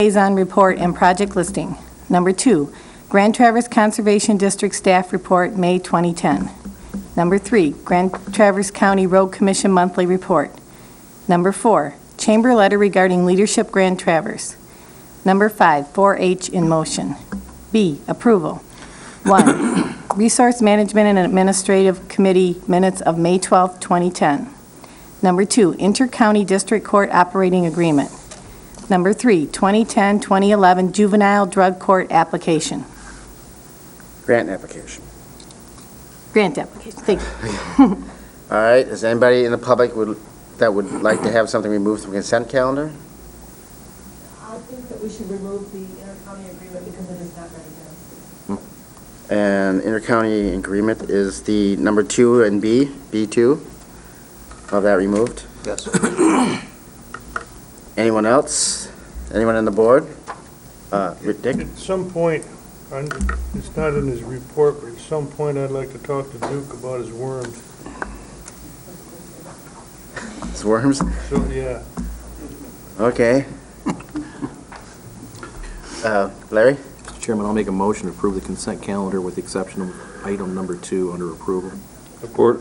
Liaison Report and Project Listing. Number 2, Grand Traverse Conservation District Staff Report, May 2010. Number 3, Grand Traverse County Road Commission Monthly Report. Number 4, Chamber Letter regarding Leadership Grand Traverse. Number 5, 4-H in motion. B, Approval. 1, Resource Management and Administrative Committee Minutes of May 12, 2010. Number 2, Inter-County District Court Operating Agreement. Number 3, 2010-2011 Juvenile Drug Court Application. Grant application. Grant application, thank you. All right, is anybody in the public that would like to have something removed from consent calendar? I think that we should remove the inter-county agreement because it is not ready to. And intercounty agreement is the number 2 and B2. Have that removed? Yes. Anyone else? Anyone on the board? Dick? At some point, it's not in his report, but at some point I'd like to talk to Duke about his worms. It's worms? So, yeah. Okay. Larry? Mr. Chairman, I'll make a motion to approve the consent calendar with the exception of item number 2 under approval. Support.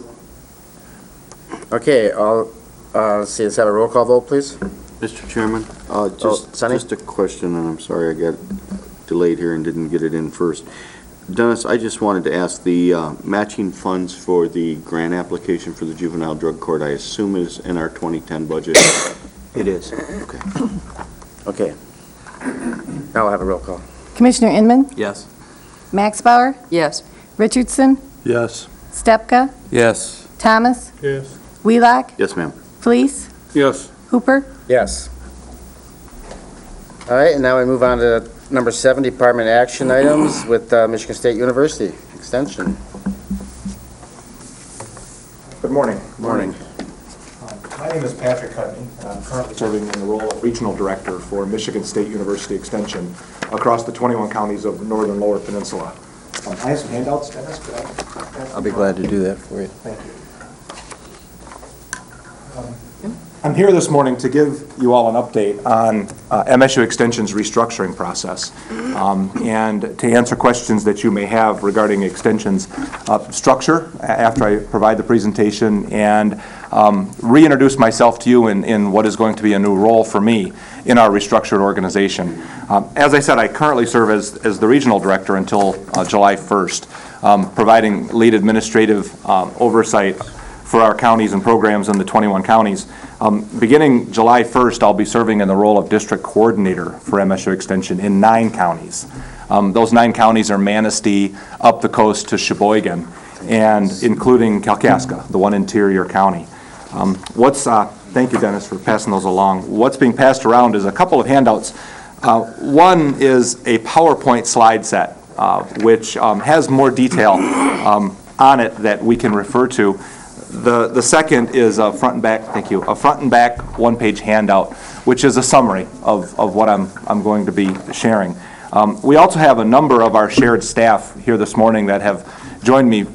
Okay, let's see, let's have a roll call vote, please. Mr. Chairman, Sonny? just a question, and I'm sorry I got delayed here and didn't get it in first. Dennis, I just wanted to ask, the matching funds for the grant application for the juvenile drug court, I assume is in our 2010 budget? It is. Okay. Okay. Now we'll have a roll call. Commissioner Inman, Yes. Max Bauer, Yes. Richardson, Yes. Stepka, Yes. Thomas, Yes. Wheelock, Yes, ma'am. Fleece, Yes. Hooper. Yes. All right, and now we move on to number 7, department action items with Michigan State University Extension. Good morning. Morning. My name is Patrick Hutney, and I'm currently serving in the role of Regional Director for Michigan State University Extension across the 21 counties of the Northern Lower Peninsula. I have some handouts, Dennis. Could I? I'll be glad to do that for you. Thank you. I'm here this morning to give you all an update on MSU Extension's restructuring process and to answer questions that you may have regarding Extension's structure after I provide the presentation and reintroduce myself to you in what is going to be a new role for me in our restructured organization. As I said, I currently serve as the Regional Director until July 1st, providing lead administrative oversight for our counties and programs in the 21 counties. Beginning July 1st, I'll be serving in the role of District Coordinator for MSU Extension in 9 counties. Those 9 counties are Manistee, up the coast to Sheboygan, and including Kalkaska, the one interior county. Thank you, Dennis, for passing those along. What's being passed around is a couple of handouts. One is a PowerPoint slide set, which has more detail on it that we can refer to. The second is a front and back, thank you, a front and back 1-page handout, which is a summary of what I'm going to be sharing. We also have a number of our shared staff here this morning that have joined me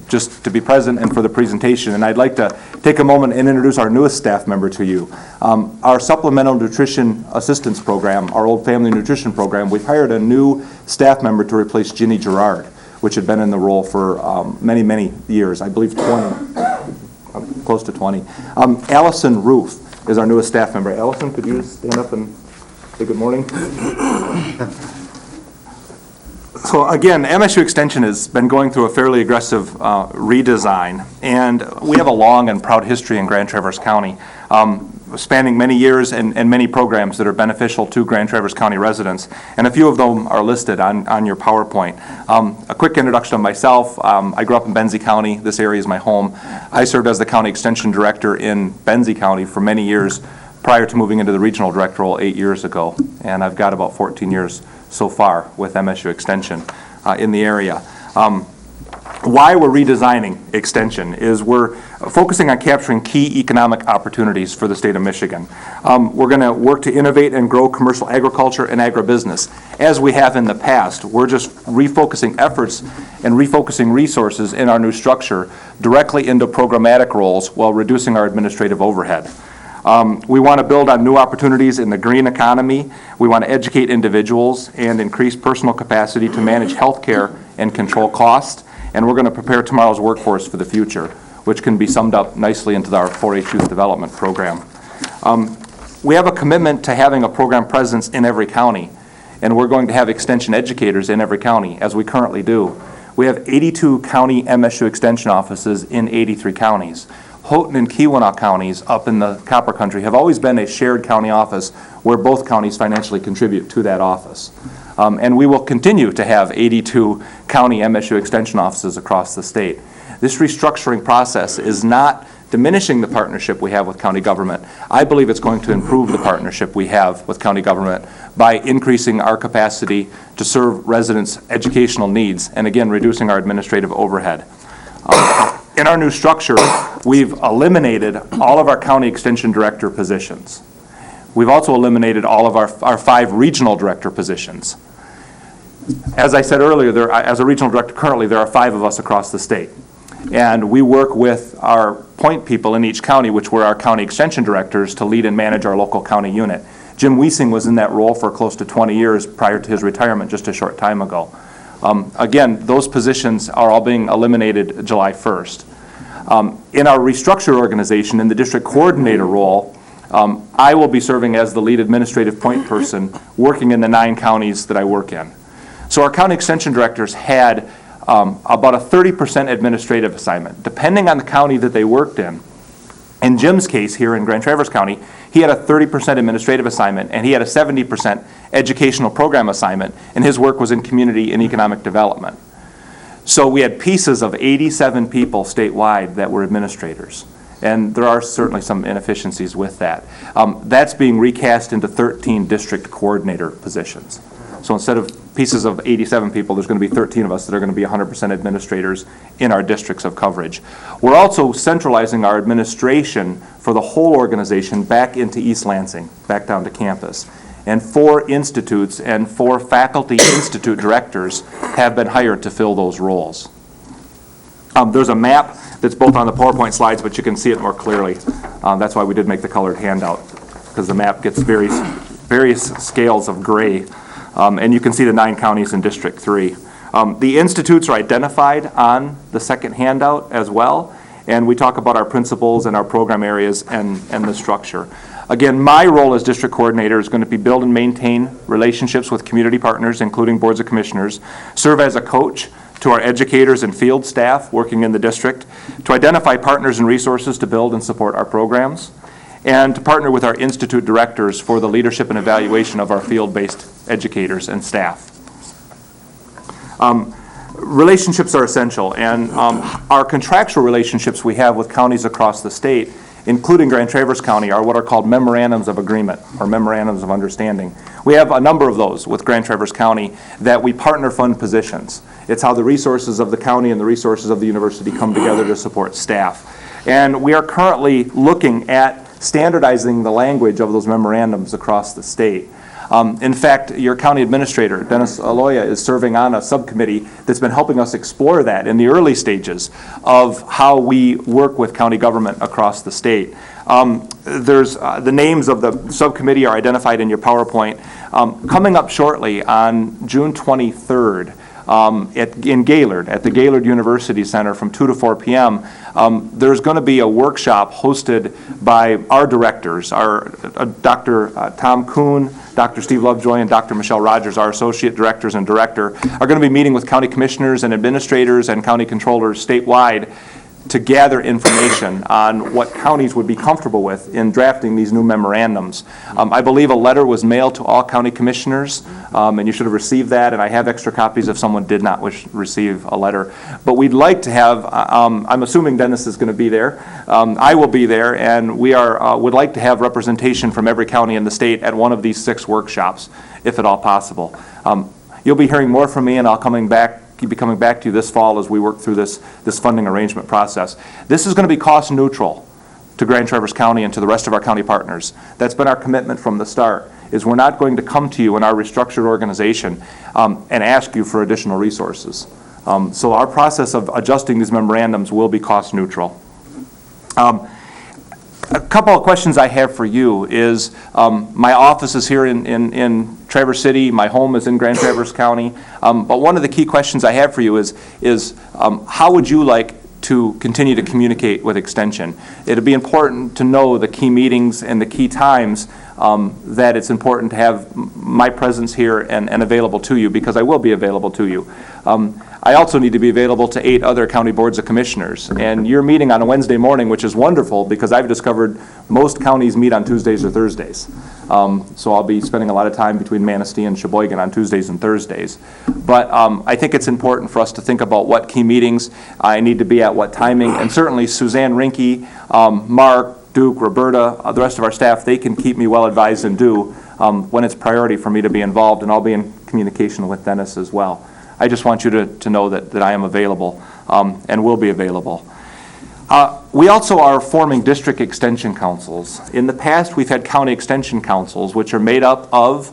just to be present and for the presentation, and I'd like to take a moment and introduce our newest staff member to you. Our Supplemental Nutrition Assistance Program, our Old Family Nutrition Program, we've hired a new staff member to replace Ginny Gerard, which had been in the role for many, many years, I believe 20, close to 20. Allison Ruth is our newest staff member. Allison, could you stand up and say good morning? So again, MSU Extension has been going through a fairly aggressive redesign, and we have a long and proud history in Grand Traverse County, spanning many years and many programs that are beneficial to Grand Traverse County residents, and a few of them are listed on your PowerPoint. A quick introduction of myself. I grew up in Benzie County. This area is my home. I served as the County Extension Director in Benzie County for many years prior to moving into the Regional Director role 8 years ago, and I've got about 14 years so far with MSU Extension in the area. Why we're redesigning Extension is we're focusing on capturing key economic opportunities for the state of Michigan. We're going to work to innovate and grow commercial agriculture and agribusiness. As we have in the past, we're just refocusing efforts and refocusing resources in our new structure directly into programmatic roles while reducing our administrative overhead. We want to build on new opportunities in the green economy. We want to educate individuals and increase personal capacity to manage healthcare and control costs. And we're going to prepare tomorrow's workforce for the future, which can be summed up nicely into our 4-H Youth Development Program. We have a commitment to having a program presence in every county, and we're going to have extension educators in every county, as we currently do. We have 82 county MSU extension offices in 83 counties. Houghton and Keweenaw counties up in the Copper Country have always been a shared county office where both counties financially contribute to that office. And we will continue to have 82 county MSU extension offices across the state. This restructuring process is not diminishing the partnership we have with county government. I believe it's going to improve the partnership we have with county government by increasing our capacity to serve residents' educational needs and, again, reducing our administrative overhead. In our new structure, we've eliminated all of our county extension director positions. We've also eliminated all of our 5 regional director positions. As I said earlier, as a regional director currently, there are 5 of us across the state. And we work with our point people in each county, which were our county extension directors, to lead and manage our local county unit. Jim Wiesing was in that role for close to 20 years prior to his retirement just a short time ago. Again, those positions are all being eliminated July 1st. In our restructured organization, in the district coordinator role, I will be serving as the lead administrative point person working in the 9 counties that I work in. So our county extension directors had about a 30% administrative assignment, depending on the county that they worked in. In Jim's case here in Grand Traverse County, he had a 30% administrative assignment, and he had a 70% educational program assignment, and his work was in community and economic development. So we had pieces of 87 people statewide that were administrators, and there are certainly some inefficiencies with that. That's being recast into 13 district coordinator positions. So instead of pieces of 87 people, there's going to be 13 of us that are going to be 100% administrators in our districts of coverage. We're also centralizing our administration for the whole organization back into East Lansing, back down to campus. And 4 institutes and 4 faculty institute directors have been hired to fill those roles. There's a map that's both on the PowerPoint slides, but you can see it more clearly. That's why we did make the colored handout, because the map gets various scales of gray. And you can see the 9 counties in District 3. The institutes are identified on the second handout as well, and we talk about our principles and our program areas and the structure. Again, my role as district coordinator is going to be build and maintain relationships with community partners, including boards of commissioners, serve as a coach to our educators and field staff working in the district, to identify partners and resources to build and support our programs, and to partner with our institute directors for the leadership and evaluation of our field-based educators and staff. Relationships are essential, and our contractual relationships we have with counties across the state, including Grand Traverse County, are what are called memorandums of agreement or memorandums of understanding. We have a number of those with Grand Traverse County that we partner fund positions. It's how the resources of the county and the resources of the university come together to support staff. And we are currently looking at standardizing the language of those memorandums across the state. In fact, your county administrator, Dennis Aloya, is serving on a subcommittee that's been helping us explore that in the early stages of how we work with county government across the state. The names of the subcommittee are identified in your PowerPoint. Coming up shortly on June 23rd, in Gaylord, at the Gaylord University Center from 2 to 4 p.m., there's going to be a workshop hosted by our directors, Dr. Tom Kuhn, Dr. Steve Lovejoy, and Dr. Michelle Rogers, our associate directors and director, are going to be meeting with county commissioners and administrators and county controllers statewide to gather information on what counties would be comfortable with in drafting these new memorandums. I believe a letter was mailed to all county commissioners, and you should have received that, and I have extra copies if someone did not receive a letter. But we'd like to have, I'm assuming Dennis is going to be there, I will be there, and we would like to have representation from every county in the state at one of these 6 workshops, if at all possible. You'll be hearing more from me, and I'll be coming back to you this fall as we work through this funding arrangement process. This is going to be cost neutral to Grand Traverse County and to the rest of our county partners. That's been our commitment from the start, is we're not going to come to you in our restructured organization and ask you for additional resources. So our process of adjusting these memorandums will be cost neutral. A couple of questions I have for you is, my office is here in Traverse City, my home is in Grand Traverse County, but one of the key questions I have for you is how would you like to continue to communicate with Extension? It'd be important to know the key meetings and the key times that it's important to have my presence here and available to you, because I will be available to you. I also need to be available to 8 other county boards of commissioners. And you're meeting on a Wednesday morning, which is wonderful, because I've discovered most counties meet on Tuesdays or Thursdays. So I'll be spending a lot of time between Manistee and Sheboygan on Tuesdays and Thursdays. But I think it's important for us to think about what key meetings I need to be at, what timing, and certainly Suzanne Rinke, Mark, Duke, Roberta, the rest of our staff, they can keep me well advised and do when it's priority for me to be involved, and I'll be in communication with Dennis as well. I just want you to know that I am available and will be available. We also are forming district extension councils. In the past, we've had county extension councils, which are made up of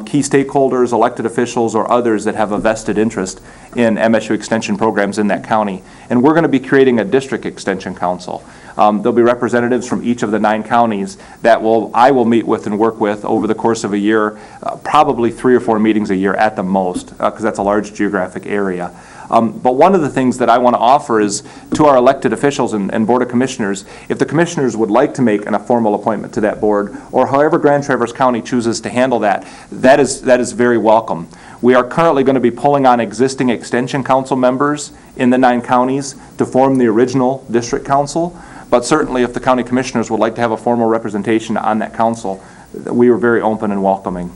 key stakeholders, elected officials, or others that have a vested interest in MSU extension programs in that county. And we're going to be creating a district extension council. There'll be representatives from each of the 9 counties that I will meet with and work with over the course of a year, probably 3 or 4 meetings a year at the most, because that's a large geographic area. But one of the things that I want to offer is to our elected officials and Board of Commissioners, if the commissioners would like to make a formal appointment to that board, or however Grand Traverse County chooses to handle that, that is very welcome. We are currently going to be pulling on existing extension council members in the 9 counties to form the original district council. But certainly if the county commissioners would like to have a formal representation on that council, we were very open and welcoming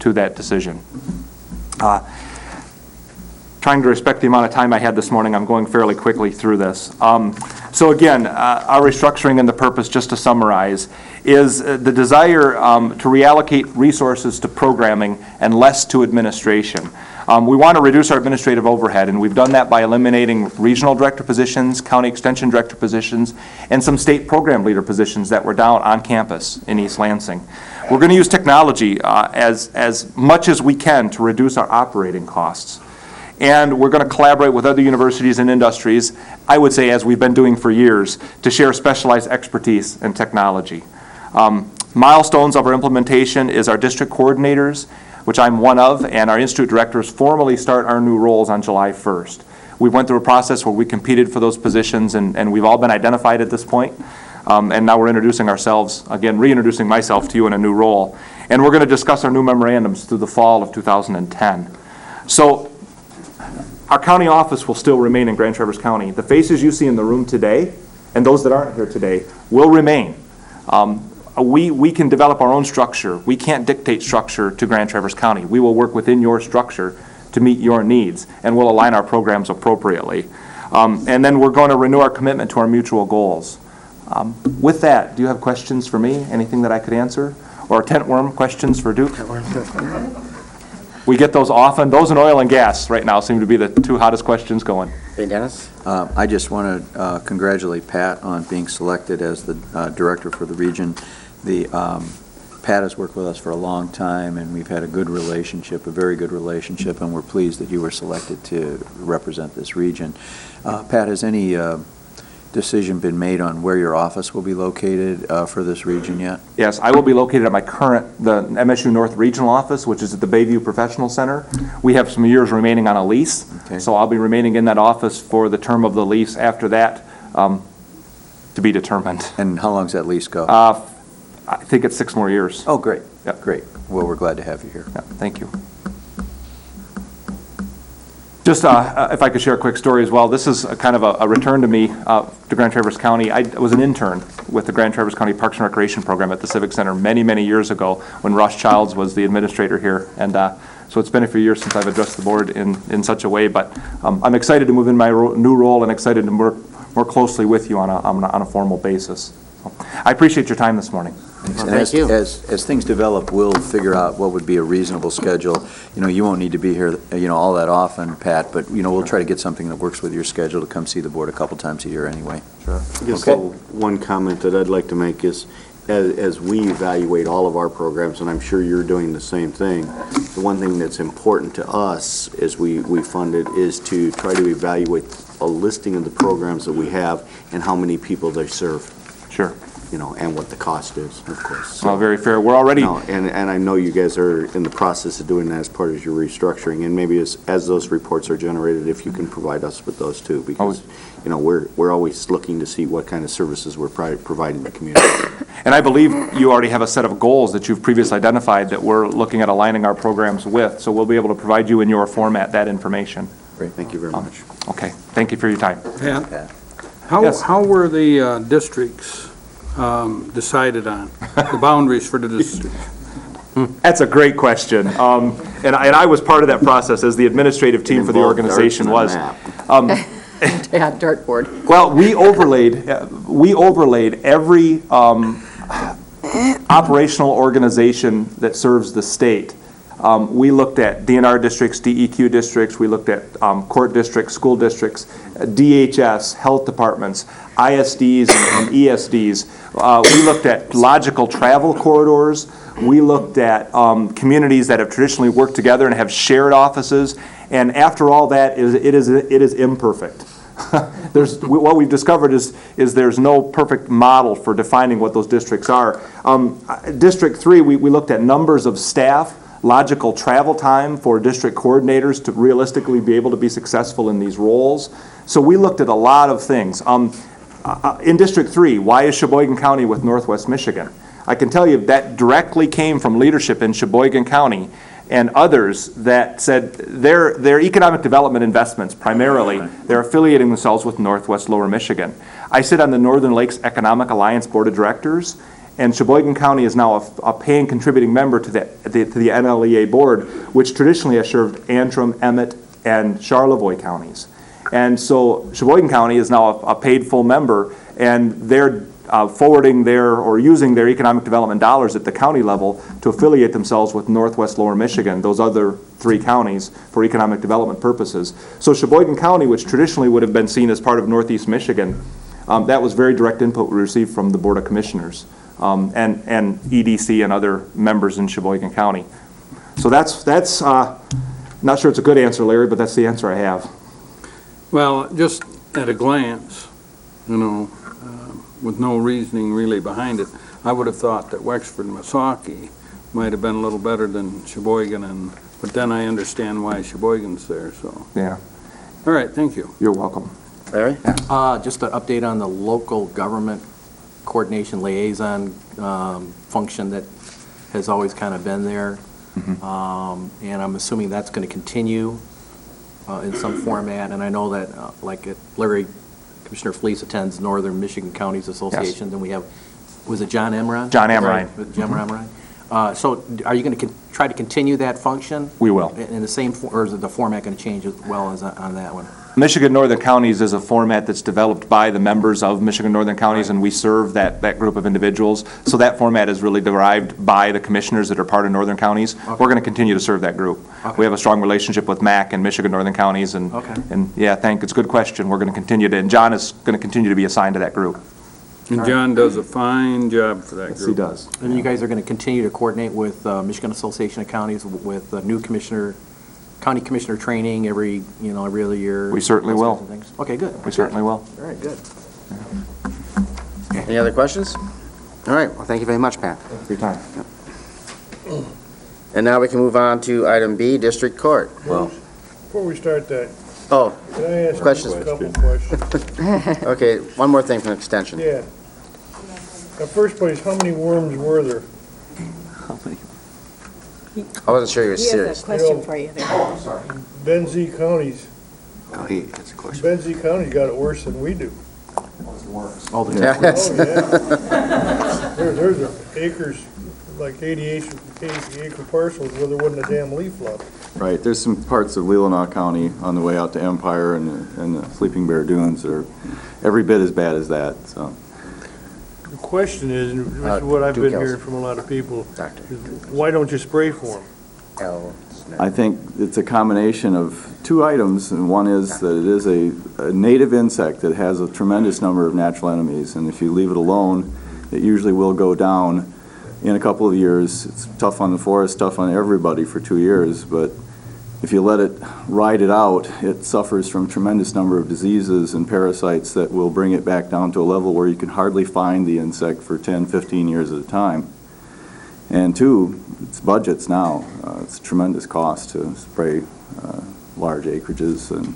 to that decision. Trying to respect the amount of time I had this morning, I'm going fairly quickly through this. So again, our restructuring and the purpose, just to summarize, is the desire to reallocate resources to programming and less to administration. We want to reduce our administrative overhead, and we've done that by eliminating regional director positions, county extension director positions, and some state program leader positions that were down on campus in East Lansing. We're going to use technology as much as we can to reduce our operating costs. And we're going to collaborate with other universities and industries, I would say as we've been doing for years, to share specialized expertise in technology. Milestones of our implementation is our district coordinators, which I'm one of, and our institute directors formally start our new roles on July 1st. We went through a process where we competed for those positions, and we've all been identified at this point. And now we're introducing ourselves, again, reintroducing myself to you in a new role. And we're going to discuss our new memorandums through the fall of 2010. So our county office will still remain in Grand Traverse County. The faces you see in the room today, and those that aren't here today, will remain. We can develop our own structure. We can't dictate structure to Grand Traverse County. We will work within your structure to meet your needs, and we'll align our programs appropriately. And then we're going to renew our commitment to our mutual goals. With that, do you have questions for me? Anything that I could answer? Or tentworm questions for Duke? We get those often. Those and oil and gas right now seem to be the 2 hottest questions going. Hey, Dennis? I just want to congratulate Pat on being selected as the director for the region. Pat has worked with us for a long time, and we've had a good relationship, a very good relationship, and we're pleased that you were selected to represent this region. Pat, has any decision been made on where your office will be located for this region yet? Yes, I will be located at the MSU North Regional Office, which is at the Bayview Professional Center. We have some years remaining on a lease, so I'll be remaining in that office for the term of the lease. After that, to be determined. And how long does that lease go? I think it's 6 more years. Oh, great. Yep. Great. Well, we're glad to have you here. Yeah, thank you. Just if I could share a quick story as well. This is kind of a return to me to Grand Traverse County. I was an intern with the Grand Traverse County Parks and Recreation Program at the Civic Center many, many years ago when Ross Childs was the administrator here. And so it's been a few years since I've addressed the board in such a way. But I'm excited to move in my new role and excited to work more closely with you on a formal basis. So, I appreciate your time this morning. Well, And thank you. as things develop, we'll figure out what would be a reasonable schedule. You won't need to be here, all that often, Pat, but, we'll try to get something that works with your schedule to come see the board a couple times a year anyway. I guess Okay. one comment that I'd like to make is, as we evaluate all of our programs, and I'm sure you're doing the same thing, the one thing that's important to us as we fund it is to try to evaluate a listing of the programs that we have and how many people they serve. Sure. and what the cost is, of course. Well, very fair. We're already, No, and I know you guys are in the process of doing that as part of your restructuring, and maybe as those reports are generated, if you can provide us with those too, because, we're always looking to see what kind of services we're providing the community. and I believe you already have a set of goals that you've previously identified that we're looking at aligning our programs with, so we'll be able to provide you in your format that information. Great, thank you very much. Okay, thank you for your time. Pat, Yes. how were the districts decided on, the boundaries for the district? That's a great question. And I was part of that process as the administrative team for the Involved organization darts and was. a map. Yeah, dartboard. Well, we overlaid every operational organization that serves the state. We looked at DNR districts, DEQ districts, we looked at court districts, school districts, DHS, health departments, ISDs and ESDs. We looked at logical travel corridors. We looked at communities that have traditionally worked together and have shared offices. And after all that, it is imperfect. What we've discovered is there's no perfect model for defining what those districts are. District 3, we looked at numbers of staff, logical travel time for district coordinators to realistically be able to be successful in these roles. So we looked at a lot of things. In District 3, why is Sheboygan County with Northwest Michigan? I can tell you that directly came from leadership in Sheboygan County and others that said their economic development investments, primarily, they're affiliating themselves with Northwest Lower Michigan. I sit on the Northern Lakes Economic Alliance Board of Directors, and Sheboygan County is now a paying contributing member to the NLEA board, which traditionally has served Antrim, Emmett, and Charlevoix counties. And so Sheboygan County is now a paid full member, and they're forwarding or using their economic development dollars at the county level to affiliate themselves with Northwest Lower Michigan, those other 3 counties, for economic development purposes. So Sheboygan County, which traditionally would have been seen as part of Northeast Michigan, that was very direct input we received from the Board of Commissioners and EDC and other members in Sheboygan County. So that's not sure it's a good answer, Larry, but that's the answer I have. Well, just at a glance, with no reasoning really behind it, I would have thought that Wexford and Missaukee might have been a little better than Sheboygan, but then I understand why Sheboygan's there, so. Yeah, All right, thank you. you're welcome. Larry? Just an update on the local government coordination liaison function that has always kind of been there. And I'm assuming that's going to continue in some format. And I know that, Larry, Commissioner Fleece attends Northern Michigan Counties Association. Then we have, was it John Emrine? John Emrine. Right, John Emrine. So are you going to try to continue that function? We will. In the same, or is the format going to change as well as on that one? Michigan Northern Counties is a format that's developed by the members of Michigan Northern Counties, and we serve that group of individuals. So that format is really derived by the commissioners that are part of Northern Counties. Okay. We're going to continue to serve that group. Okay. We have a strong relationship with MAC and Michigan Northern Counties, and yeah, it's a good question. We're going to continue to, and John is going to continue to be assigned to that group. And John does a fine job for that group. Yes, he does. And you guys are going to continue to coordinate with Michigan Association of Counties with new county commissioner training every other year? We certainly will. Things. Okay, good. We certainly will. All right, good. Any other questions? All right, well, thank you very much, Pat. Thanks for your time. Yep. And now we can move on to item B, District Court. Well, before we start that, Oh, can I ask Questions? you a couple questions? okay, one more thing from extension. Yeah. At first place, how many worms were there? I wasn't sure you were He has serious. a question for you there. Benzie County's, Oh, that's a question. Benzie County's got it worse than we do. All the Yeah. Oh, yeah. There's acres, like 80 acre parcels where there wasn't a damn leaf left. Right, there's some parts of Leelanau County on the way out to Empire and the Sleeping Bear Dunes that are every bit as bad as that, so. The question is, and this is what I've been hearing from a lot of people, Doctor. is why don't you spray for them? L. I think it's a combination of 2 items, and one is that it is a native insect that has a tremendous number of natural enemies, and if you leave it alone, it usually will go down in a couple of years. It's tough on the forest, tough on everybody for 2 years, but if you let it ride it out, it suffers from tremendous number of diseases and parasites that will bring it back down to a level where you can hardly find the insect for 10, 15 years at a time. And two, it's budgets now. It's a tremendous cost to spray large acreages, and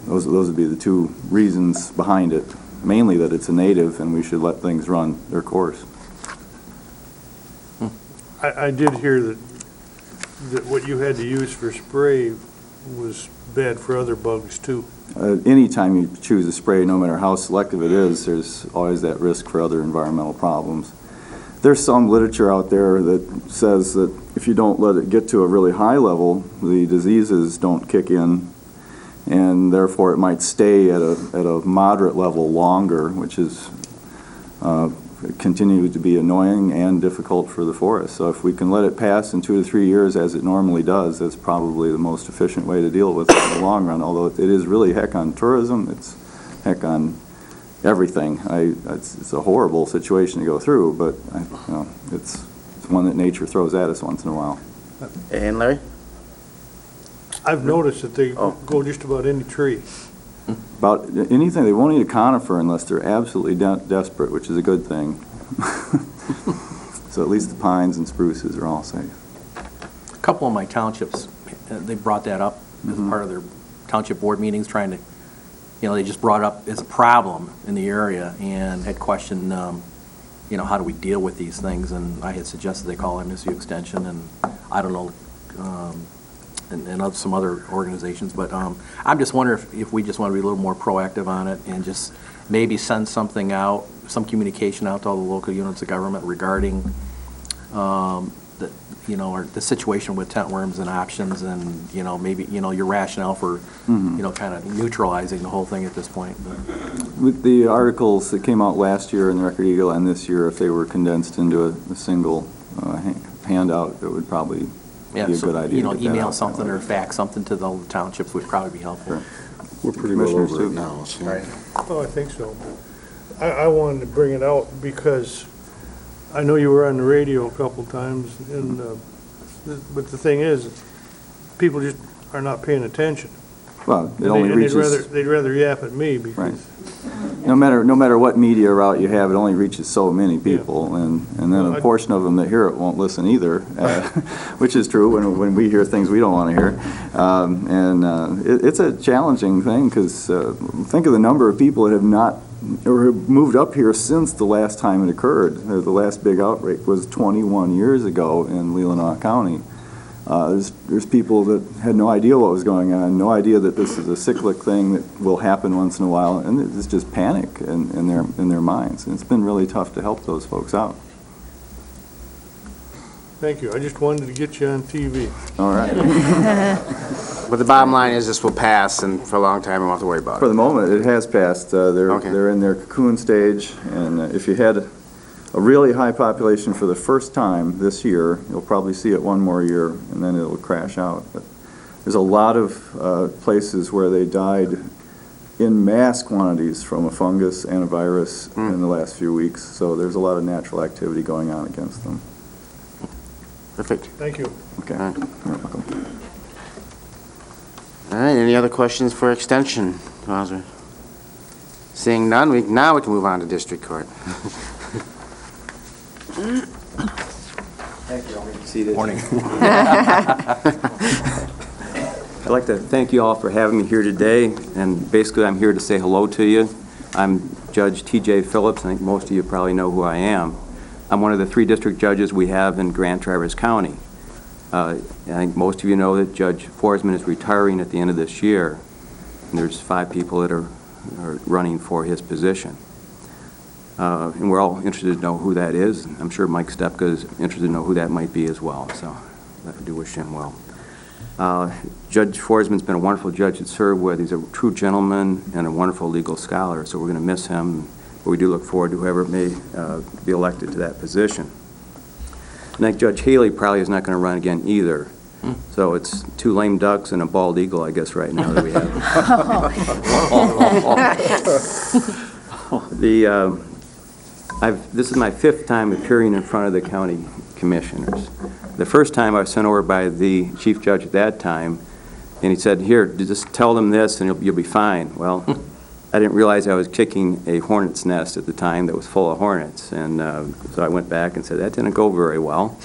those would be the two reasons behind it. Mainly that it's a native and we should let things run their course. I did hear that what you had to use for spray was bad for other bugs too. Anytime you choose a spray, no matter how selective it is, there's always that risk for other environmental problems. There's some literature out there that says that if you don't let it get to a really high level, the diseases don't kick in, and therefore it might stay at a moderate level longer, which is continue to be annoying and difficult for the forest. So if we can let it pass in 2 to 3 years as it normally does, that's probably the most efficient way to deal with it in the long run. Although it is really heck on tourism, it's heck on everything. It's a horrible situation to go through, but it's one that nature throws at us once in a while. And Larry? I've noticed that they go just about any tree. About anything, they won't eat a conifer unless they're absolutely desperate, which is a good thing. So at least the pines and spruces are all safe. A couple of my townships, they brought that up as part of their township board meetings, trying to, they just brought it up as a problem in the area and had questioned, how do we deal with these things? And I had suggested they call MSU Extension, and I don't know, and some other organizations, but I'm just wondering if we just want to be a little more proactive on it and just maybe send something out, some communication out to all the local units of government regarding the situation with tent worms and options, and maybe your rationale for kind of neutralizing the whole thing at this point. With the articles that came out last year in the Record Eagle and this year, if they were condensed into a single handout, it would probably be a good idea. To get that email out something or fax something to the townships would probably be helpful. Sure. We're pretty well over it now. So. Right. Oh, I think so. I wanted to bring it out because I know you were on the radio a couple times, but the thing is, people just are not paying attention. Well, it only reaches. They'd rather yap at me because. Right. No matter what media route you have, it only reaches so many people, and then a portion of them that hear it won't listen either, which is true when we hear things we don't want to hear. It's a challenging thing because think of the number of people that have not or have moved up here since the last time it occurred. The last big outbreak was 21 years ago in Leelanau County. There's people that had no idea what was going on, no idea that this is a cyclic thing that will happen once in a while, and it's just panic in their minds. And it's been really tough to help those folks out. Thank you. I just wanted to get you on TV. All right. But the bottom line is this will pass, and for a long time we won't have to worry about For it. the moment, it has passed. Okay. They're in their cocoon stage, and if you had a really high population for the first time this year, you'll probably see it one more year, and then it'll crash out. But there's a lot of places where they died in mass quantities from a fungus and a virus in the last few weeks, so there's a lot of natural activity going on against them. Perfect. Thank you. Okay. All right. You're welcome. All right, any other questions for Extension, Hauser? Seeing none, now we can move on to District Court. Thank you. I'll be seated. Morning. I'd like to thank you all for having me here today, and basically I'm here to say hello to you. I'm Judge T.J. Phillips. I think most of you probably know who I am. I'm one of the 3 district judges we have in Grand Traverse County. I think most of you know that Judge Forsman is retiring at the end of this year, and there's 5 people that are running for his position. And we're all interested to know who that is. I'm sure Mike Stepka is interested to know who that might be as well, so I do wish him well. Judge Forsman's been a wonderful judge to serve with. He's a true gentleman and a wonderful legal scholar, so we're going to miss him, but we do look forward to whoever may be elected to that position. And I think Judge Haley probably is not going to run again either. So it's 2 lame ducks and a bald eagle, I guess, right now that we have. This is my 5th time appearing in front of the county commissioners. The first time I was sent over by the chief judge at that time, and he said, "Here, just tell them this and you'll be fine." Well, I didn't realize I was kicking a hornet's nest at the time that was full of hornets. And so I went back and said, that didn't go very well.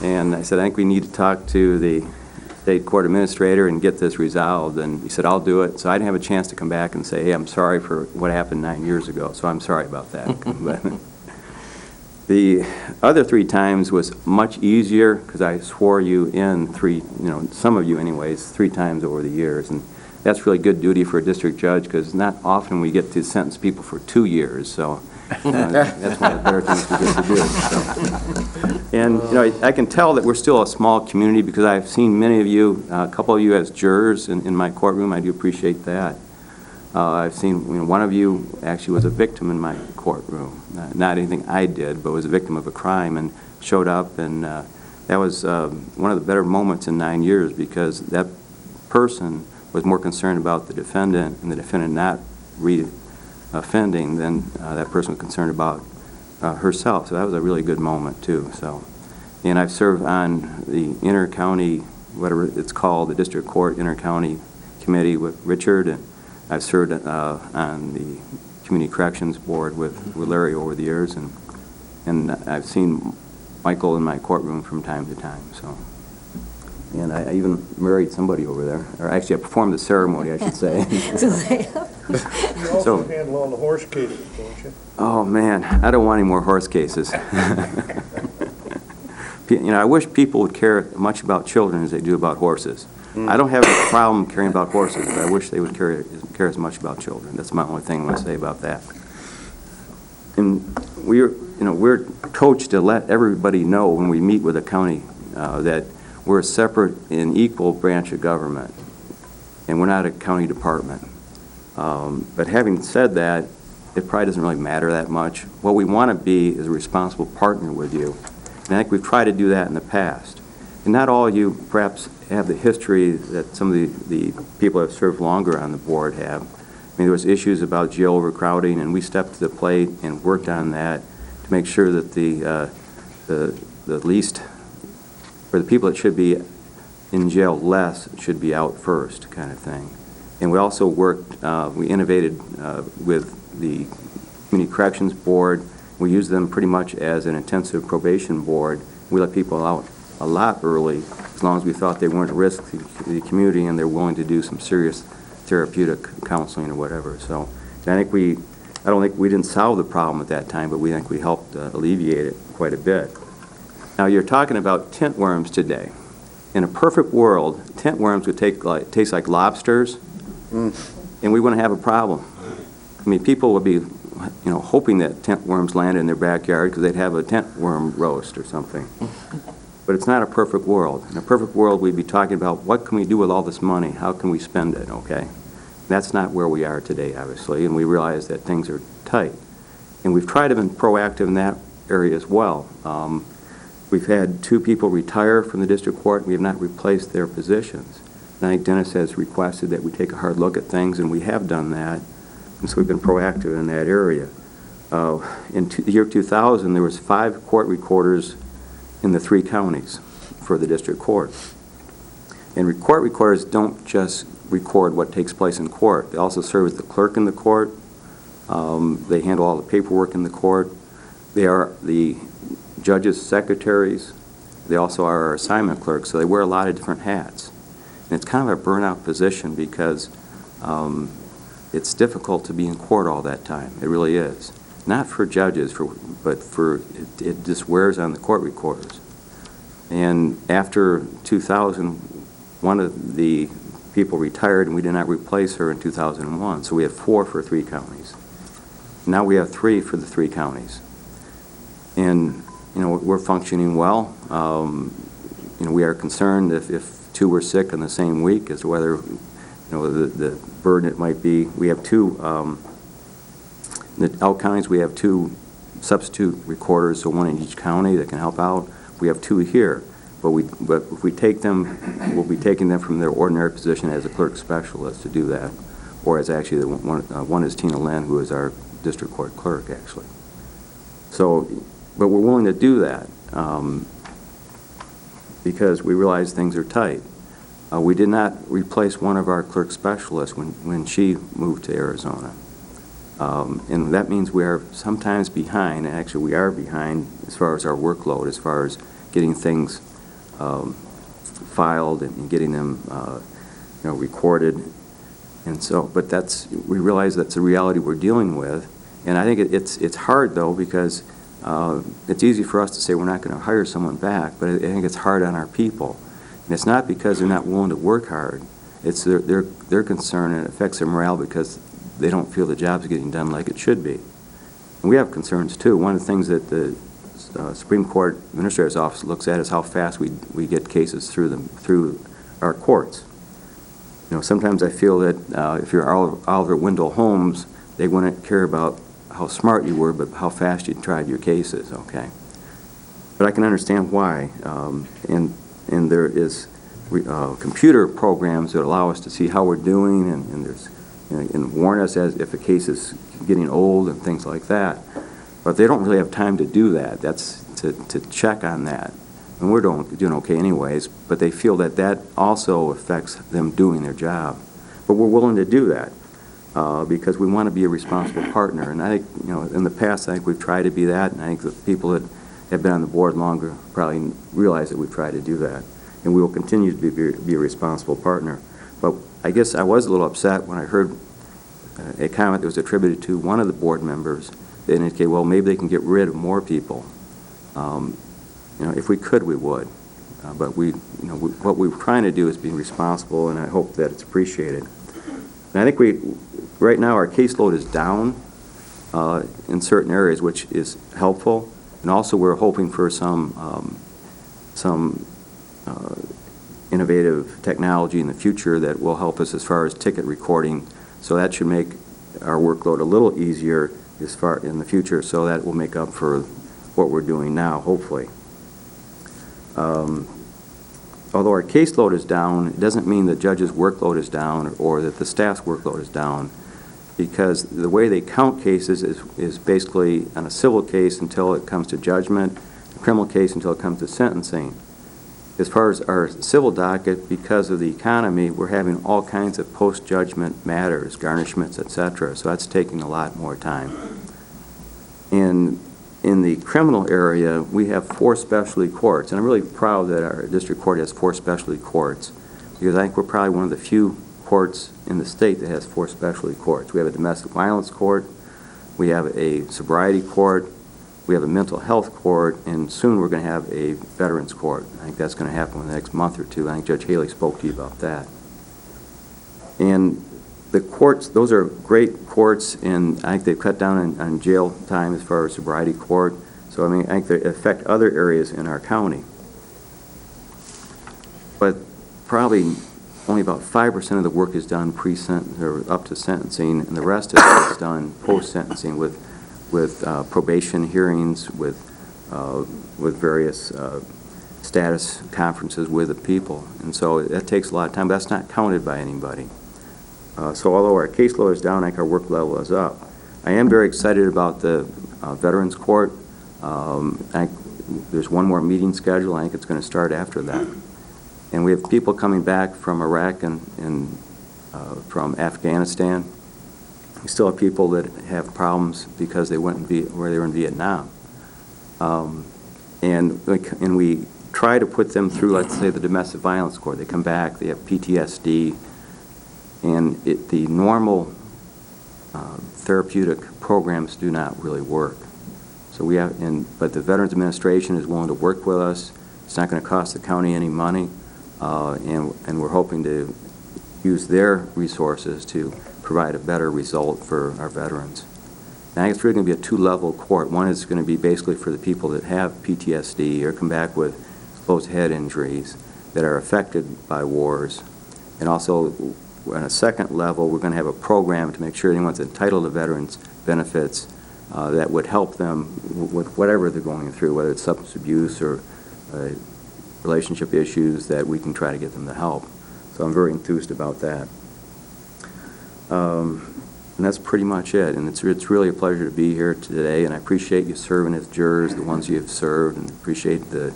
And I said, I think we need to talk to the state court administrator and get this resolved. And he said, I'll do it. So I didn't have a chance to come back and say, hey, I'm sorry for what happened 9 years ago. So I'm sorry about that. But the other 3 times was much easier because I swore you in some of you anyways, 3 times over the years. And that's really good duty for a district judge because not often we get to sentence people for 2 years. So that's one of the better things we get to do. So. And, I can tell that we're still a small community because I've seen many of you, a couple of you as jurors in my courtroom. I do appreciate that. I've seen, one of you actually was a victim in my courtroom. Not anything I did, but was a victim of a crime and showed up. And that was one of the better moments in 9 years because that person was more concerned about the defendant and the defendant not re-offending than that person was concerned about herself. So that was a really good moment, too. So, and I've served on the inter-county, whatever it's called, the district court inter-county committee with Richard, and I've served on the community corrections board with Larry over the years, and I've seen Michael in my courtroom from time to time. So, and I even married somebody over there, or actually I performed the ceremony, I should say. You also handle all the horse cases, don't you? Oh man, I don't want any more horse cases. I wish people would care as much about children as they do about horses. I don't have a problem caring about horses, but I wish they would care as much about children. That's my only thing I want to say about that. And we're coached to let everybody know when we meet with the county that we're a separate and equal branch of government, and we're not a county department. But having said that, it probably doesn't really matter that much. What we want to be is a responsible partner with you, and I think we've tried to do that in the past. And not all of you perhaps have the history that some of the people who have served longer on the board have. I mean, there was issues about jail overcrowding, and we stepped to the plate and worked on that to make sure that the least, or the people that should be in jail less should be out first, kind of thing. And we also worked, we innovated with the Community Corrections Board. We used them pretty much as an intensive probation board. We let people out a lot early, as long as we thought they weren't a risk to the community and they're willing to do some serious therapeutic counseling or whatever. So I don't think we didn't solve the problem at that time, but we think we helped alleviate it quite a bit. Now you're talking about tent worms today. In a perfect world, tent worms would taste like lobsters, and we wouldn't have a problem. I mean, people would be, hoping that tent worms landed in their backyard because they'd have a tent worm roast or something. But it's not a perfect world. In a perfect world, we'd be talking about what can we do with all this money? How can we spend it, okay? That's not where we are today, obviously, and we realize that things are tight. And we've tried to be proactive in that area as well. We've had 2 people retire from the district court. We have not replaced their positions. And I think Dennis has requested that we take a hard look at things, and we have done that. And so we've been proactive in that area. In the year 2000, there was 5 court recorders in the 3 counties for the district court. And court recorders don't just record what takes place in court. They also serve as the clerk in the court. They handle all the paperwork in the court. They are the judges' secretaries. They also are our assignment clerks, so they wear a lot of different hats. And it's kind of a burnout position because it's difficult to be in court all that time. It really is. Not for judges, but it just wears on the court recorders. And after 2000, one of the people retired, and we did not replace her in 2001. So we had 4 for 3 counties. Now we have 3 for the 3 counties. And, we're functioning well. We are concerned if 2 were sick in the same week as to whether, the burden it might be. We have 2, in the Elk counties, we have 2 substitute recorders, so 1 in each county that can help out. We have 2 here, but if we take them, we'll be taking them from their ordinary position as a clerk specialist to do that, or as actually one is Tina Lynn, who is our district court clerk, actually. So, but we're willing to do that. because we realized things are tight. We did not replace one of our clerk specialists when she moved to Arizona. And that means we are sometimes behind, and actually we are behind as far as our workload, as far as getting things filed and getting them recorded. And so, but we realize that's a reality we're dealing with. And I think it's hard, though, because it's easy for us to say we're not going to hire someone back, but I think it's hard on our people. And it's not because they're not willing to work hard. It's their concern, and it affects their morale because they don't feel the job's getting done like it should be. And we have concerns, too. One of the things that the Supreme Court Administrator's Office looks at is how fast we get cases through our courts. Sometimes I feel that if you're Oliver Wendell Holmes, they wouldn't care about how smart you were, but how fast you tried your cases, okay? But I can understand why. And there is computer programs that allow us to see how we're doing, and warn us as if a case is getting old and things like that. But they don't really have time to do that. That's to check on that. And we're doing okay anyways, but they feel that also affects them doing their job. But we're willing to do that because we want to be a responsible partner. And I think, in the past, I think we've tried to be that, and I think the people that have been on the board longer probably realize that we've tried to do that. And we will continue to be a responsible partner. But I guess I was a little upset when I heard a comment that was attributed to one of the board members that indicated, well, maybe they can get rid of more people. If we could, we would. But what we're trying to do is be responsible, and I hope that it's appreciated. And I think right now our caseload is down in certain areas, which is helpful. And also we're hoping for some innovative technology in the future that will help us as far as ticket recording. So that should make our workload a little easier as far in the future, so that will make up for what we're doing now, hopefully. Although our caseload is down, it doesn't mean the judge's workload is down or that the staff's workload is down, because the way they count cases is basically on a civil case until it comes to judgment, a criminal case until it comes to sentencing. As far as our civil docket, because of the economy, we're having all kinds of post-judgment matters, garnishments, etc. So that's taking a lot more time. In the criminal area, we have 4 specialty courts, and I'm really proud that our district court has 4 specialty courts, because I think we're probably one of the few courts in the state that has 4 specialty courts. We have a domestic violence court, we have a sobriety court, we have a mental health court, and soon we're going to have a veterans court. I think that's going to happen in the next month or two. I think Judge Haley spoke to you about that. And the courts, those are great courts, and I think they've cut down on jail time as far as sobriety court. So, I think they affect other areas in our county. But probably only about 5% of the work is done pre-sentence or up to sentencing, and the rest of it is done post-sentencing with probation hearings, with various status conferences with the people. And so that takes a lot of time. That's not counted by anybody. So although our caseload is down, I think our work level is up. I am very excited about the Veterans Court. There's one more meeting scheduled. I think it's going to start after that. And we have people coming back from Iraq and from Afghanistan. We still have people that have problems because they went where they were in Vietnam. And we try to put them through, let's say, the domestic violence court. They come back, they have PTSD, and the normal therapeutic programs do not really work. So but the Veterans Administration is willing to work with us. It's not going to cost the county any money, and we're hoping to use their resources to provide a better result for our veterans. And I think it's really going to be a 2-level court. One is going to be basically for the people that have PTSD or come back with closed head injuries that are affected by wars. And also, on a second level, we're going to have a program to make sure anyone's entitled to veterans benefits that would help them with whatever they're going through, whether it's substance abuse or relationship issues, that we can try to get them the help. So I'm very enthused about that. And that's pretty much it. And it's really a pleasure to be here today, and I appreciate you serving as jurors, the ones you have served, and appreciate the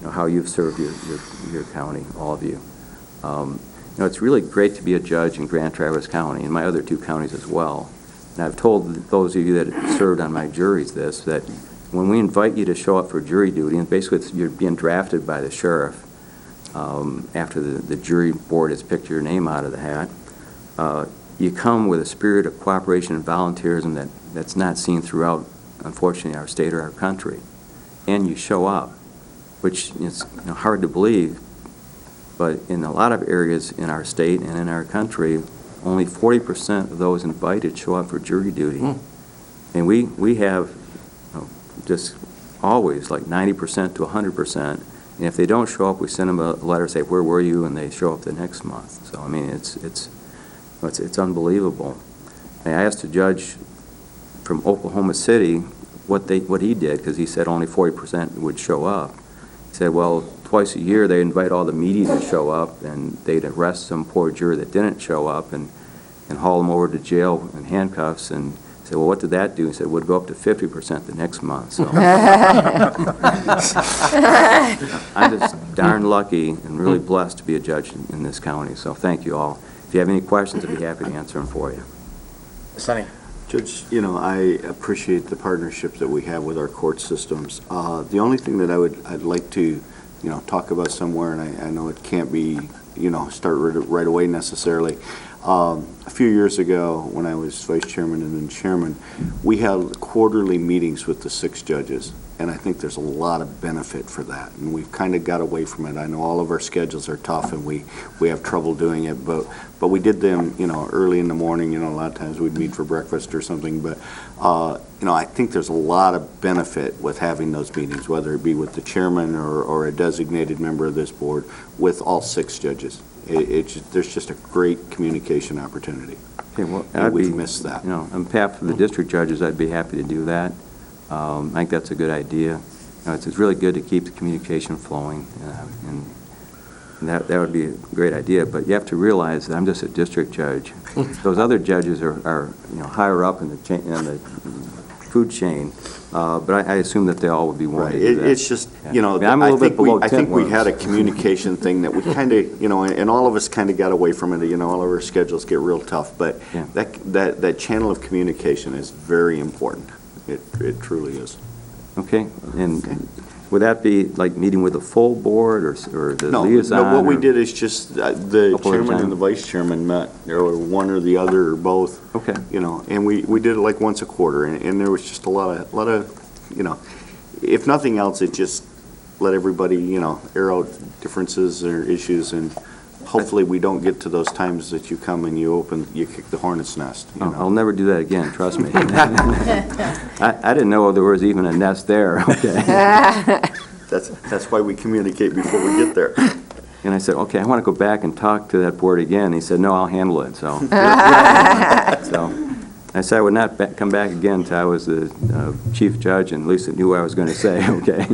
how you've served your county, all of you. It's really great to be a judge in Grand Traverse County and my other 2 counties as well. And I've told those of you that have served on my juries this, that when we invite you to show up for jury duty, and basically you're being drafted by the sheriff after the jury board has picked your name out of the hat, you come with a spirit of cooperation and volunteerism that's not seen throughout, unfortunately, our state or our country. And you show up, which is hard to believe, but in a lot of areas in our state and in our country, only 40% of those invited show up for jury duty. And we have just always like 90% to 100%. And if they don't show up, we send them a letter, say, where were you? And they show up the next month. So, I mean, it's unbelievable. I asked a judge from Oklahoma City what he did, because he said only 40% would show up. He said, well, twice a year they invite all the media to show up, and they'd arrest some poor juror that didn't show up and haul them over to jail in handcuffs. And said, well, what did that do? He said, it would go up to 50% the next month. So I'm just darn lucky and really blessed to be a judge in this county. So thank you all. If you have any questions, I'd be happy to answer them for you. Sonny? Judge, I appreciate the partnership that we have with our court systems. The only thing that I'd like to, talk about somewhere, and I know it can't be, start right away necessarily. A few years ago, when I was vice chairman and then chairman, we held quarterly meetings with the 6 judges, and I think there's a lot of benefit for that, and we've kind of got away from it. I know all of our schedules are tough, and we have trouble doing it, but we did them, early in the morning. A lot of times we'd meet for breakfast or something, but I think there's a lot of benefit with having those meetings, whether it be with the chairman or a designated member of this board, with all 6 judges. There's just a great communication opportunity. Okay, well, we've missed that. On behalf of the district judges, I'd be happy to do that. I think that's a good idea. It's really good to keep the communication flowing, and that would be a great idea. But you have to realize that I'm just a district judge. Those other judges are higher up in the food chain, but I assume that they all would be willing to do that. It's just, I'm a little bit below I think we Tentworms. had a communication thing that we kind of, and all of us kind of got away from it. All of our schedules get real tough, but Yeah. that channel of communication is very important. It truly is. Okay, and would that be like meeting with the full board or the liaison? No, what we or- did is just the Couple at a chairman time? and the vice chairman met, or one or the other or both. Okay. And we did it like once a quarter, and there was just a lot of, if nothing else, it just let everybody, air out differences or issues, and hopefully we don't get to those times that you come and you kick the hornet's nest. I'll never do that again, trust me. I didn't know there was even a nest there, okay. That's why we communicate before we get there. And I said, okay, I want to go back and talk to that board again. He said, no, I'll handle it, so. So I said I would not come back again until I was the chief judge and Lisa knew what I was going to say, okay?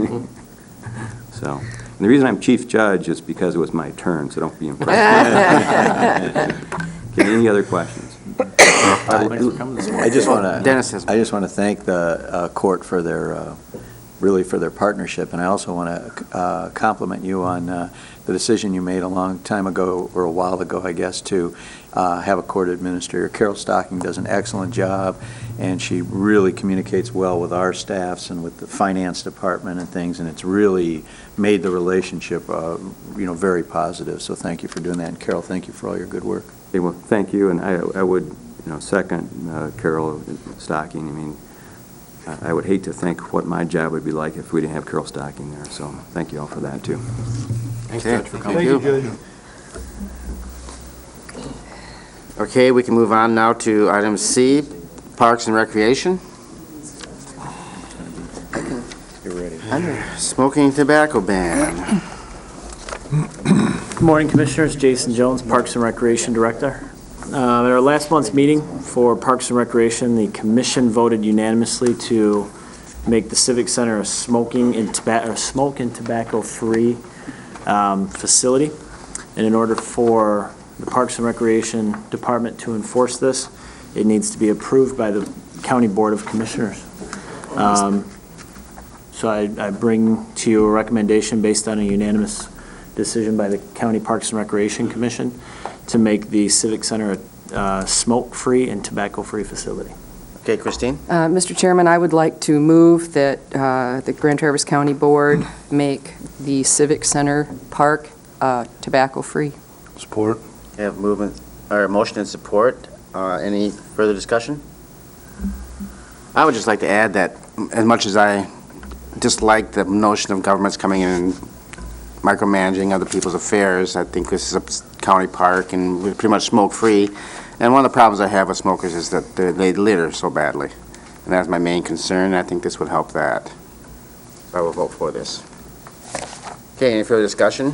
So, and the reason I'm chief judge is because it was my turn, so don't be impressed. Okay, any other questions? Thanks for coming this morning. I just want to. Dennis has- I just want to thank the court for their, really for their partnership, and I also want to compliment you on the decision you made a long time ago, or a while ago, I guess, to have a court administrator. Carol Stocking does an excellent job, and she really communicates well with our staffs and with the finance department and things, and it's really made the relationship, very positive. So thank you for doing that, and Carol, thank you for all your good work. Okay, well, thank you, and I would, second Carol Stocking. I mean, I would hate to think what my job would be like if we didn't have Carol Stocking there, so thank you all for that, too. Thanks, Judge, for coming. Thank you, Judge. Okay, we can move on now to item C, Parks and Recreation. You're ready. Smoking tobacco ban. Good morning, Commissioners. Jason Jones, Parks and Recreation Director. At our last month's meeting for Parks and Recreation, the Commission voted unanimously to make the Civic Center a smoke and tobacco-free facility. And in order for the Parks and Recreation Department to enforce this, it needs to be approved by the County Board of Commissioners. So So I bring to you a recommendation based on a unanimous decision by the County Parks and Recreation Commission to make the Civic Center a smoke-free and tobacco-free facility. Okay, Christine? Mr. Chairman, I would like to move that the Grand Traverse County Board make the Civic Center Park tobacco-free. Support. We have movement, or motion and support. Any further discussion? I would just like to add that as much as I dislike the notion of governments coming in and micromanaging other people's affairs, I think this is a county park and we're pretty much smoke-free. And one of the problems I have with smokers is that they litter so badly. And that's my main concern, and I think this would help that. So I will vote for this. Okay, any further discussion?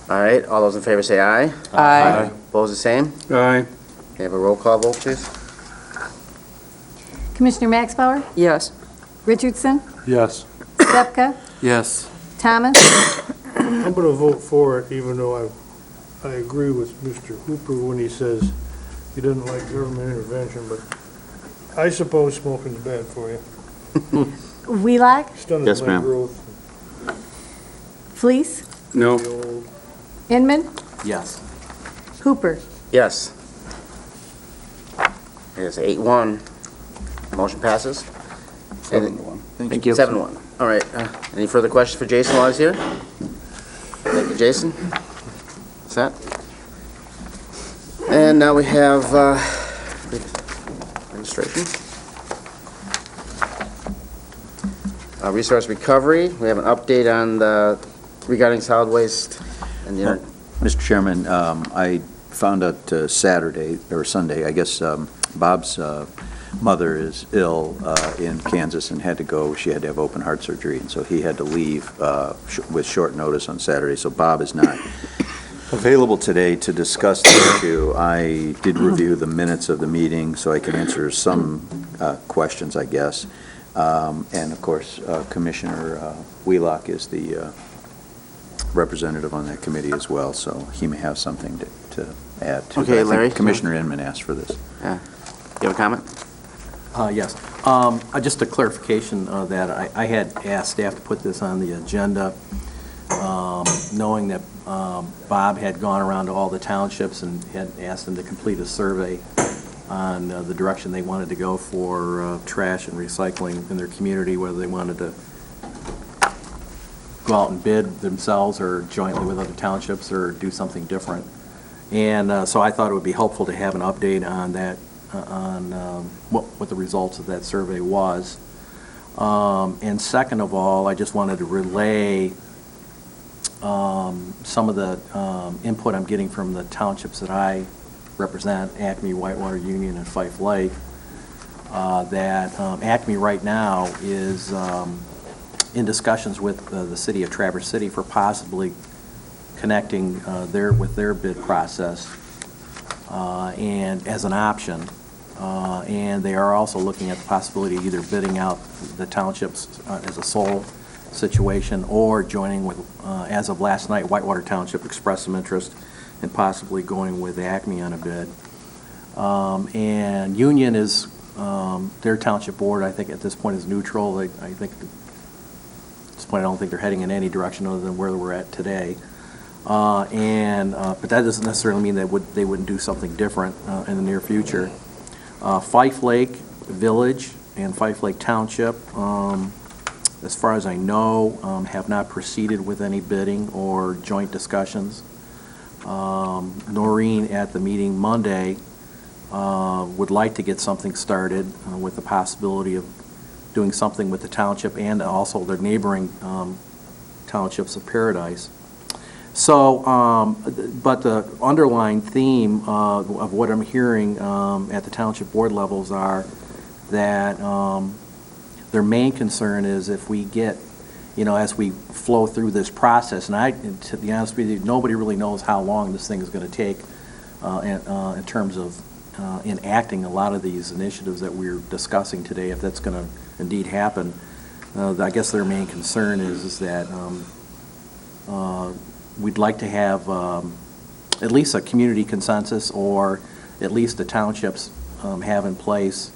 All right, all those in favor say aye. Aye. Opposed, the same? Aye. Can we have a roll call vote, please? Commissioner Maxbauer? Yes. Richardson? Yes. Stepka? Yes. Thomas? I'm going to vote for it, even though I agree with Mr. Hooper when he says he doesn't like government intervention, but I suppose smoking's bad for you. Wheelock? Stunted Yes, my ma'am. growth. Fleece? No. The old- Inman? Yes. Hooper? Yes. It's 8-1. Motion passes. 7-1. Thank you. 7-1. All right. Any further questions for Jason while he's here? Thank you, Jason. Set. And now we have registration. Resource recovery. We have an update on regarding solid waste. And the Mr. Chairman, I found out Saturday, or Sunday, I guess Bob's mother is ill in Kansas and had to go, she had to have open heart surgery, and so he had to leave with short notice on Saturday, so Bob is not available today to discuss the issue. I did review the minutes of the meeting, so I can answer some questions, I guess. And of course, Commissioner Wheelock is the representative on that committee as well, so he may have something to add to. Okay, I think Larry. Commissioner Inman asked for this. Yeah. You have a comment? Yes. Just a clarification that I had asked staff to put this on the agenda, knowing that Bob had gone around to all the townships and had asked them to complete a survey on the direction they wanted to go for trash and recycling in their community, whether they wanted to go out and bid themselves or jointly with other townships or do something different. And so I thought it would be helpful to have an update on that, on what the results of that survey was. And second of all, I just wanted to relay some of the input I'm getting from the townships that I represent, Acme, Whitewater Union, and Fife Lake, that Acme right now is in discussions with the city of Traverse City for possibly connecting with their bid process and as an option. And they are also looking at the possibility of either bidding out the townships as a sole situation or joining with, as of last night, Whitewater Township expressed some interest in possibly going with Acme on a bid. And Union is, their township board, I think at this point is neutral. I think at this point I don't think they're heading in any direction other than where we're at today. But that doesn't necessarily mean that they wouldn't do something different in the near future. Fife Lake Village and Fife Lake Township, as far as I know, have not proceeded with any bidding or joint discussions. Noreen at the meeting Monday would like to get something started with the possibility of doing something with the township and also their neighboring townships of Paradise. So, but the underlying theme of what I'm hearing at the township board levels are that their main concern is if we get, as we flow through this process, and to be honest with you, nobody really knows how long this thing is going to take in terms of enacting a lot of these initiatives that we're discussing today, if that's going to indeed happen. I guess their main concern is that we'd like to have at least a community consensus, or at least the townships have in place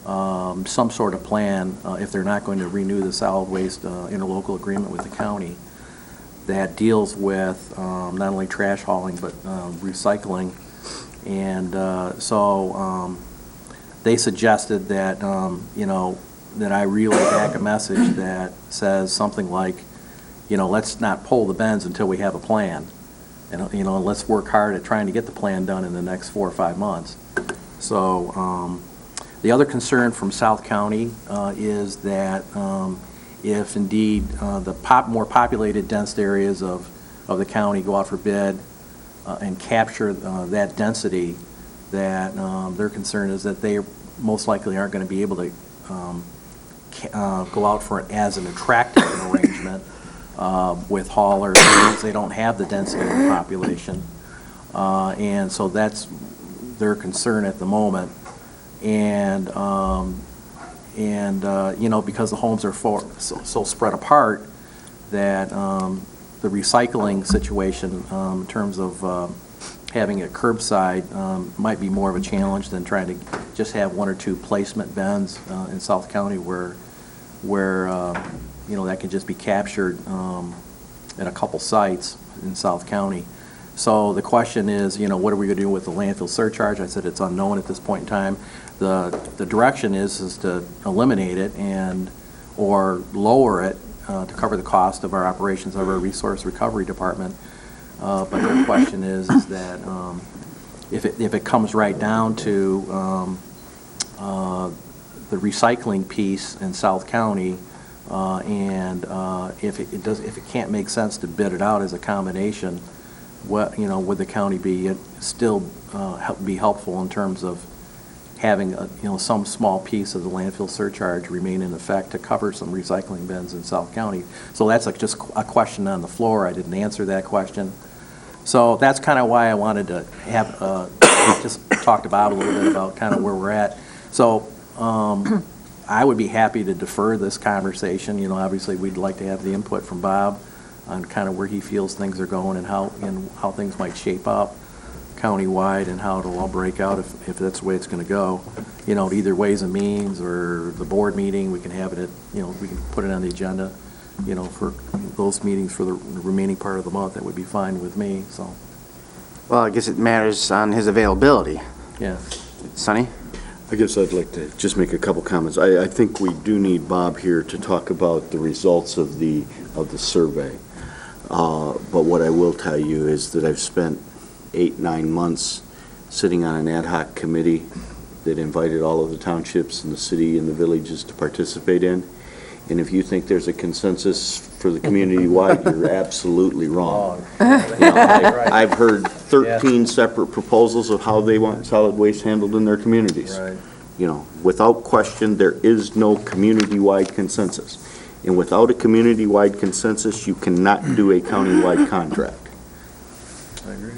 some sort of plan, if they're not going to renew the solid waste interlocal agreement with the county, that deals with not only trash hauling, but recycling. And so they suggested that, that I relay back a message that says something like, let's not pull the bends until we have a plan. And, let's work hard at trying to get the plan done in the next 4 or 5 months. So the other concern from South County is that if indeed the more populated, dense areas of the county go out for bid and capture that density, that their concern is that they most likely aren't going to be able to go out for it as an attractive arrangement with haulers because they don't have the density of the population. And so that's their concern at the moment. And because the homes are so spread apart, that the recycling situation in terms of having it curbside might be more of a challenge than trying to just have 1 or 2 placement bins in South County where that can just be captured at a couple sites in South County. So the question is, what are we going to do with the landfill surcharge? I said it's unknown at this point in time. The direction is to eliminate it or lower it to cover the cost of our operations of our resource recovery department. But the question is that if it comes right down to the recycling piece in South County, and if it can't make sense to bid it out as a combination, would the county still be helpful in terms of having some small piece of the landfill surcharge remain in effect to cover some recycling bins in South County? So that's just a question on the floor. I didn't answer that question. So that's kind of why I wanted to have just talk to Bob a little bit about kind of where we're at. So I would be happy to defer this conversation. Obviously we'd like to have the input from Bob on kind of where he feels things are going and how things might shape up countywide and how it'll all break out if that's the way it's going to go. Either Ways and Means or the board meeting, we can have it at, we can put it on the agenda, for those meetings for the remaining part of the month. That would be fine with me, so. Well, I guess it matters on his availability. Yeah. Sonny? I guess I'd like to just make a couple comments. I think we do need Bob here to talk about the results of the survey. But what I will tell you is that I've spent 8-9 months sitting on an ad hoc committee that invited all of the townships and the city and the villages to participate in. And if you think there's a consensus for the community-wide, you're absolutely wrong. I've heard 13 separate proposals of how they want solid waste handled in their communities. Right. Without question, there is no community-wide consensus. And without a community-wide consensus, you cannot do a county-wide contract. I agree.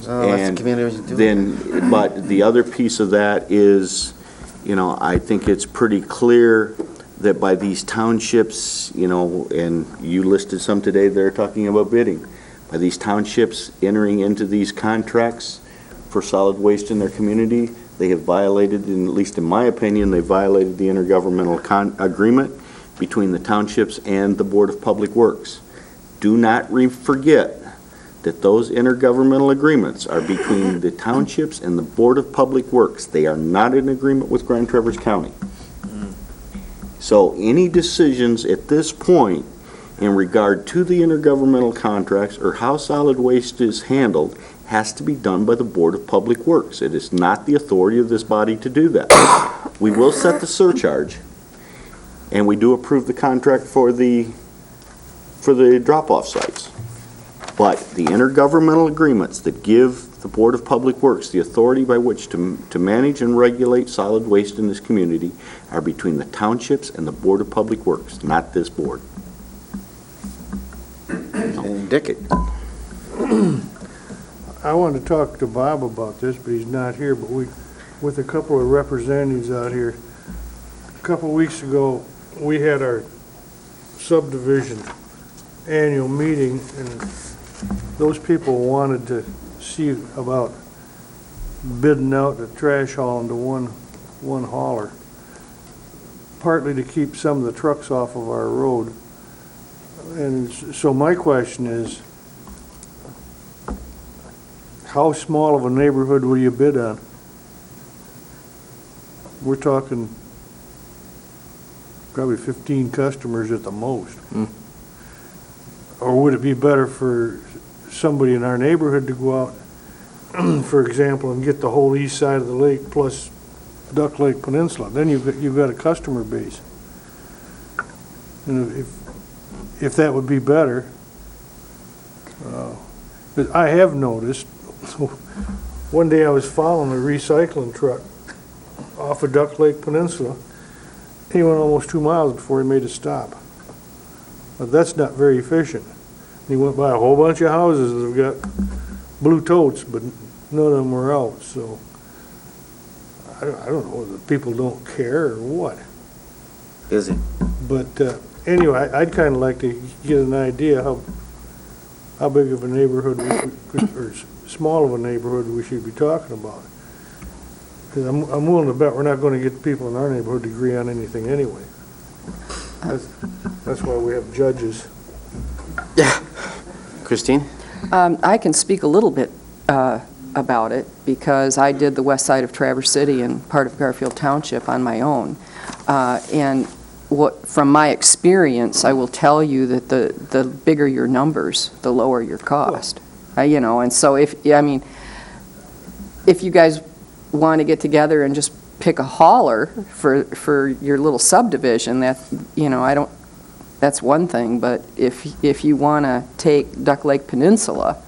And but the other piece of that is, I think it's pretty clear that by these townships, and you listed some today, they're talking about bidding. By these townships entering into these contracts for solid waste in their community, they have violated, at least in my opinion, they violated the intergovernmental agreement between the townships and the Board of Public Works. Do not forget that those intergovernmental agreements are between the townships and the Board of Public Works. They are not in agreement with Grand Traverse County. So any decisions at this point in regard to the intergovernmental contracts or how solid waste is handled has to be done by the Board of Public Works. It is not the authority of this body to do that. We will set the surcharge, and we do approve the contract for the drop-off sites. But the intergovernmental agreements that give the Board of Public Works the authority by which to manage and regulate solid waste in this community are between the townships and the Board of Public Works, not this board. Dick? I wanted to talk to Bob about this, but he's not here, but with a couple of representatives out here, a couple of weeks ago, we had our subdivision annual meeting, and those people wanted to see about bidding out the trash hauling to one hauler. partly to keep some of the trucks off of our road. And so my question is, how small of a neighborhood will you bid on? We're talking probably 15 customers at the most. Or would it be better for somebody in our neighborhood to go out, for example, and get the whole east side of the lake plus Duck Lake Peninsula? Then you've got a customer base. And if that would be better, but I have noticed, one day I was following a recycling truck off of Duck Lake Peninsula. He went almost 2 miles before he made a stop. But that's not very efficient. He went by a whole bunch of houses that have got blue totes, but none of them were out, so I don't know whether people don't care or what. Is it? But anyway, I'd kind of like to get an idea how big of a neighborhood or small of a neighborhood we should be talking about. Because I'm willing to bet we're not going to get people in our neighborhood to agree on anything anyway. That's why we have judges. Yeah. Christine? I can speak a little bit about it because I did the west side of Traverse City and part of Garfield Township on my own. And from my experience, I will tell you that the bigger your numbers, the lower your cost. And so if you guys want to get together and just pick a hauler for your little subdivision, that's one thing. But if you want to take Duck Lake Peninsula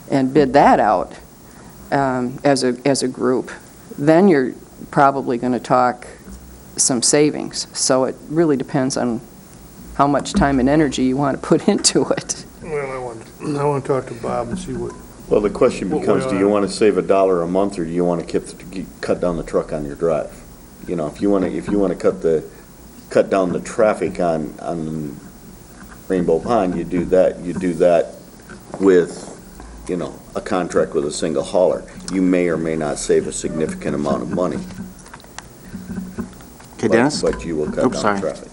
and bid that out as a group, then you're probably going to talk some savings. So it really depends on how much time and energy you want to put into it. Well, I want to talk to Bob and see what. Well, the question becomes, do you want to save $1 a month, or do you want to cut down the truck on your drive? If you want to cut down the traffic on Rainbow Pond, you do that with, a contract with a single hauler. You may or may not save a significant amount of money. Okay, Dennis? But you will cut down traffic.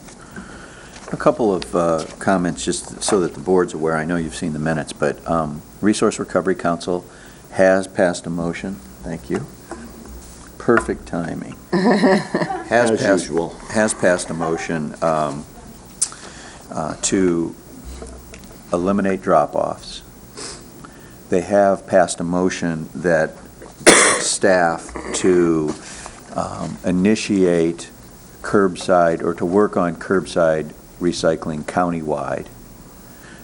A couple of comments, just so that the board's aware. I know you've seen the minutes, but Resource Recovery Council has passed a motion. Thank you. Perfect timing. As usual. Has passed a motion to eliminate drop-offs. They have passed a motion that staff to initiate curbside, or to work on curbside recycling countywide.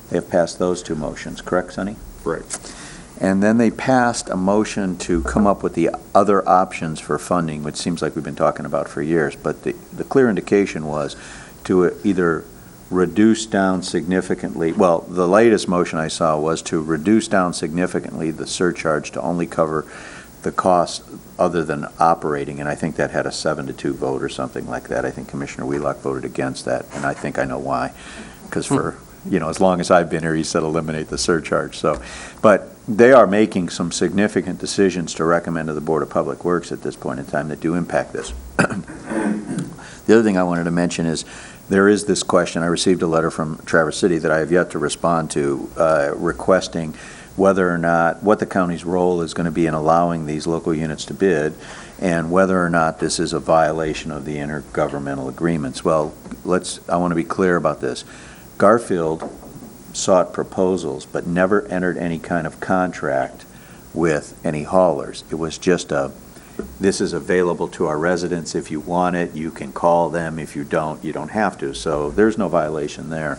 They have passed those two motions, correct, Sonny? Right. And then they passed a motion to come up with the other options for funding, which seems like we've been talking about for years, but the clear indication was to either reduce down significantly, well, the latest motion I saw was to reduce down significantly the surcharge to only cover the cost other than operating, and I think that had a 7-2 vote or something like that. I think Commissioner Wheelock voted against that, and I think I know why, because for as long as I've been here, he said eliminate the surcharge. So, but they are making some significant decisions to recommend to the Board of Public Works at this point in time that do impact this. The other thing I wanted to mention is there is this question. I received a letter from Traverse City that I have yet to respond to, requesting whether or not, what the county's role is going to be in allowing these local units to bid, and whether or not this is a violation of the intergovernmental agreements. Well, I want to be clear about this. Garfield sought proposals, but never entered any kind of contract with any haulers. It was just this is available to our residents. If you want it, you can call them. If you don't, you don't have to. So there's no violation there.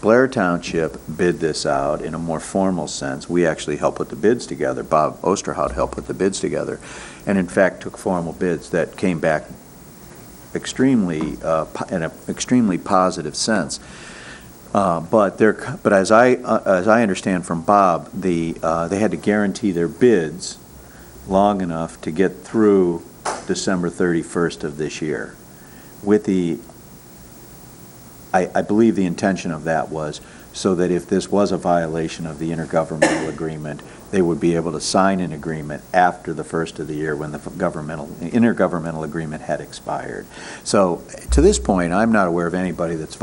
Blair Township bid this out in a more formal sense. We actually helped put the bids together. Bob Osterhout helped put the bids together, and in fact took formal bids that came back extremely in an extremely positive sense. But as I understand from Bob, they had to guarantee their bids long enough to get through December 31st of this year. With I believe the intention of that was so that if this was a violation of the intergovernmental agreement, they would be able to sign an agreement after the first of the year when the intergovernmental agreement had expired. So to this point, I'm not aware of anybody that's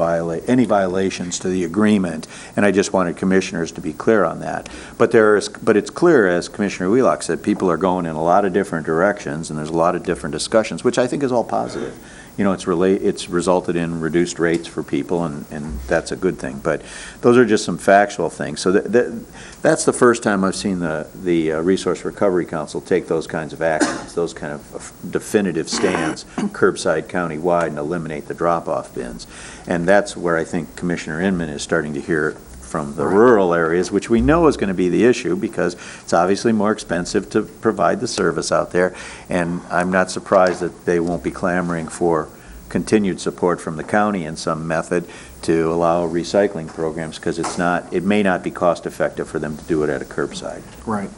any violations to the agreement, and I just wanted commissioners to be clear on that. But it's clear, as Commissioner Wheelock said, people are going in a lot of different directions, and there's a lot of different discussions, which I think is all positive. You know, it's resulted in reduced rates for people, and that's a good thing. But those are just some factual things. So that's the first time I've seen the Resource Recovery Council take those kinds of actions, those kind of definitive stands, curbside, county-wide, and eliminate the drop-off bins. And that's where I think Commissioner Inman is starting to hear from the rural areas, which we know is going to be the issue because it's obviously more expensive to provide the service out there. And I'm not surprised that they won't be clamoring for continued support from the county in some method to allow recycling programs, because it may not be cost effective for them to do it at a curbside. Right.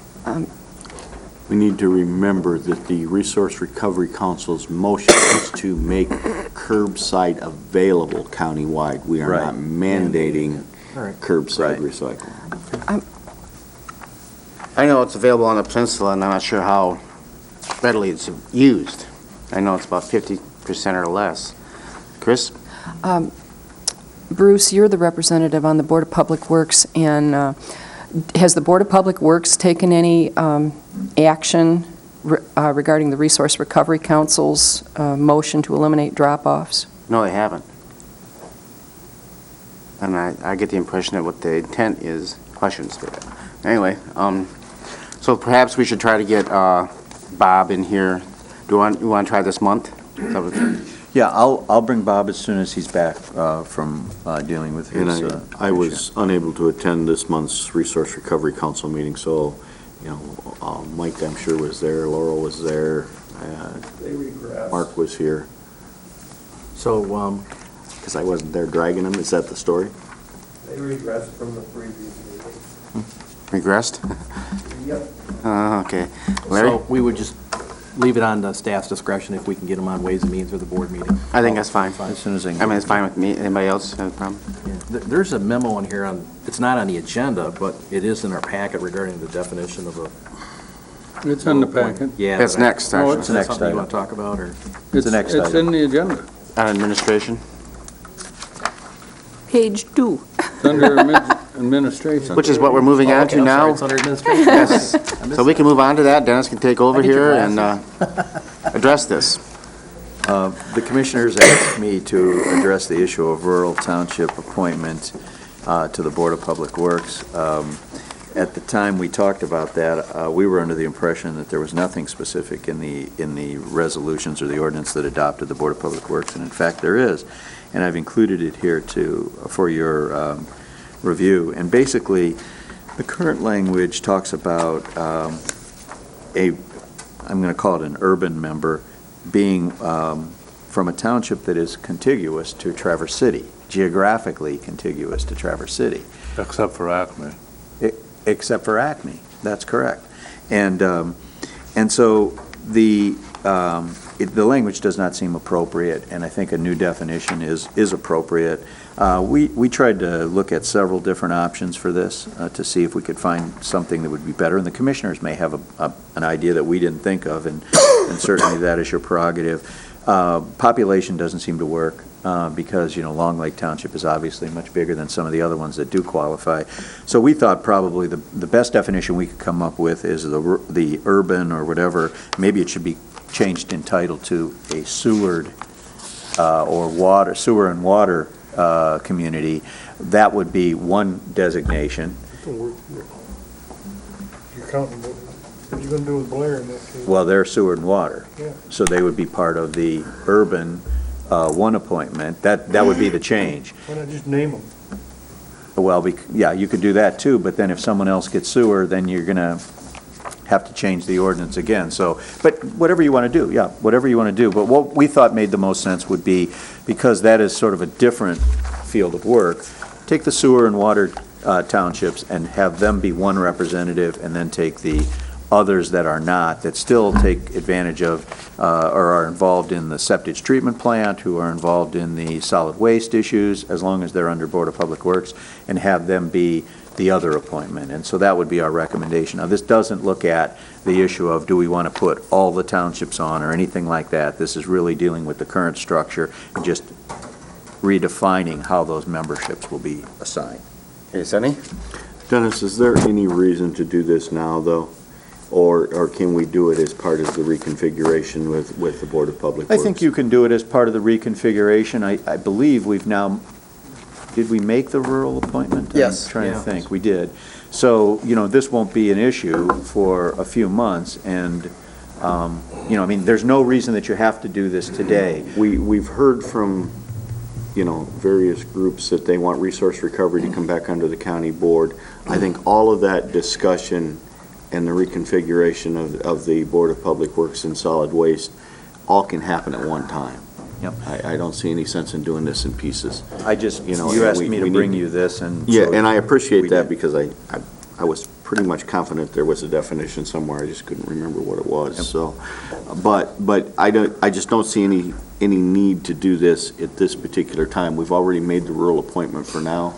We need to remember that the Resource Recovery Council's motion is to make curbside available countywide. We are not mandating curbside recycling. I know it's available on the peninsula, and I'm not sure how readily it's used. I know it's about 50% or less. Chris? Bruce, you're the representative on the Board of Public Works, and has the Board of Public Works taken any action regarding the Resource Recovery Council's motion to eliminate drop-offs? No, they haven't. And I get the impression that what the intent is questions. Anyway, so perhaps we should try to get Bob in here. You want to try this month? Yeah, I'll bring Bob as soon as he's back from dealing with his And I was unable to attend this month's Resource Recovery Council meeting, so, Mike, I'm sure, was there, Laurel was there, Mark was here. So, Because I wasn't there dragging them, is that the story? They regressed from the previous meeting. Regressed? Yep. Okay. Larry? so we would just leave it on the staff's discretion if we can get them on Ways and Means or the board meeting. I think that's fine. as soon as I can. I mean, it's fine with me. Anybody else have a problem? There's a memo in here it's not on the agenda, but it is in our packet regarding the definition of a... It's in the packet. Yeah. That's but next, Oh, actually. it's Is that next something you item. want to talk about, or? It's the next It's item. in the agenda. On administration? Page 2. It's under administration. Which is what we're moving on to I'm sorry, now. it's under administration. Yes. So we can move on to that. Dennis can take over I get your here and address this. The commissioners asked me to address the issue of rural township appointment to the Board of Public Works. At the time we talked about that, we were under the impression that there was nothing specific in the resolutions or the ordinance that adopted the Board of Public Works, and in fact there is. And I've included it here for your review. And basically, the current language talks about I'm going to call it an urban member, being from a township that is contiguous to Traverse City, geographically contiguous to Traverse City. Except for Acme. Except for Acme, that's correct. And so the language does not seem appropriate, and I think a new definition is appropriate. We tried to look at several different options for this to see if we could find something that would be better, and the commissioners may have an idea that we didn't think of, and certainly that is your prerogative. Population doesn't seem to work because, Long Lake Township is obviously much bigger than some of the other ones that do qualify. So we thought probably the best definition we could come up with is the urban or whatever. Maybe it should be changed in title to a sewer and water community. That would be one designation. You're counting, what are you going to do with Blair in that case? Well, they're sewer and water. Yeah. So they would be part of the urban one appointment. That would be the change. Why not just name them? Well, you could do that too, but then if someone else gets sewer, then you're going to have to change the ordinance again. So, but whatever you want to do, whatever you want to do. But what we thought made the most sense would be, because that is sort of a different field of work, take the sewer and water townships and have them be one representative, and then take the others that are not, that still take advantage of or are involved in the septic treatment plant, who are involved in the solid waste issues, as long as they're under Board of Public Works, and have them be the other appointment. And so that would be our recommendation. Now, this doesn't look at the issue of do we want to put all the townships on or anything like that. This is really dealing with the current structure and just redefining how those memberships will be assigned. Hey, Sonny? Dennis, is there any reason to do this now, though? Or can we do it as part of the reconfiguration with the Board of Public I Works? think you can do it as part of the reconfiguration. I believe we've now, did we make the rural appointment? Yes. I'm trying to think, we did. So, you know, this won't be an issue for a few months, and, you know, I mean, there's no reason that you have to do this today. We've heard from, you know, various groups that they want resource recovery to come back under the county board. I think all of that discussion and the reconfiguration of the Board of Public Works and Solid Waste all can happen at one time. Yep. I don't see any sense in doing this in pieces. I just, You know, you and asked we- me to we bring need- you this, and. Yeah, so and I we appreciate that did. because I was pretty much confident there was a definition somewhere. I just couldn't remember what it was, Yep. so. But I just don't see any need to do this at this particular time. We've already made the rural appointment for now,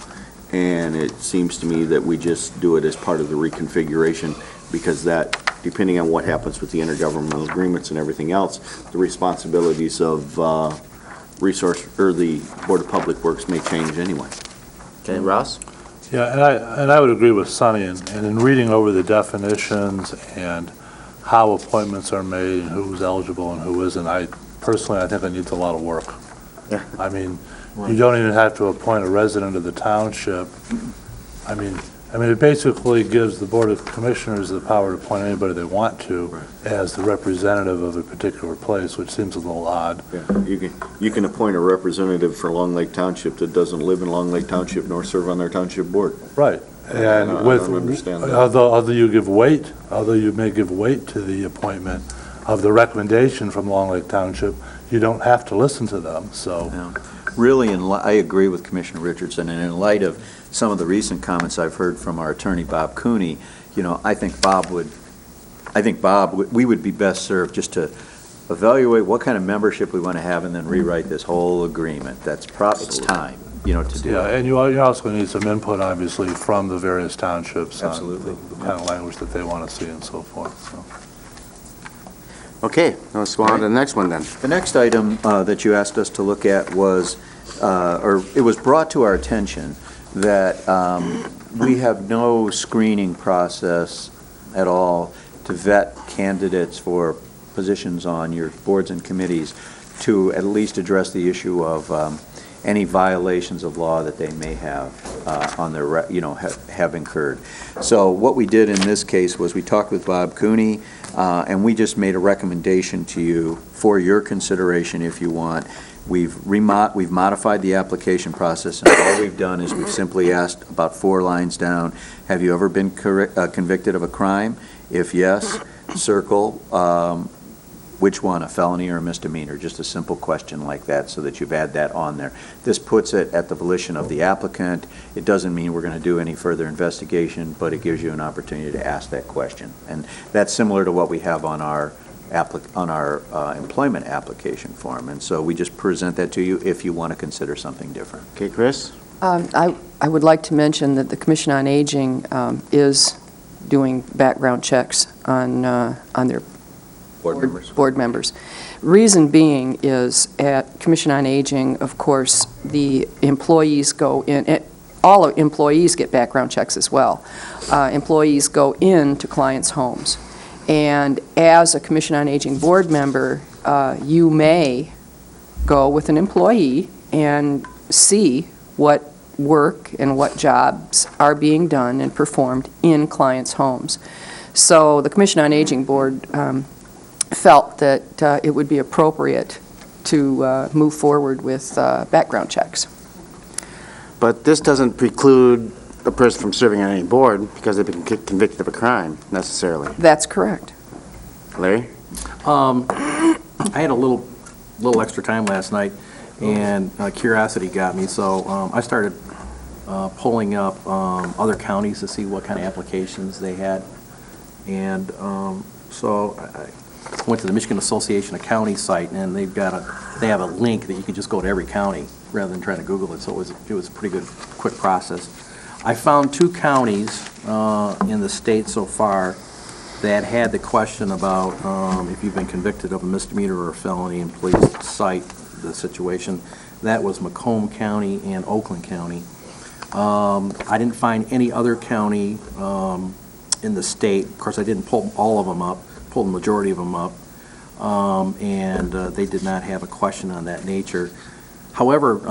and it seems to me that we just do it as part of the reconfiguration, because that, depending on what happens with the intergovernmental agreements and everything else, the responsibilities of resource, or the Board of Public Works may change anyway. Okay, Ross? Yeah, and I would agree with Sonny, and in reading over the definitions and how appointments are made and who's eligible and who isn't, I think it needs a lot of work. Yeah. I mean, you don't even have to appoint a resident of the township. I mean, it basically gives the Board of Commissioners the power to appoint anybody they want to as the representative of a particular place, which seems a little odd. Yeah, you can appoint a representative for Long Lake Township that doesn't live in Long Lake Township nor serve on their township board. Right. I And don't understand that. although you may give weight to the appointment of the recommendation from Long Lake Township, you don't have to listen to them, so. Yeah. Really, I agree with Commissioner Richardson, and in light of some of the recent comments I've heard from our attorney, Bob Cooney, you know, I think Bob, we would be best served just to evaluate what kind of membership we want to have and then rewrite this whole agreement. It's time, you know, to do Yeah, it. and you also need some input, obviously, from the various townships on Absolutely. the kind of language that they want to see and so forth, so. Okay, let's go on to the next one then. The next item that you asked us to look at was, or it was brought to our attention that we have no screening process at all to vet candidates for positions on your boards and committees to at least address the issue of any violations of law that they may have on their, have incurred. So what we did in this case was we talked with Bob Cooney, and we just made a recommendation to you for your consideration if you want. We've modified the application process, and all we've done is we've simply asked about 4 lines down, have you ever been convicted of a crime? If yes, circle which one, a felony or a misdemeanor, just a simple question like that so that you've add that on there. This puts it at the volition of the applicant. It doesn't mean we're going to do any further investigation, but it gives you an opportunity to ask that question. And that's similar to what we have on our employment application form. And so we just present that to you if you want to consider something different. Okay, Chris? I would like to mention that the Commission on Aging is doing background checks on their board members. Reason being is at Commission on Aging, of course, the employees go in, all employees get background checks as well. Employees go into clients' homes. And as a Commission on Aging board member, you may go with an employee and see what work and what jobs are being done and performed in clients' homes. So the Commission on Aging board felt that it would be appropriate to move forward with background checks. But this doesn't preclude a person from serving on any board because they've been convicted of a crime, necessarily. That's correct. Larry? I had a little extra time last night, and curiosity got me, so I started pulling up other counties to see what kind of applications they had. And so I went to the Michigan Association of Counties site, and they have a link that you can just go to every county rather than trying to Google it, so it was a pretty good, quick process. I found 2 counties in the state so far that had the question about if you've been convicted of a misdemeanor or a felony, and please cite the situation. That was Macomb County and Oakland County. I didn't find any other county in the state. Of course, I didn't pull all of them up, pulled the majority of them up, and they did not have a question on that nature. However,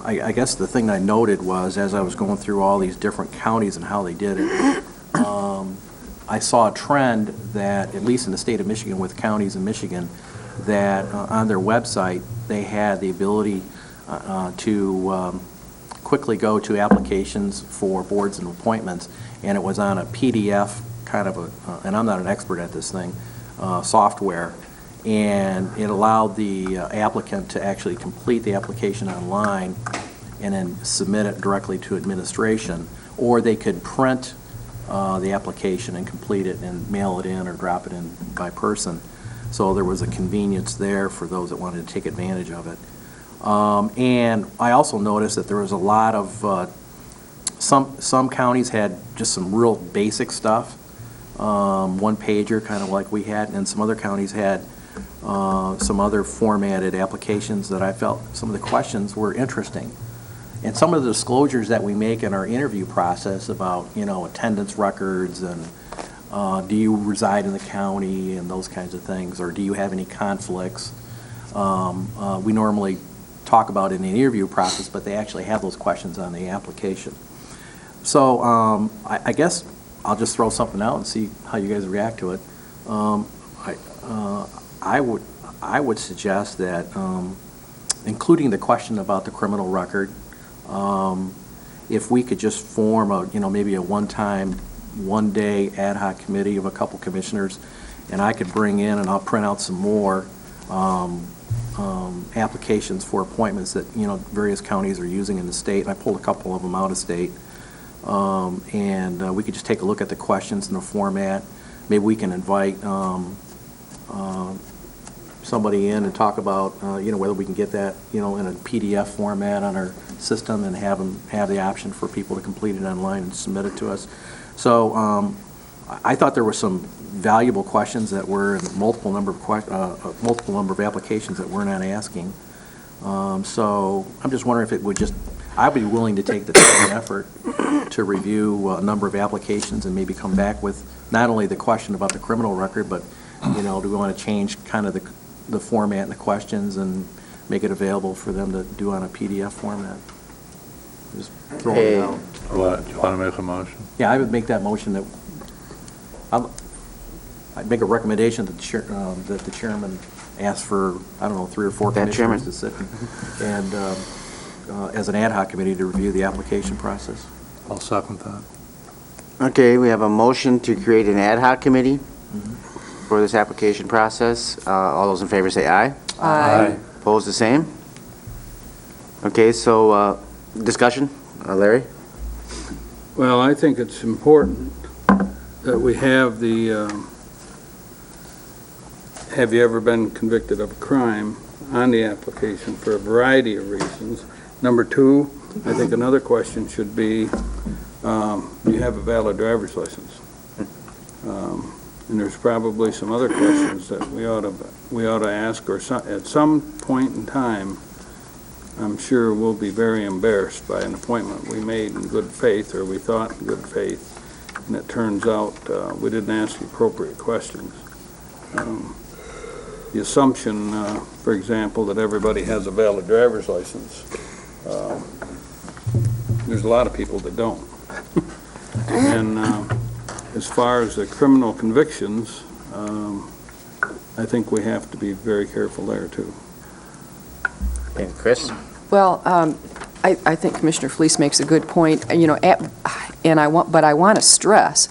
I guess the thing I noted was, as I was going through all these different counties and how they did it, I saw a trend that, at least in the state of Michigan, with counties in Michigan, that on their website, they had the ability to quickly go to applications for boards and appointments, and it was on a PDF kind of and I'm not an expert at this thing, software, and it allowed the applicant to actually complete the application online and then submit it directly to administration, or they could print the application and complete it and mail it in or drop it in by person. So there was a convenience there for those that wanted to take advantage of it. And I also noticed that there was a lot of, some counties had just some real basic stuff, one pager kind of like we had, and some other counties had some other formatted applications that I felt some of the questions were interesting. And some of the disclosures that we make in our interview process about, attendance records and do you reside in the county and those kinds of things, or do you have any conflicts, we normally talk about in the interview process, but they actually have those questions on the application. So I guess I'll just throw something out and see how you guys react to it. I would suggest that including the question about the criminal record, if we could just form maybe a one-day ad hoc committee of a couple commissioners, and I could bring in and I'll print out some more applications for appointments that various counties are using in the state. I pulled a couple of them out of state, and we could just take a look at the questions and the format. Maybe we can invite somebody in and talk about whether we can get that in a PDF format on our system and have the option for people to complete it online and submit it to us. So I thought there were some valuable questions that were in multiple number of applications that we're not asking. So I'm just wondering if it would just, I'd be willing to take the time and effort to review a number of applications and maybe come back with not only the question about the criminal record, but do we want to change kind of the format and the questions and make it available for them to do on a PDF format? Just throw it out. Do you want to make a motion? Yeah, I would make that motion that, I'd make a recommendation that the chairman ask for, 3 or 4 commissioners to sit and, as an ad hoc committee, to review the application process. I'll second that. Okay, we have a motion to create an ad hoc committee for this application process. All those in favor say aye. Aye. Opposed, the same? Okay, so discussion, Larry? Well, I think it's important that we have have you ever been convicted of a crime on the application for a variety of reasons. Number 2, I think another question should be, do you have a valid driver's license? And there's probably some other questions that we ought to ask, or at some point in time, I'm sure we'll be very embarrassed by an appointment we made in good faith, or we thought in good faith, and it turns out we didn't ask the appropriate questions. The assumption, for example, that everybody has a valid driver's license, there's a lot of people that don't. And as far as the criminal convictions, I think we have to be very careful there, too. Okay, Chris? Well, I think Commissioner Fleece makes a good point, but I want to stress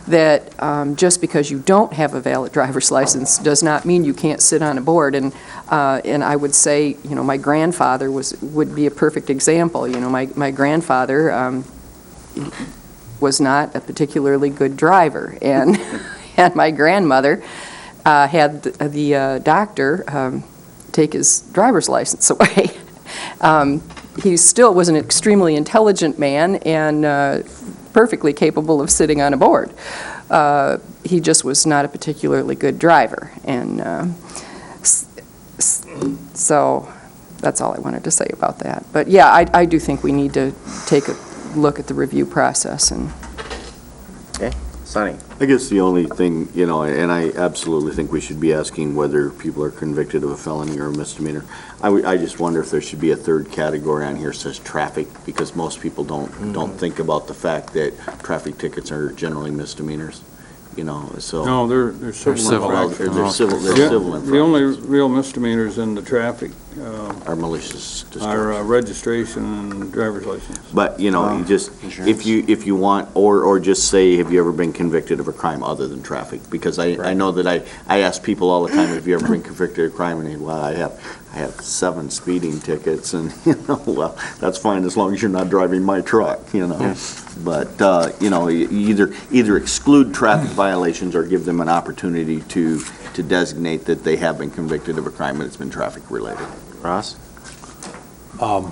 that just because you don't have a valid driver's license does not mean you can't sit on a board. And I would say, my grandfather would be a perfect example. My grandfather, was not a particularly good driver. And, and my grandmother had the doctor take his driver's license away. He still was an extremely intelligent man and perfectly capable of sitting on a board. He just was not a particularly good driver. And so that's all I wanted to say about that. But yeah, I do think we need to take a look at the review process. And Okay, Sonny? I guess the only thing, you know, and I absolutely think we should be asking whether people are convicted of a felony or a misdemeanor. I just wonder if there should be a third category on here that says traffic, because most people don't think about the fact that traffic tickets are generally misdemeanors, you know, so. No, they're civil infractions. They're civil infractions. The only real misdemeanors in the traffic Are malicious are destruction. registration and driver's license. But, you know, you just, Insurance. if you want, or just say, have you ever been convicted of a crime other than traffic? Because I know that I ask people all the time, have you ever been convicted of a crime? And they, well, I have 7 speeding tickets, and, you know, well, that's fine as long as you're not driving my truck, you know? But, you know, you either exclude traffic violations or give them an opportunity to designate that they have been convicted of a crime and it's been traffic-related. Ross? Are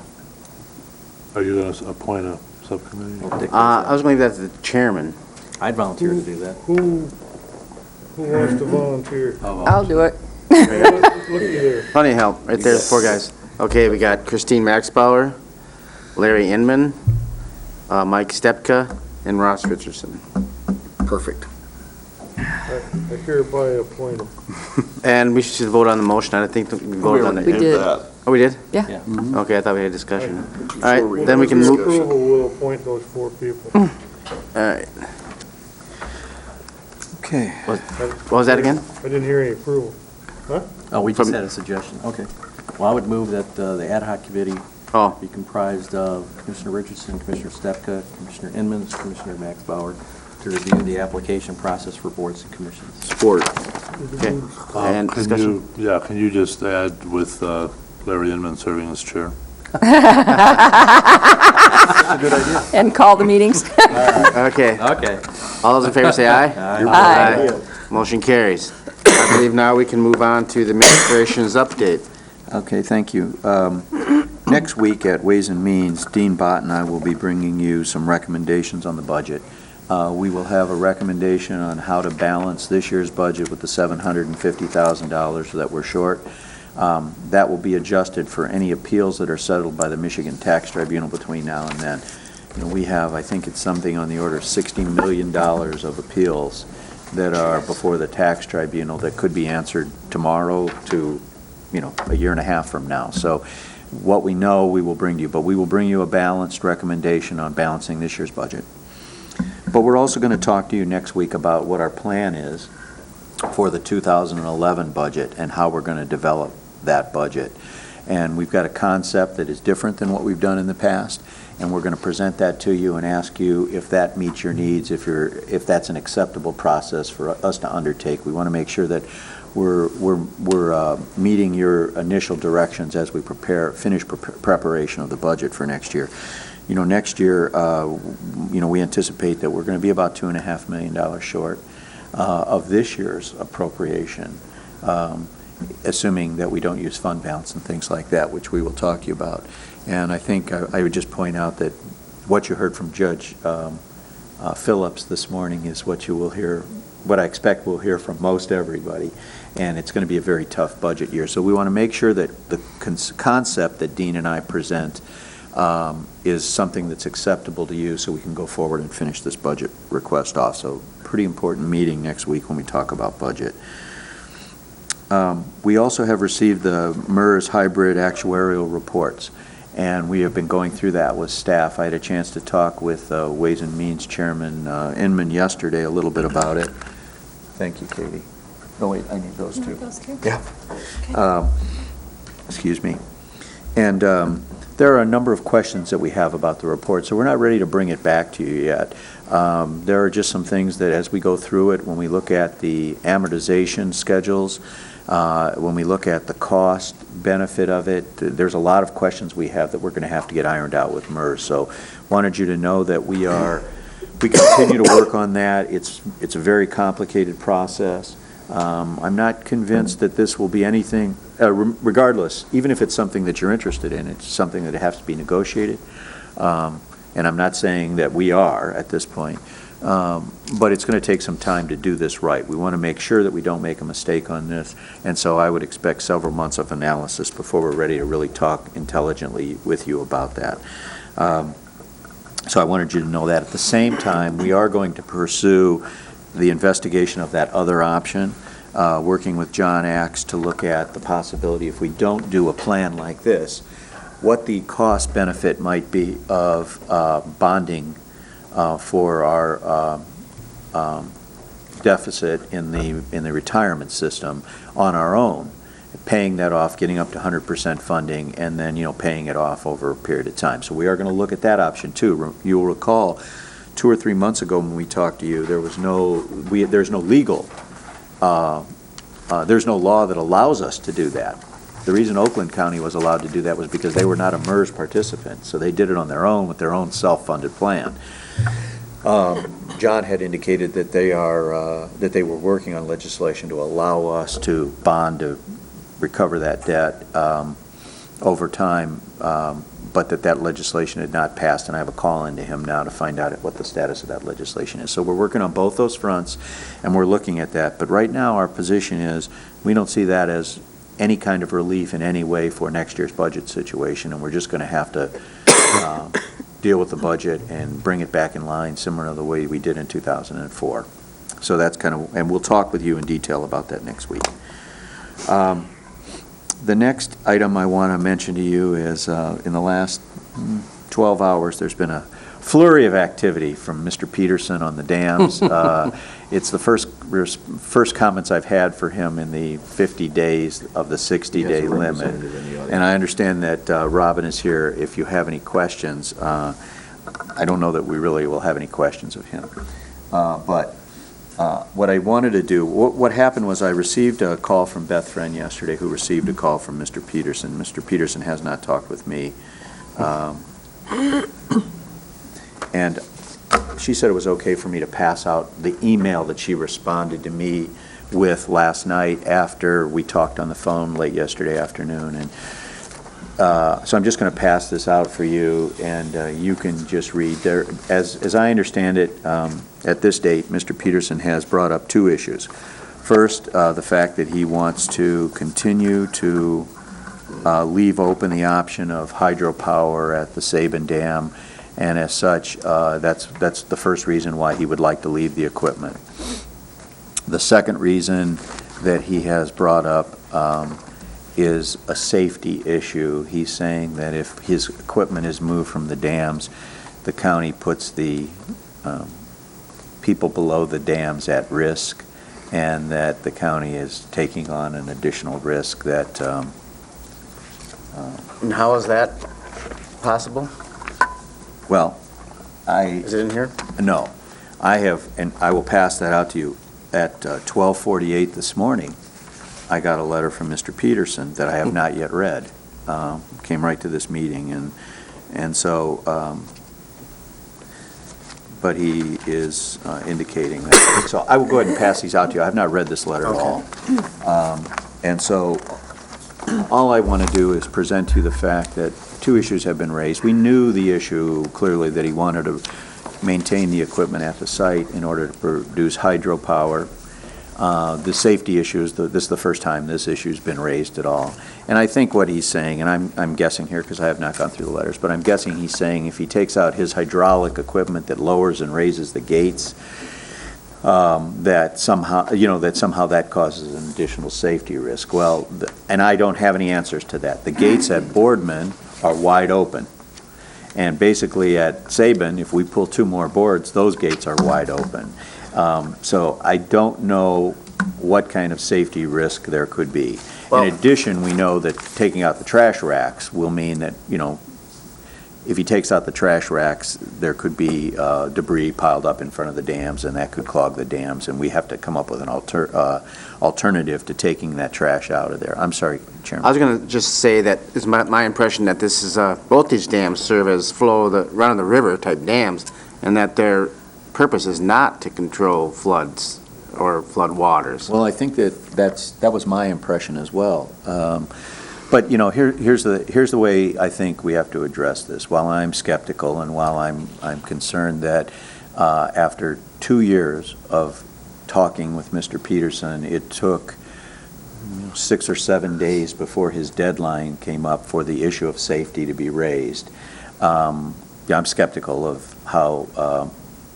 you going to appoint a subcommittee? I was going to leave that to the chairman. I'd volunteer to do that. Who wants to volunteer? I'll do it. Looky there. Plenty of help, right there, 4 guys. Okay, we got Christine Maxbauer, Larry Inman, Mike Stepka, and Ross Richardson. Perfect. I hereby appoint him. And we should vote on the motion. I think that we voted on it. We did. Oh, we did? Yeah. Yeah. Okay, I thought we had discussion. All right, then we can With move. your approval, we'll appoint those 4 people. All right, Okay. what was that again? I didn't hear any approval. Oh, we just From- had a suggestion. Okay. Well, I would move that the ad hoc committee Oh, be comprised of Commissioner Richardson, Commissioner Stepka, Commissioner Inman, Commissioner Max Bauer, to review the application process for boards and commissions. Support. okay. And discussion? Can you just add with Larry Inman serving as chair? And call the meetings. Okay. Okay. All those in favor say aye. Aye. Motion carries. I believe now we can move on to the administration's update. Okay, thank you. Next week at Ways and Means, Dean Bott and I will be bringing you some recommendations on the budget. We will have a recommendation on how to balance this year's budget with the $750,000 that we're short. That will be adjusted for any appeals that are settled by the Michigan Tax Tribunal between now and then. You know, we have, I think it's something on the order of $60 million of appeals that are before the tax tribunal that could be answered tomorrow to, you know, a year and a half from now. So what we know, we will bring to you, but we will bring you a balanced recommendation on balancing this year's budget. But we're also going to talk to you next week about what our plan is for the 2011 budget and how we're going to develop that budget. And we've got a concept that is different than what we've done in the past, and we're going to present that to you and ask you if that meets your needs, if that's an acceptable process for us to undertake. We want to make sure that we're meeting your initial directions as we finish preparation of the budget for next year. You know, next year, you know, we anticipate that we're going to be about $2.5 million short of this year's appropriation, assuming that we don't use fund balance and things like that, which we will talk to you about. And I think I would just point out that what you heard from Judge Phillips this morning is what you will hear, what I expect we'll hear from most everybody, and it's going to be a very tough budget year. So we want to make sure that the concept that Dean and I present is something that's acceptable to you so we can go forward and finish this budget request off. So pretty important meeting next week when we talk about budget. We also have received the MERS hybrid actuarial reports, and we have been going through that with staff. I had a chance to talk with Ways and Means Chairman Inman yesterday a little bit about it. Thank you, Katie. Oh, wait, I need those two. Those two? Yeah. Excuse me. And there are a number of questions that we have about the report, so we're not ready to bring it back to you yet. There are just some things that as we go through it, when we look at the amortization schedules, when we look at the cost benefit of it, there's a lot of questions we have that we're going to have to get ironed out with MERS. So wanted you to know that we are we continue to work on that. It's a very complicated process. I'm not convinced that this will be anything, regardless, even if it's something that you're interested in, it's something that has to be negotiated. And I'm not saying that we are at this point, but it's going to take some time to do this right. We want to make sure that we don't make a mistake on this, and so I would expect several months of analysis before we're ready to really talk intelligently with you about that. So I wanted you to know that. At the same time, we are going to pursue the investigation of that other option, working with John Axe to look at the possibility, if we don't do a plan like this, what the cost benefit might be of bonding for our deficit in the retirement system on our own, paying that off, getting up to 100% funding, and then, paying it off over a period of time. So we are going to look at that option too. You'll recall 2 or 3 months ago when we talked to you, there's no legal, there's no law that allows us to do that. The reason Oakland County was allowed to do that was because they were not a MERS participant, so they did it on their own with their own self-funded plan. John had indicated that they were working on legislation to allow us to bond to recover that debt over time, but that legislation had not passed, and I have a call into him now to find out what the status of that legislation is. So we're working on both those fronts, and we're looking at that. But right now, our position is we don't see that as any kind of relief in any way for next year's budget situation, and we're just going to have to deal with the budget and bring it back in line similar to the way we did in 2004. So that's kind of, and we'll talk with you in detail about that next week. The next item I want to mention to you is in the last 12 hours, there's been a flurry of activity from Mr. Peterson on the dams. It's the first comments I've had for him in the 50 days of the 60-day limit. And I understand that Robin is here if you have any questions. I don't know that we really will have any questions of him. But what I wanted to do, what happened was I received a call from Beth Friend yesterday, who received a call from Mr. Peterson. Mr. Peterson has not talked with me. And she said it was okay for me to pass out the email that she responded to me with last night after we talked on the phone late yesterday afternoon. And so I'm just going to pass this out for you, and you can just read there. As I understand it, at this date, Mr. Peterson has brought up 2 issues. First, the fact that he wants to continue to leave open the option of hydropower at the Sabin Dam, and as such, that's the first reason why he would like to leave the equipment. The second reason that he has brought up is a safety issue. He's saying that if his equipment is moved from the dams, the county puts the people below the dams at risk, and that the county is taking on an additional risk that... And how is that possible? Well, Is it in here? No. I have, and I will pass that out to you. At 12:48 this morning, I got a letter from Mr. Peterson that I have not yet read. Came right to this meeting, and so, but he is indicating that. So I will go ahead and pass these out to you. I have not read this letter at all. And so all I want to do is present to you the fact that 2 issues have been raised. We knew the issue clearly, that he wanted to maintain the equipment at the site in order to produce hydropower. The safety issues, this is the first time this issue's been raised at all. And I think what he's saying, and I'm guessing here because I have not gone through the letters, but I'm guessing he's saying if he takes out his hydraulic equipment that lowers and raises the gates, that somehow that causes an additional safety risk. Well, and I don't have any answers to that. The gates at Boardman are wide open. And basically at Sabin, if we pull 2 more boards, those gates are wide open. So I don't know what kind of safety risk there could be. In addition, we know that taking out the trash racks will mean that, if he takes out the trash racks, there could be debris piled up in front of the dams, and that could clog the dams, and we have to come up with an alternative to taking that trash out of there. I'm sorry, Chairman. I was going to just say that it's my impression that this is, both these dams serve as run-of-the-river type dams, and that they're purpose is not to control floods or flood waters. Well, I think that was my impression as well. But, you know, here's the way I think we have to address this. While I'm skeptical and while I'm concerned that after 2 years of talking with Mr. Peterson, it took 6 or 7 days before his deadline came up for the issue of safety to be raised. Yeah, I'm skeptical of how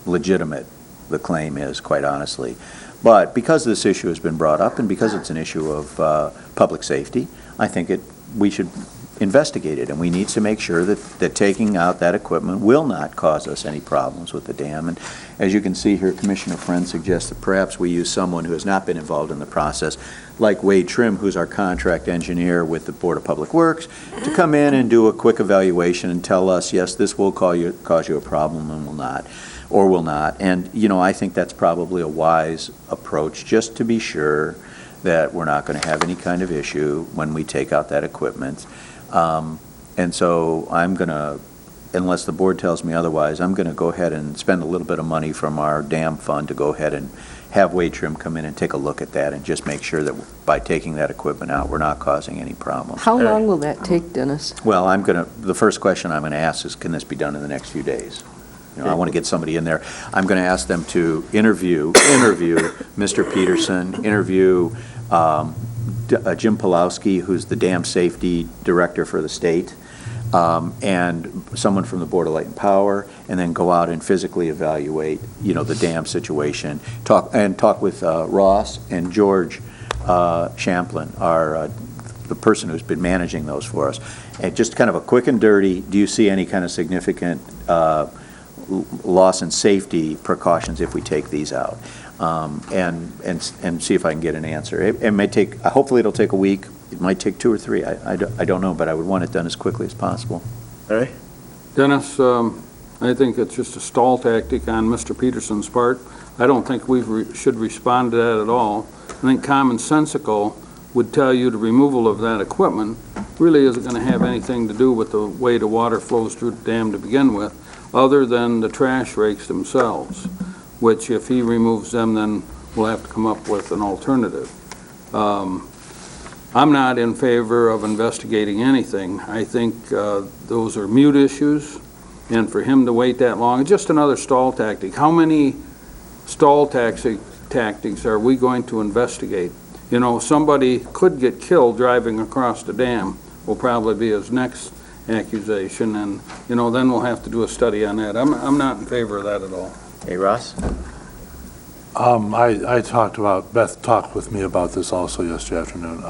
legitimate the claim is, quite honestly. But because this issue has been brought up and because it's an issue of public safety, I think we should investigate it, and we need to make sure that taking out that equipment will not cause us any problems with the dam. And as you can see here, Commissioner Friend suggests that perhaps we use someone who has not been involved in the process, like Wade Trim, who's our contract engineer with the Board of Public Works, to come in and do a quick evaluation and tell us, yes, this will cause you a problem and will not, or will not. And, you know, I think that's probably a wise approach, just to be sure that we're not going to have any kind of issue when we take out that equipment. And so I'm going to, unless the board tells me otherwise, I'm going to go ahead and spend a little bit of money from our dam fund to go ahead and have Wade Trim come in and take a look at that and just make sure that by taking that equipment out, we're not causing any problems. How long will that take, Dennis? Well, the first question I'm going to ask is, can this be done in the next few days? You know, I want to get somebody in there. I'm going to ask them to interview Mr. Peterson, interview Jim Pulowski, who's the dam safety director for the state, and someone from the Board of Light and Power, and then go out and physically evaluate, you know, the dam situation. Talk with Ross and George Champlin, the person who's been managing those for us. And just kind of a quick and dirty, do you see any kind of significant loss in safety precautions if we take these out? And see if I can get an answer. It may take, hopefully it'll take a week. It might take 2 or 3. I don't know, but I would want it done as quickly as possible. All right. Dennis, I think it's just a stall tactic on Mr. Peterson's part. I don't think we should respond to that at all. I think commonsensical would tell you the removal of that equipment really isn't going to have anything to do with the way the water flows through the dam to begin with, other than the trash rakes themselves, which if he removes them, then we'll have to come up with an alternative. I'm not in favor of investigating anything. I think those are mute issues, and for him to wait that long, it's just another stall tactic. How many stall tactics are we going to investigate? You know, somebody could get killed driving across the dam will probably be his next accusation, and, you know, then we'll have to do a study on that. I'm not in favor of that at all. Hey, Ross? Beth talked with me about this also yesterday afternoon.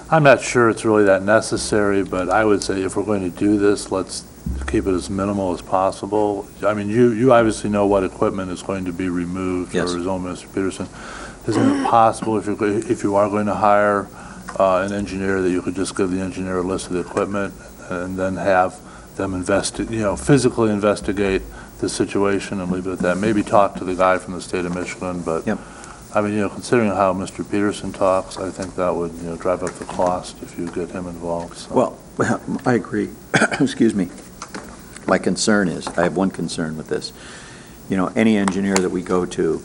I'm not sure it's really that necessary, but I would say if we're going to do this, let's keep it as minimal as possible. I mean, you obviously know what equipment is going to be removed. Yes. For his own, Mr. Peterson. Isn't it possible if you are going to hire an engineer that you could just give the engineer a list of the equipment and then have them physically investigate the situation and leave it at that? Maybe talk to the guy from the state of Michigan, but Yep. I mean, considering how Mr. Peterson talks, I think that would, drive up the cost if you get him involved. So. Well, I agree. Excuse me. My concern is, I have one concern with this. Any engineer that we go to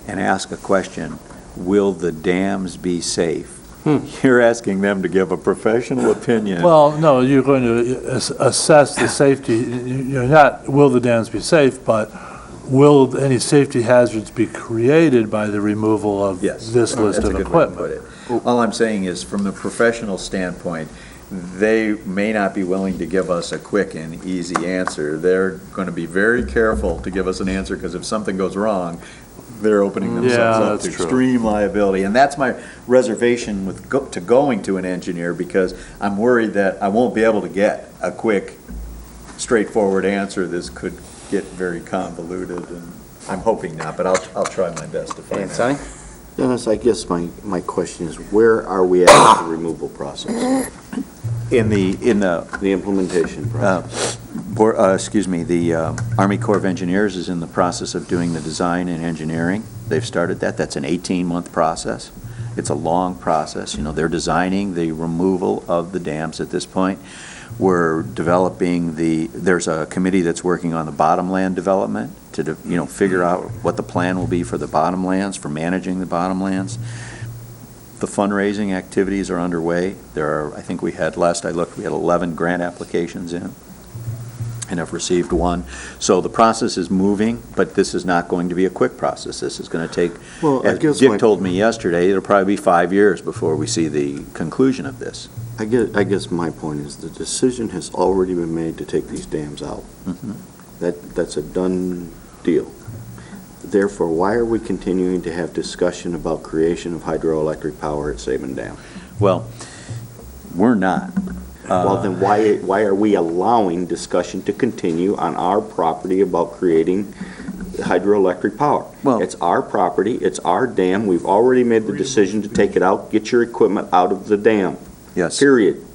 and ask a question, will the dams be safe? You're asking them to give a professional opinion. Well, no, you're going to assess the safety, not will the dams be safe, but will any safety hazards be created by the removal of this list of equipment? All I'm saying is, from the professional standpoint, they may not be willing to give us a quick and easy answer. They're going to be very careful to give us an answer, because if something goes wrong, they're opening themselves up to extreme liability. And that's my reservation with going to an engineer, because I'm worried that I won't be able to get a quick, straightforward answer. This could get very convoluted, and I'm hoping not, but I'll try my best to find out. Dennis, I guess my question is, where are we at with the removal process? In the implementation process. The Army Corps of Engineers is in the process of doing the design and engineering. They've started that. That's an 18-month process. It's a long process. They're designing the removal of the dams at this point. We're developing there's a committee that's working on the bottomland development to, figure out what the plan will be for the bottomlands, for managing the bottomlands. The fundraising activities are underway. I think last I looked, we had 11 grant applications in and have received one. So the process is moving, but this is not going to be a quick process. This is going to take, as Dick told me yesterday, it'll probably be 5 years before we see the conclusion of this. I guess my point is the decision has already been made to take these dams out. That's a done deal. Therefore, why are we continuing to have discussion about creation of hydroelectric power at Sabin Dam? Well, we're not. Well, then why are we allowing discussion to continue on our property about creating hydroelectric power? Well, it's our property, it's our dam, we've already made the decision to take it out, get your equipment out of the dam. Yes. Period.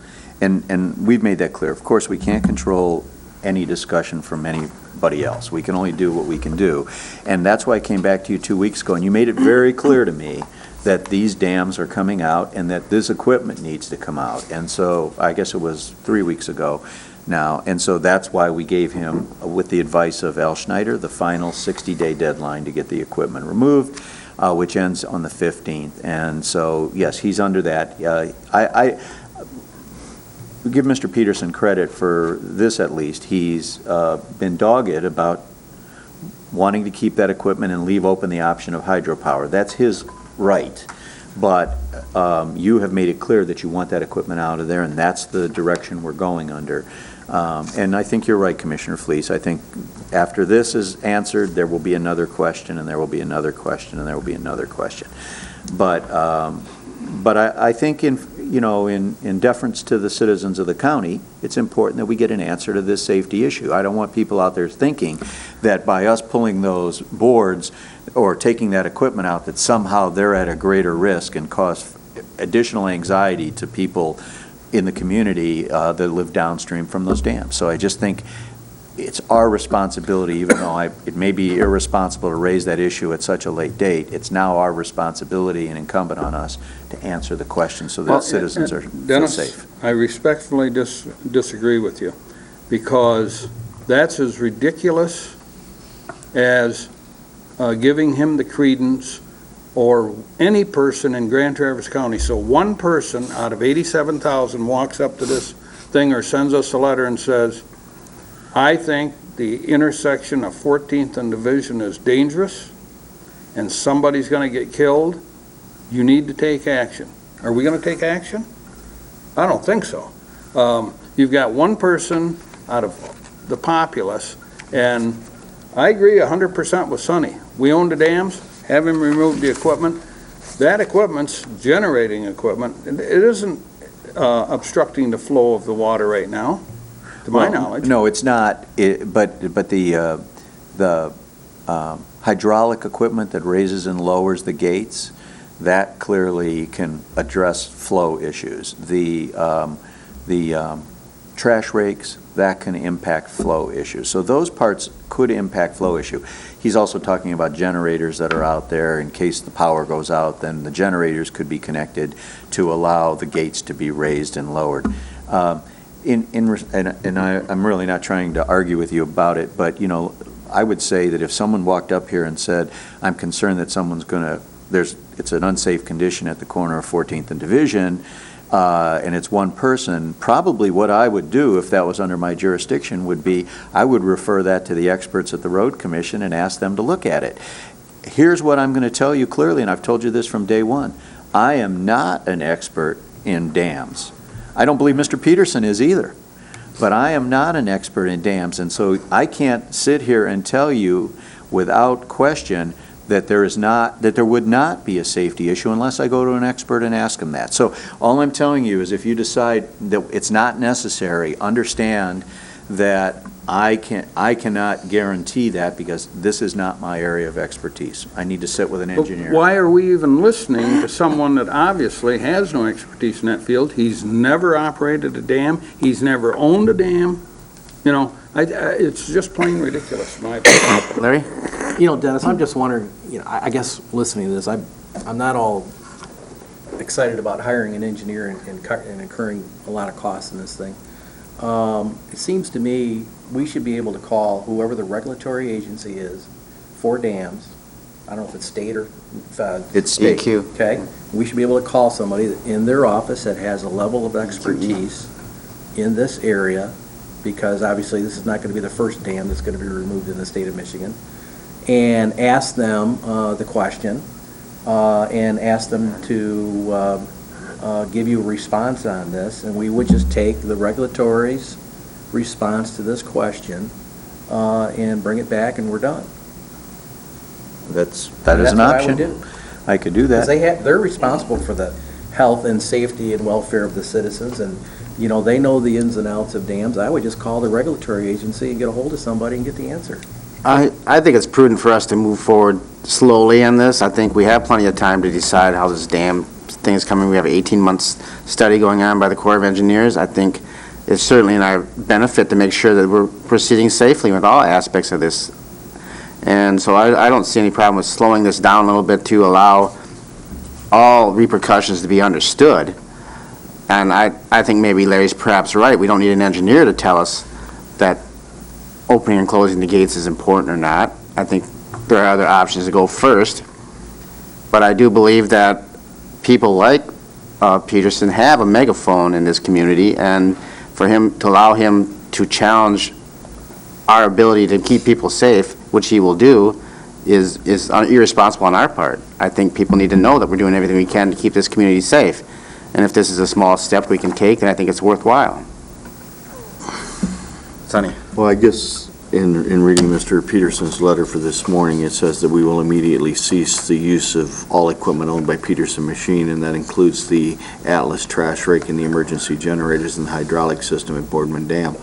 And we've made that clear. Of course, we can't control any discussion from anybody else. We can only do what we can do. And that's why I came back to you 2 weeks ago, and you made it very clear to me that these dams are coming out and that this equipment needs to come out. And so I guess it was 3 weeks ago now. And so that's why we gave him, with the advice of Al Schneider, the final 60-day deadline to get the equipment removed, which ends on the 15th. And so, yes, he's under that. I give Mr. Peterson credit for this at least. He's been dogged about wanting to keep that equipment and leave open the option of hydropower. That's his right. But you have made it clear that you want that equipment out of there, and that's the direction we're going under. And I think you're right, Commissioner Fleece. I think after this is answered, there will be another question, and there will be another question, and there will be another question. But I think in deference to the citizens of the county, it's important that we get an answer to this safety issue. I don't want people out there thinking that by us pulling those boards or taking that equipment out, that somehow they're at a greater risk and cause additional anxiety to people in the community that live downstream from those dams. So I just think it's our responsibility, even though it may be irresponsible to raise that issue at such a late date, it's now our responsibility and incumbent on us to answer the question so that citizens are feel safe. I respectfully disagree with you, because that's as ridiculous as giving him the credence or any person in Grand Traverse County. So one person out of 87,000 walks up to this thing or sends us a letter and says, I think the intersection of 14th and Division is dangerous and somebody's going to get killed. You need to take action. Are we going to take action? I don't think so. You've got one person out of the populace, and I agree 100% with Sonny. We own the dams, have him remove the equipment. That equipment's generating equipment. It isn't obstructing the flow of the water right now, to my knowledge. No, it's not. But the hydraulic equipment that raises and lowers the gates, that clearly can address flow issues. The trash rakes, that can impact flow issues. So those parts could impact flow issue. He's also talking about generators that are out there in case the power goes out, then the generators could be connected to allow the gates to be raised and lowered. I'm really not trying to argue with you about it, but I would say that if someone walked up here and said, I'm concerned that someone's it's an unsafe condition at the corner of 14th and Division, and it's one person, probably what I would do if that was under my jurisdiction would be, I would refer that to the experts at the Road Commission and ask them to look at it. Here's what I'm going to tell you clearly, and I've told you this from day one. I am not an expert in dams. I don't believe Mr. Peterson is either. But I am not an expert in dams, and so I can't sit here and tell you without question that there would not be a safety issue unless I go to an expert and ask him that. So all I'm telling you is if you decide that it's not necessary, understand that I cannot guarantee that because this is not my area of expertise. I need to sit with an engineer. But why are we even listening to someone that obviously has no expertise in that field? He's never operated a dam. He's never owned a dam. It's just plain ridiculous, in my opinion. Larry? Dennis, I'm just wondering, I guess listening to this, I'm not all excited about hiring an engineer and incurring a lot of costs in this thing. it seems to me we should be able to call whoever the regulatory agency is for dams. I don't know if it's state or It's state. EQ. okay? We should be able to call somebody in their office that has a level of expertise in this area, because obviously this is not going to be the first dam that's going to be removed in the state of Michigan, and ask them the question, and ask them to give you a response on this, and we would just take the regulatory's response to this question and bring it back, and we're done. That is That's an what I option. would do. I could do Because that. they're responsible for the health and safety and welfare of the citizens, and, you know, they know the ins and outs of dams. I would just call the regulatory agency and get a hold of somebody and get the answer. I think it's prudent for us to move forward slowly on this. I think we have plenty of time to decide how this dam thing is coming. We have an 18-month study going on by the Corps of Engineers. I think it's certainly in our benefit to make sure that we're proceeding safely with all aspects of this. And so I don't see any problem with slowing this down a little bit to allow all repercussions to be understood. And I think maybe Larry's perhaps right. We don't need an engineer to tell us that opening and closing the gates is important or not. I think there are other options to go first. But I do believe that people like Peterson have a megaphone in this community, and for him to allow him to challenge our ability to keep people safe, which he will do, is irresponsible on our part. I think people need to know that we're doing everything we can to keep this community safe. And if this is a small step we can take, then I think it's worthwhile. Sonny? Well, I guess in reading Mr. Peterson's letter for this morning, it says that we will immediately cease the use of all equipment owned by Peterson Machine, and that includes the Atlas trash rake and the emergency generators and the hydraulic system at Boardman Dam.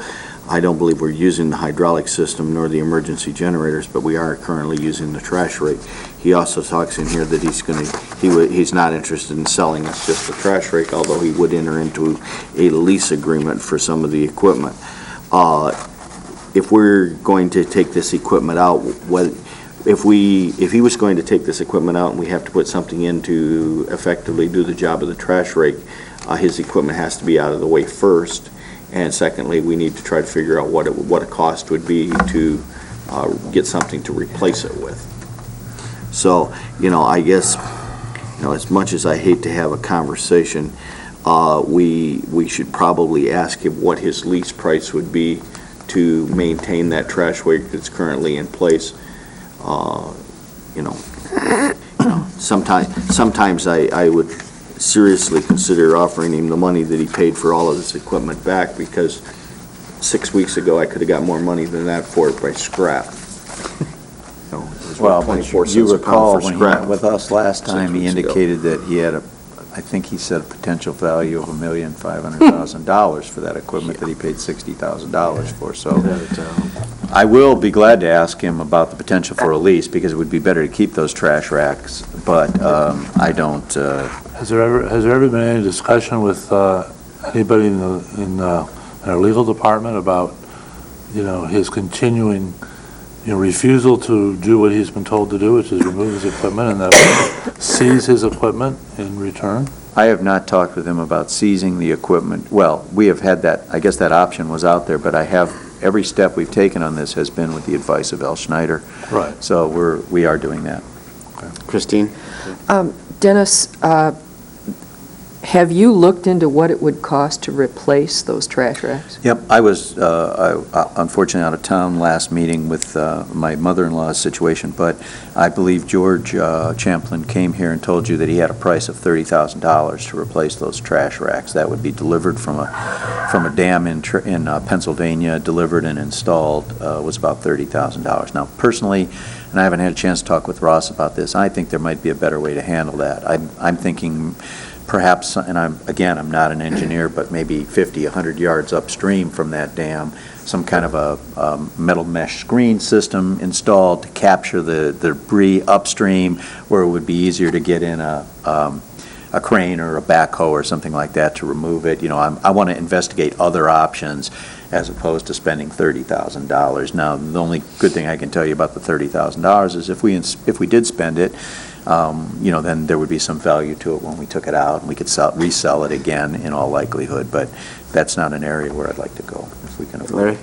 I don't believe we're using the hydraulic system nor the emergency generators, but we are currently using the trash rake. He also talks in here that he's not interested in selling us just the trash rake, although he would enter into a lease agreement for some of the equipment. If we're going to take this equipment out, if he was going to take this equipment out and we have to put something in to effectively do the job of the trash rake, his equipment has to be out of the way first. And secondly, we need to try to figure out what a cost would be to get something to replace it with. So, I guess, as much as I hate to have a conversation, we should probably ask him what his lease price would be to maintain that trash rake that's currently in place. Sometimes I would seriously consider offering him the money that he paid for all of this equipment back, because 6 weeks ago I could have got more money than that for it by scrap. Well, but 24 you cents a pound recall for when he scrap met with us last time, he 6 weeks ago. indicated that he had I think he said a potential value of $1,500,000 for that equipment that he paid $60,000 for. So I will be glad to ask him about the potential for a lease, because it would be better to keep those trash racks, but I don't. Has there ever been any discussion with anybody in our legal department about, his continuing, refusal to do what he's been told to do, which is remove his equipment, and that seize his equipment in return? I have not talked with him about seizing the equipment. Well, we have had that, I guess that option was out there, but every step we've taken on this has been with the advice of Al Schneider. Right. So we are doing that. Okay. Christine? Dennis, have you looked into what it would cost to replace those trash racks? Yep, I was unfortunately out of town last meeting with my mother-in-law's situation, but I believe George Champlin came here and told you that he had a price of $30,000 to replace those trash racks. That would be delivered from a dam in Pennsylvania, delivered and installed, was about $30,000. Now, personally, and I haven't had a chance to talk with Ross about this, I think there might be a better way to handle that. I'm thinking perhaps, and I'm not an engineer, but maybe 50, 100 yards upstream from that dam, some kind of a metal mesh screen system installed to capture the debris upstream, where it would be easier to get in a crane or a backhoe or something like that to remove it. I want to investigate other options as opposed to spending $30,000. Now, the only good thing I can tell you about the $30,000 is if we did spend it, then there would be some value to it when we took it out, and we could resell it again in all likelihood. But that's not an area where I'd like to go, if we can avoid Larry? it.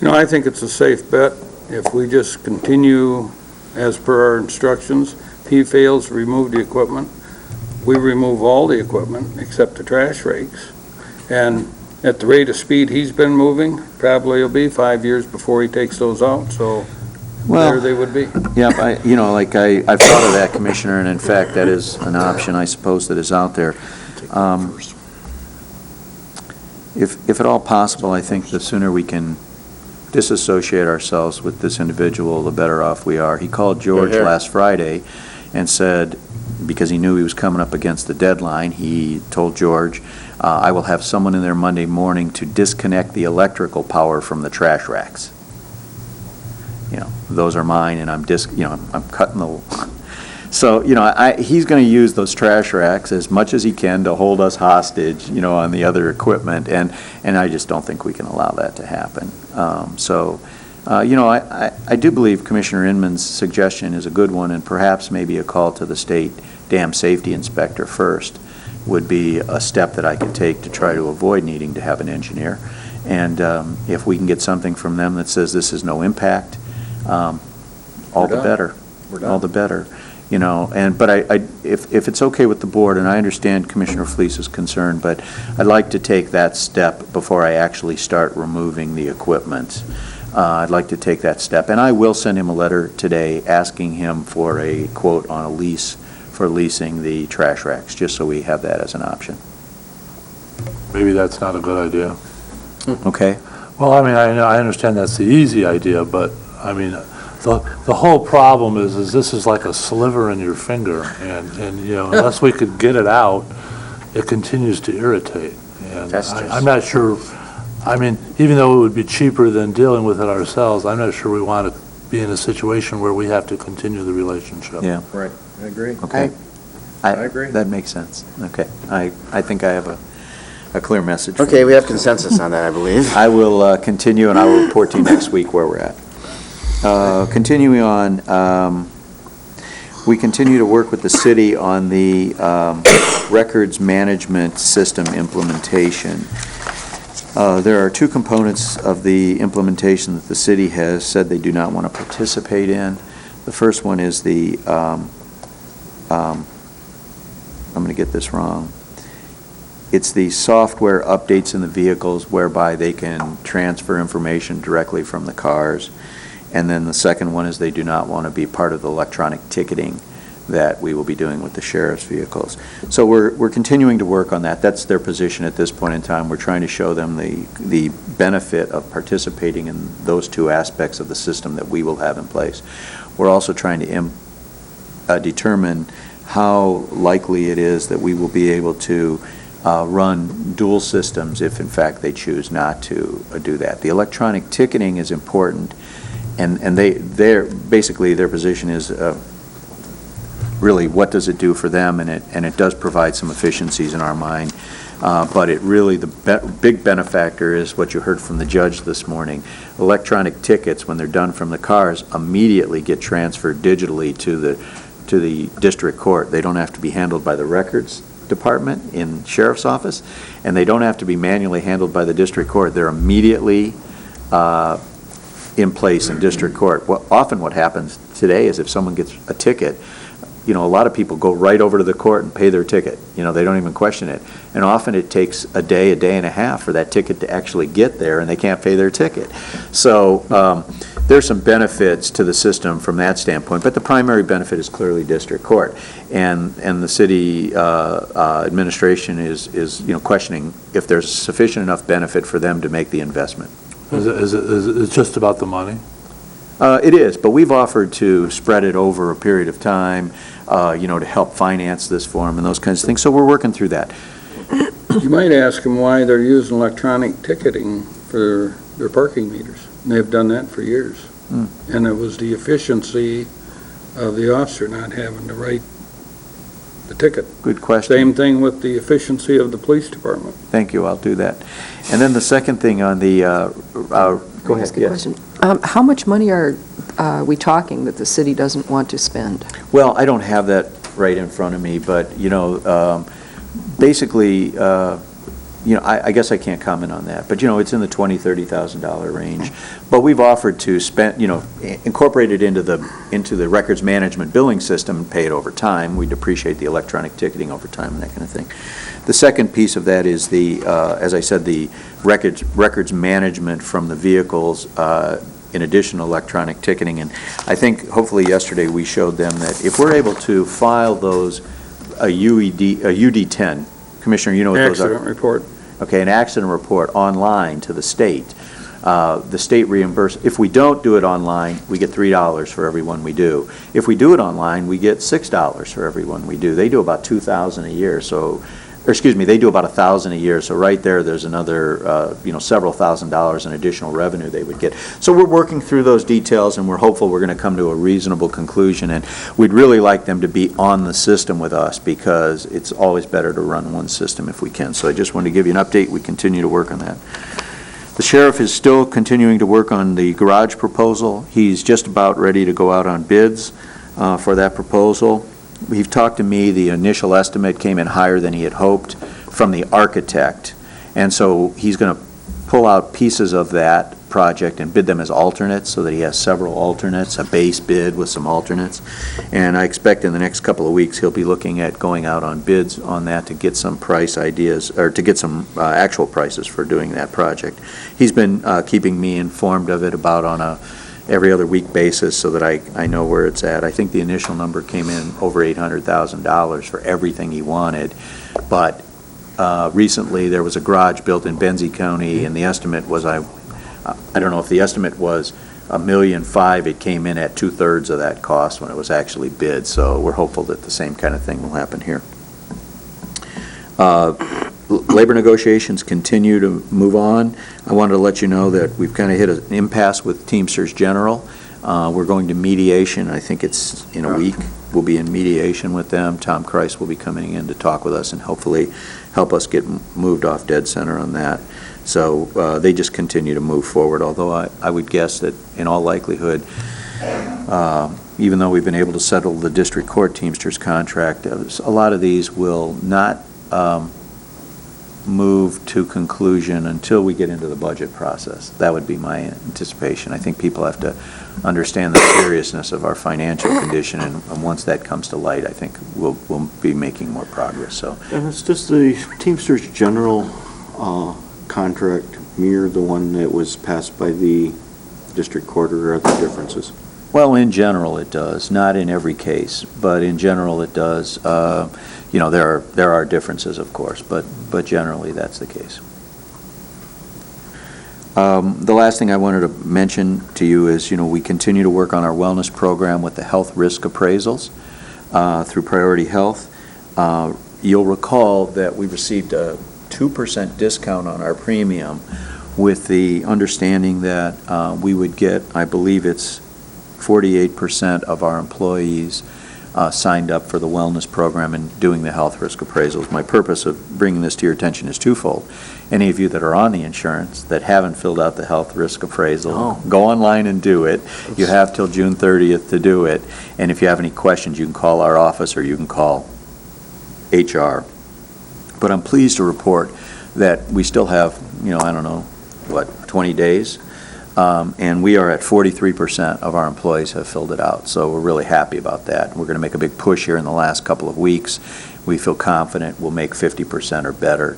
You know, I think it's a safe bet if we just continue as per our instructions. If he fails to remove the equipment, we remove all the equipment except the trash rakes. And at the rate of speed he's been moving, probably it'll be 5 years before he takes those out, so there they would be. Yeah, I've thought of that, Commissioner, and in fact, that is an option, I suppose, that is out there. If at all possible, I think the sooner we can disassociate ourselves with this individual, the better off we are. He called George last Friday and said, because he knew he was coming up against the deadline, he told George, I will have someone in there Monday morning to disconnect the electrical power from the trash racks. Those are mine, and I'm cutting the... So, he's going to use those trash racks as much as he can to hold us hostage, on the other equipment, and I just don't think we can allow that to happen. I do believe Commissioner Inman's suggestion is a good one, and perhaps maybe a call to the state dam safety inspector first would be a step that I could take to try to avoid needing to have an engineer. And if we can get something from them that says this is no impact, all the better. All the better. But if it's okay with the board, and I understand Commissioner Fleece's concern, but I'd like to take that step before I actually start removing the equipment. I'd like to take that step, and I will send him a letter today asking him for a quote on a lease for leasing the trash racks, just so we have that as an option. Maybe that's not a good idea. Okay. Well, I understand that's the easy idea, but, the whole problem is this is like a sliver in your finger, and unless we could get it out, it continues to irritate. And I'm not sure, even though it would be cheaper than dealing with it ourselves, I'm not sure we want to be in a situation where we have to continue the relationship. Yeah. Right, I agree. Okay. I agree. That makes sense. Okay. I think I have a clear message. Okay, we have consensus on that, I believe. I will continue, and I will report to you next week where we're at. Continuing on, we continue to work with the city on the records management system implementation. There are two components of the implementation that the city has said they do not want to participate in. The first one is the, I'm going to get this wrong. It's the software updates in the vehicles whereby they can transfer information directly from the cars. And then the second one is they do not want to be part of the electronic ticketing that we will be doing with the sheriff's vehicles. So we're continuing to work on that. That's their position at this point in time. We're trying to show them the benefit of participating in those two aspects of the system that we will have in place. We're also trying to determine how likely it is that we will be able to run dual systems if in fact they choose not to do that. The electronic ticketing is important, and basically their position is really what does it do for them, and it does provide some efficiencies in our mind. But it really, the big benefactor is what you heard from the judge this morning. Electronic tickets, when they're done from the cars, immediately get transferred digitally to the district court. They don't have to be handled by the records department in sheriff's office, and they don't have to be manually handled by the district court. They're immediately in place in district court. Often what happens today is if someone gets a ticket, a lot of people go right over to the court and pay their ticket. They don't even question it. And often it takes a day and a half for that ticket to actually get there, and they can't pay their ticket. So there's some benefits to the system from that standpoint, but the primary benefit is clearly district court. And the city administration is questioning if there's sufficient enough benefit for them to make the investment. Is it just about the money? It is, but we've offered to spread it over a period of time, to help finance this for them and those kinds of things. So we're working through that. You might ask them why they're using electronic ticketing for their parking meters. And they've done that for years. And it was the efficiency of the officer not having to write the ticket. Good question. Same thing with the efficiency of the police department. Thank you, I'll do that. And then the second thing on the, go ahead. Yes. How much money are we talking that the city doesn't want to spend? Well, I don't have that right in front of me, but, basically, I guess I can't comment on that, but, it's in the $20,000, $30,000 range. But we've offered to spend, incorporate it into the records management billing system and pay it over time. We depreciate the electronic ticketing over time and that kind of thing. The second piece of that is as I said, the records management from the vehicles, in addition to electronic ticketing. And I think hopefully yesterday we showed them that if we're able to file those, a UD-10, Commissioner, you know what those are? Accident report. Okay, an accident report online to the state. The state reimburse, if we don't do it online, we get $3 for every one we do. If we do it online, we get $6 for every one we do. They do about 2,000 a year, they do about 1,000 a year, so right there's another, several $1,000s in additional revenue they would get. So we're working through those details, and we're hopeful we're going to come to a reasonable conclusion, and we'd really like them to be on the system with us, because it's always better to run one system if we can. So I just wanted to give you an update. We continue to work on that. The sheriff is still continuing to work on the garage proposal. He's just about ready to go out on bids for that proposal. He's talked to me. The initial estimate came in higher than he had hoped from the architect. And so he's going to pull out pieces of that project and bid them as alternates so that he has several alternates, a base bid with some alternates. And I expect in the next couple of weeks he'll be looking at going out on bids on that to get some price ideas, or to get some actual prices for doing that project. He's been keeping me informed of it about on a every other week basis so that I know where it's at. I think the initial number came in over $800,000 for everything he wanted, but recently there was a garage built in Benzie County, and the estimate was, I don't know if the estimate was $1.5 million, it came in at 2/3 of that cost when it was actually bid, so we're hopeful that the same kind of thing will happen here. Labor negotiations continue to move on. I wanted to let you know that we've kind of hit an impasse with Teamsters General. We're going to mediation. I think it's in a week. We'll be in mediation with them. Tom Kreis will be coming in to talk with us and hopefully help us get moved off dead center on that. So they just continue to move forward, although I would guess that in all likelihood, even though we've been able to settle the district court Teamsters contract, a lot of these will not move to conclusion until we get into the budget process. That would be my anticipation. I think people have to understand the seriousness of our financial condition, and once that comes to light, I think we'll be making more progress. So. And it's just the Teamsters General contract mirror the one that was passed by the district court, or are there differences? Well, in general it does, not in every case, but in general it does. There are differences, of course, but generally that's the case. The last thing I wanted to mention to you is, we continue to work on our wellness program with the health risk appraisals through Priority Health. You'll recall that we received a 2% discount on our premium with the understanding that we would get, I believe it's 48% of our employees signed up for the wellness program and doing the health risk appraisals. My purpose of bringing this to your attention is twofold. Any of you that are on the insurance that haven't filled out the health risk appraisal, go online and do it. You have till June 30th to do it. And if you have any questions, you can call our office or you can call HR. But I'm pleased to report that we still have, 20 days? And we are at 43% of our employees have filled it out, so we're really happy about that. We're going to make a big push here in the last couple of weeks. We feel confident we'll make 50% or better,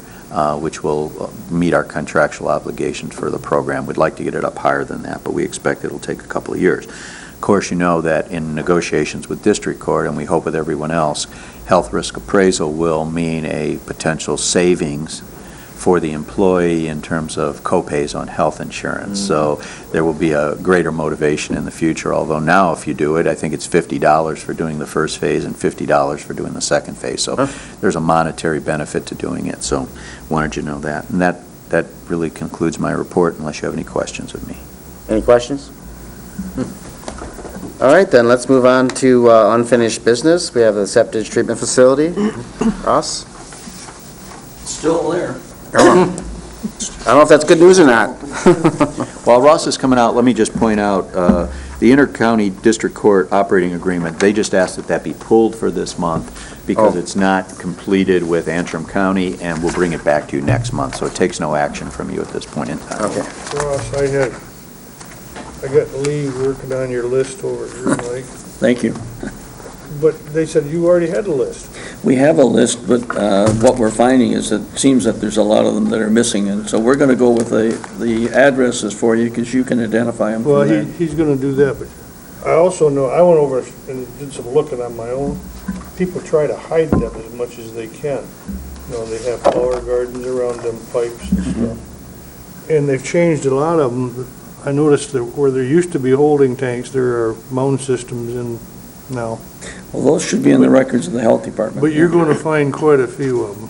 which will meet our contractual obligations for the program. We'd like to get it up higher than that, but we expect it'll take a couple of years. Of course, you know that in negotiations with district court, and we hope with everyone else, health risk appraisal will mean a potential savings for the employee in terms of copays on health insurance. So there will be a greater motivation in the future, although now if you do it, I think it's $50 for doing the first phase and $50 for doing the second phase. So there's a monetary benefit to doing it. So wanted you to know that. And that really concludes my report, unless you have any questions with me. Any questions? All right, then let's move on to unfinished business. We have the septic treatment facility. Ross? Still there. I don't know if that's good news or not. While Ross is coming out, let me just point out, the Inter-County District Court operating agreement, they just asked that that be pulled for this month because it's not completed with Antrim County, and we'll bring it back to you next month, so it takes no action from you at this point in time. Okay. Ross, I got Lee working on your list over here, Mike, Thank you. but they said you already had a list. We have a list, but what we're finding is that it seems that there's a lot of them that are missing, and so we're going to go with the addresses for you, because you can identify them Well, from there. he's gonna do that, but I also know, I went over and did some looking on my own. People try to hide them as much as they can. You know, they have flower gardens around them pipes and stuff. And they've changed a lot of them. I noticed that where there used to be holding tanks, there are mound systems in now. Well, those should be in the records of the health department. But you're gonna find quite a few of them.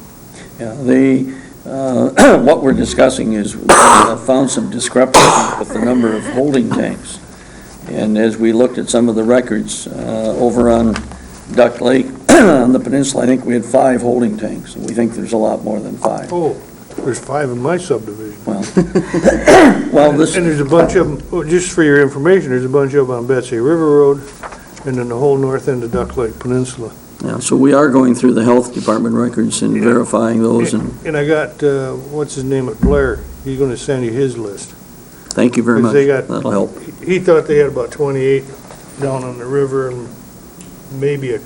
Yeah, what we're discussing is, we have found some discrepancies with the number of holding tanks. And as we looked at some of the records, over on Duck Lake, on the peninsula, I think we had 5 holding tanks. We think there's a lot more than 5. Oh, there's 5 in my subdivision. Well, this, And there's a bunch of them, oh, just for your information, there's a bunch of them on Betsy River Road, and then the whole north end of Duck Lake Peninsula. yeah, so we are going through the health department records and verifying those, and And I got, what's his name at Blair, he's gonna send you his list. thank you very 'Cause much. they got- That'll help. He thought they had about 28 down on the river, and maybe a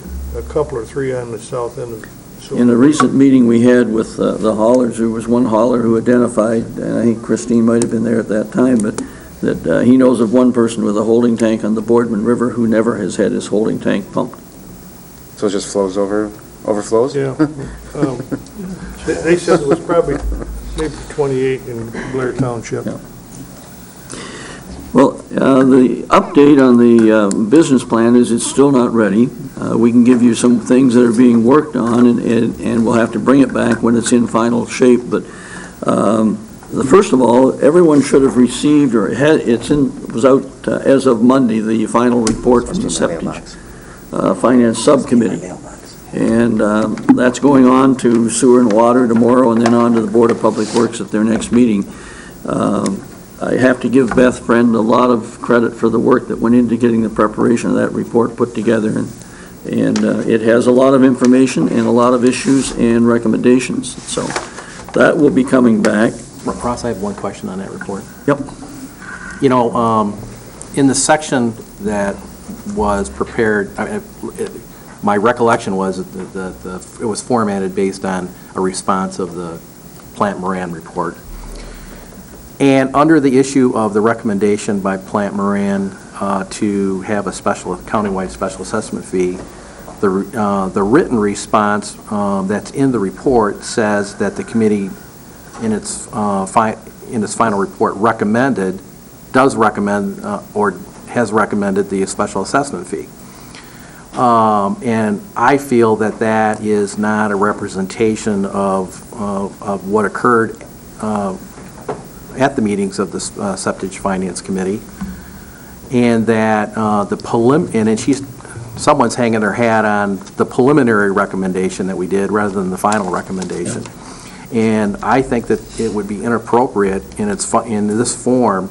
couple or 3 on the south end of. In a recent meeting we had with the haulers, there was one hauler who identified, and I think Christine might have been there at that time, but that he knows of one person with a holding tank on the Boardman River who never has had his holding tank pumped. So it just overflows? Yeah. They said it was probably maybe 28 in Blair Township. Yeah. Well, the update on the business plan is it's still not ready. We can give you some things that are being worked on, and we'll have to bring it back when it's in final shape. But first of all, everyone should have received, or was out as of Monday, the final report from the Septic Finance Subcommittee. And that's going on to Sewer and Water tomorrow, and then on to the Board of Public Works at their next meeting. I have to give Beth Friend a lot of credit for the work that went into getting the preparation of that report put together, and it has a lot of information and a lot of issues and recommendations. So that will be coming back. Ross, I have one question on that report. Yep. You know, in the section that was prepared, my recollection was that it was formatted based on a response of the Plant Moran report. And under the issue of the recommendation by Plant Moran to have a countywide special assessment fee, the written response that's in the report says that the committee, in its final report, does recommend or has recommended the special assessment fee. And I feel that that is not a representation of what occurred at the meetings of the Septic Finance Committee, and that someone's hanging their hat on the preliminary recommendation that we did rather than the final recommendation. And I think that it would be inappropriate in this form,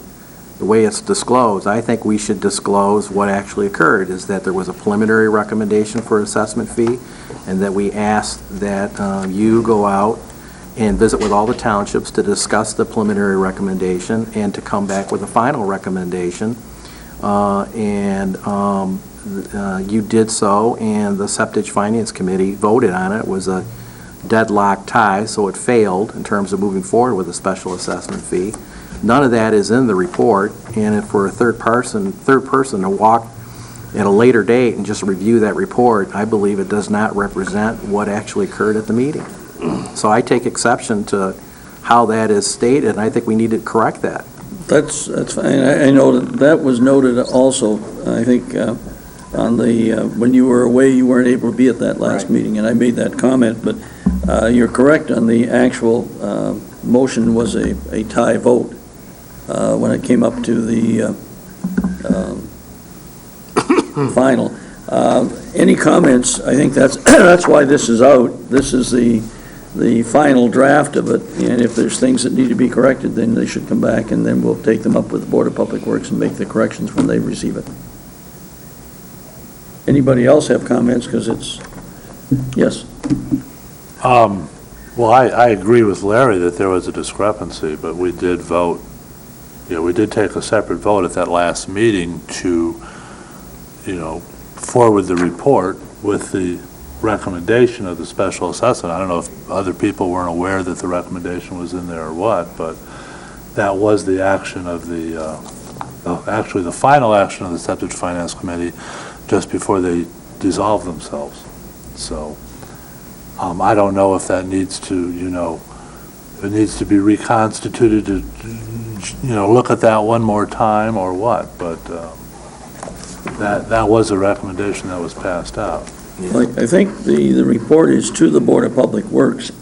the way it's disclosed. I think we should disclose what actually occurred, is that there was a preliminary recommendation for assessment fee, and that we asked that you go out and visit with all the townships to discuss the preliminary recommendation and to come back with a final recommendation. You did so, and the Septic Finance Committee voted on it. It was a deadlock tie, so it failed in terms of moving forward with a special assessment fee. None of that is in the report, and for a third person to walk at a later date and just review that report, I believe it does not represent what actually occurred at the meeting. So I take exception to how that is stated, and I think we need to correct that. That's fine. I know that was noted also, I think, on when you were away, you weren't able to be at that last meeting, and I made that comment, but you're correct on the actual motion was a tie vote when it came up to the final. Any comments? I think that's why this is out. This is the the final draft of it, and if there's things that need to be corrected, then they should come back, and then we'll take them up with the Board of Public Works and make the corrections when they receive it. Anybody else have comments? Because it's, yes. Well, I agree with Larry that there was a discrepancy, but we did vote, we did take a separate vote at that last meeting to, forward the report with the recommendation of the special assessment. I don't know if other people weren't aware that the recommendation was in there or what, but that was the action of actually the final action of the Septic Finance Committee just before they dissolved themselves. So I don't know if that needs to, it needs to be reconstituted to, look at that one more time or what, but that was a recommendation that was passed out. I think the report is to the Board of Public Works,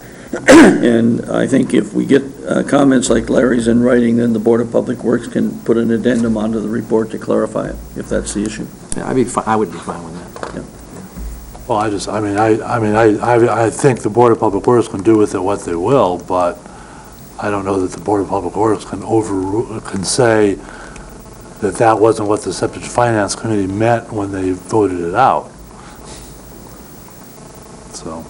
and I think if we get comments like Larry's in writing, then the Board of Public Works can put an addendum onto the report to clarify it, if that's the issue. Yeah, I would be fine with that. Yeah. Well, I think the Board of Public Works can do with it what they will, but I don't know that the Board of Public Works can say that wasn't what the Septic Finance Committee meant when they voted it out. So.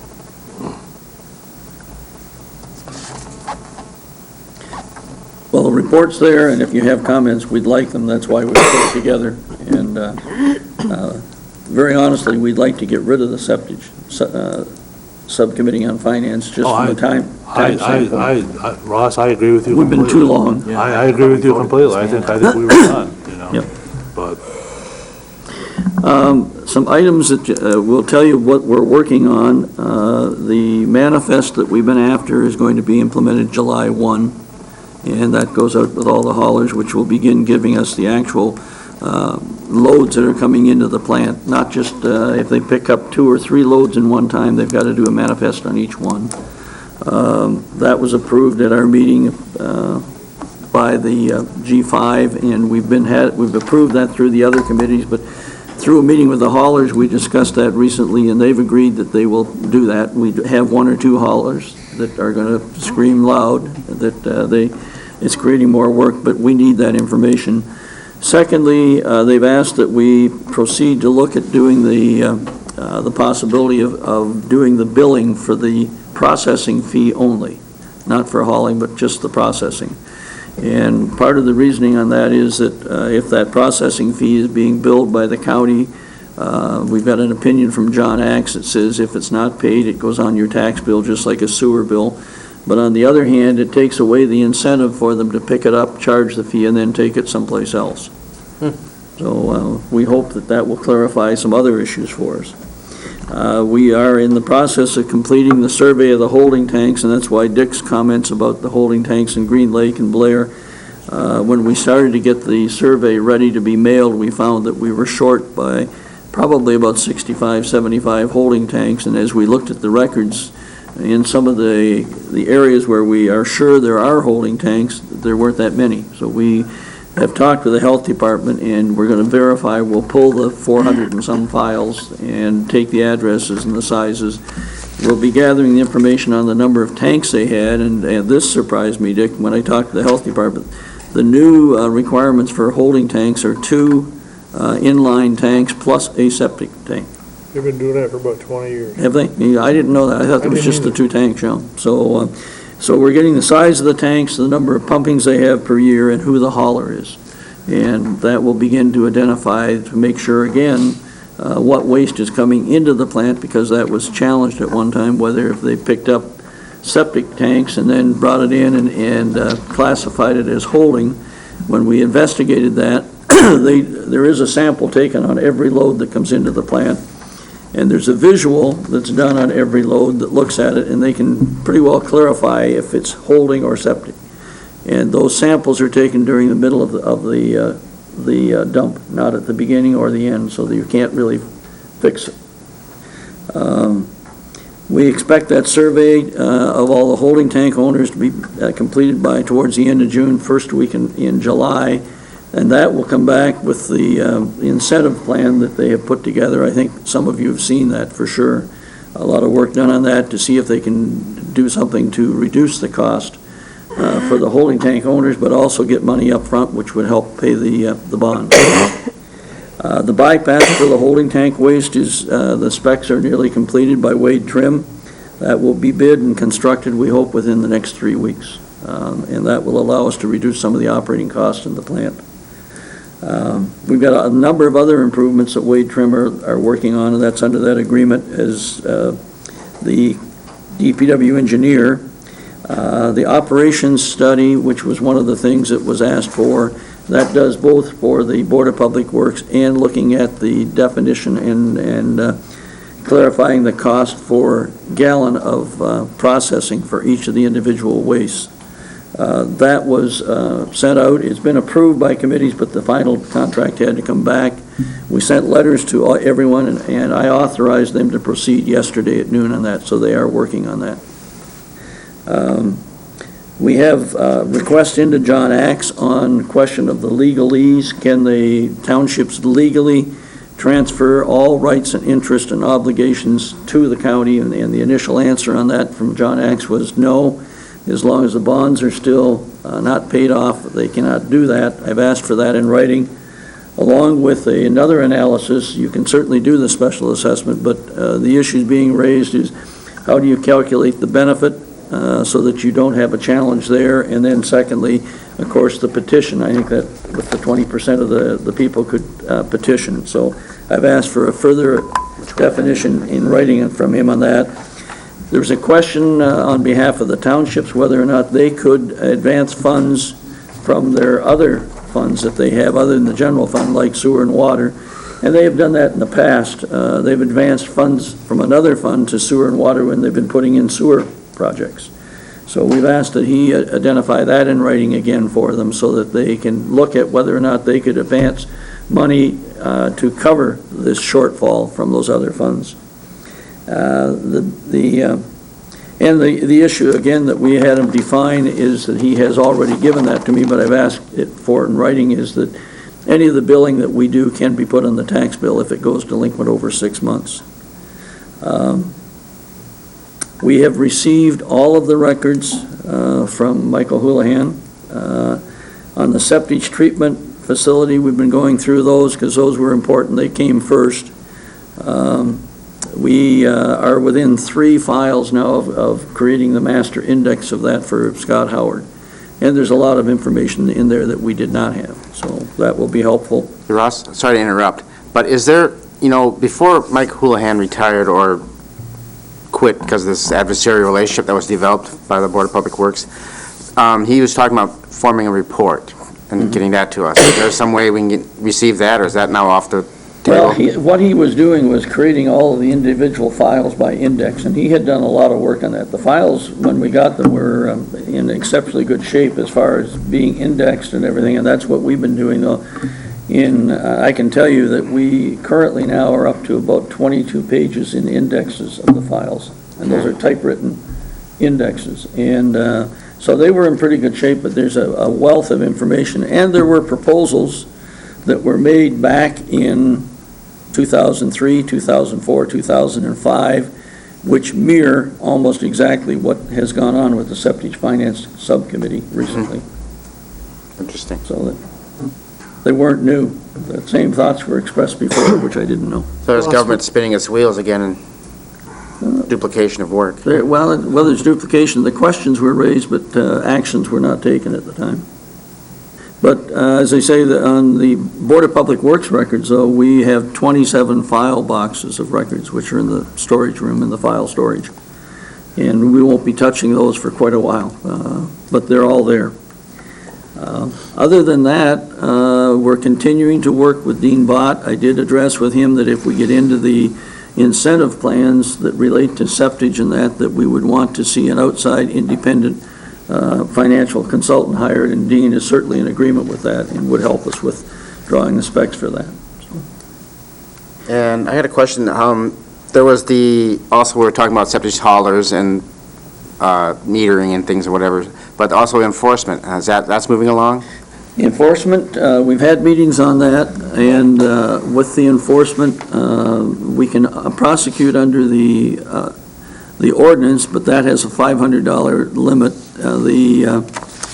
Well, the report's there, and if you have comments, we'd like them. That's why we put it together. And very honestly, we'd like to get rid of the septic subcommittee on finance just from the time standpoint. Ross, I agree with you We've completely. been too long. Yeah. I agree with you completely. I think we were done, Yep. But some items that we'll tell you what we're working on. The manifest that we've been after is going to be implemented July 1, and that goes out with all the haulers, which will begin giving us the actual loads that are coming into the plant, not just if they pick up 2 or 3 loads in one time, they've got to do a manifest on each one. That was approved at our meeting by the G5, and we've approved that through the other committees, but through a meeting with the haulers, we discussed that recently, and they've agreed that they will do that. We have 1 or 2 haulers that are going to scream loud that it's creating more work, but we need that information. Secondly, they've asked that we proceed to look at doing the possibility of doing the billing for the processing fee only, not for hauling, but just the processing. And part of the reasoning on that is that if that processing fee is being billed by the county, we've got an opinion from John Axe that says if it's not paid, it goes on your tax bill just like a sewer bill. But on the other hand, it takes away the incentive for them to pick it up, charge the fee, and then take it someplace else. So we hope that will clarify some other issues for us. We are in the process of completing the survey of the holding tanks, and that's why Dick's comments about the holding tanks in Green Lake and Blair. When we started to get the survey ready to be mailed, we found that we were short by probably about 65, 75 holding tanks, and as we looked at the records, in some of the areas where we are sure there are holding tanks, there weren't that many. So we have talked with the health department, and we're going to verify. We'll pull the 400 and some files and take the addresses and the sizes. We'll be gathering the information on the number of tanks they had, and this surprised me, Dick, when I talked to the health department. The new requirements for holding tanks are 2 inline tanks plus a septic tank. They've been doing that for about 20 years. Have they? I didn't know that. I thought it was just the 2 tanks, yeah. So we're getting the size of the tanks, the number of pumpings they have per year, and who the hauler is. And that will begin to identify, to make sure, again, what waste is coming into the plant, because that was challenged at one time, whether if they picked up septic tanks and then brought it in and classified it as holding. When we investigated that, there is a sample taken on every load that comes into the plant. And there's a visual that's done on every load that looks at it, and they can pretty well clarify if it's holding or septic. And those samples are taken during the middle of the dump, not at the beginning or the end, so that you can't really fix it. We expect that survey of all the holding tank owners to be completed by towards the end of June, first week in July. And that will come back with the incentive plan that they have put together. I think some of you have seen that for sure. a lot of work done on that to see if they can do something to reduce the cost for the holding tank owners, but also get money up front, which would help pay the bond. The bypass for the holding tank waste is, the specs are nearly completed by Wade Trim. That will be bid and constructed, we hope, within the next 3 weeks. And that will allow us to reduce some of the operating costs in the plant. We've got a number of other improvements that Wade Trim are working on, and that's under that agreement as the DPW engineer. The operations study, which was one of the things that was asked for, that does both for the Board of Public Works and looking at the definition and clarifying the cost for gallon of processing for each of the individual wastes. That was sent out. It's been approved by committees, but the final contract had to come back. We sent letters to everyone, and I authorized them to proceed yesterday at noon on that, so they are working on that. We have requests into John Axe on question of the legalese. Can the townships legally transfer all rights and interests and obligations to the county? And the initial answer on that from John Axe was no. As long as the bonds are still not paid off, they cannot do that. I've asked for that in writing. Along with another analysis, you can certainly do the special assessment, but the issues being raised is how do you calculate the benefit so that you don't have a challenge there? And then secondly, of course, the petition. I think that with the 20% of the people could petition. So I've asked for a further definition in writing from him on that. There's a question on behalf of the townships whether or not they could advance funds from their other funds that they have other than the general fund, like sewer and water. And they have done that in the past. They've advanced funds from another fund to sewer and water when they've been putting in sewer projects. So we've asked that he identify that in writing again for them so that they can look at whether or not they could advance money to cover this shortfall from those other funds. The issue again that we had him define is that he has already given that to me, but I've asked it for in writing is that any of the billing that we do can be put on the tax bill if it goes delinquent over 6 months. We have received all of the records from Michael Houlihan. On the septic treatment facility, we've been going through those because those were important. They came first. We are within 3 files now of creating the master index of that for Scott Howard. And there's a lot of information in there that we did not have, so that will be helpful. Ross, sorry to interrupt, but is there, before Mike Houlihan retired or quit because of this adversarial relationship that was developed by the Board of Public Works, he was talking about forming a report and getting that to us. Is there some way we can receive that, or is that now off the table? Well, what he was doing was creating all of the individual files by index, and he had done a lot of work on that. The files, when we got them, were in exceptionally good shape as far as being indexed and everything, and that's what we've been doing, though. I can tell you that we currently now are up to about 22 pages in indexes of the files, and those are typewritten indexes. And so they were in pretty good shape, but there's a wealth of information, and there were proposals that were made back in 2003, 2004, 2005, which mirror almost exactly what has gone on with the Septic Finance Subcommittee recently. Interesting. So that they weren't new. The same thoughts were expressed before, which I didn't know. So there's government spinning its wheels again and duplication of work. Well, there's duplication. The questions were raised, but actions were not taken at the time. But as I say, on the Board of Public Works records, though, we have 27 file boxes of records, which are in the storage room, in the file storage. And we won't be touching those for quite a while, but they're all there. Other than that, we're continuing to work with Dean Bott. I did address with him that if we get into the incentive plans that relate to septage and that we would want to see an outside independent financial consultant hired, and Dean is certainly in agreement with that and would help us with drawing the specs for that. And I had a question. There was also we were talking about septic haulers and metering and things or whatever, but also enforcement. That's moving along? Enforcement, we've had meetings on that, and with the enforcement, we can prosecute under the ordinance, but that has a $500 limit,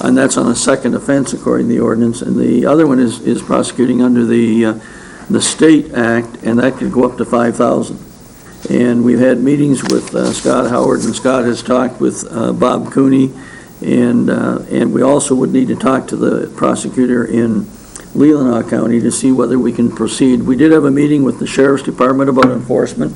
and that's on a second offense according to the ordinance, and the other one is prosecuting under the state act, and that could go up to $5,000. And we've had meetings with Scott Howard, and Scott has talked with Bob Cooney, and we also would need to talk to the prosecutor in Leelanau County to see whether we can proceed. We did have a meeting with the Sheriff's Department about enforcement,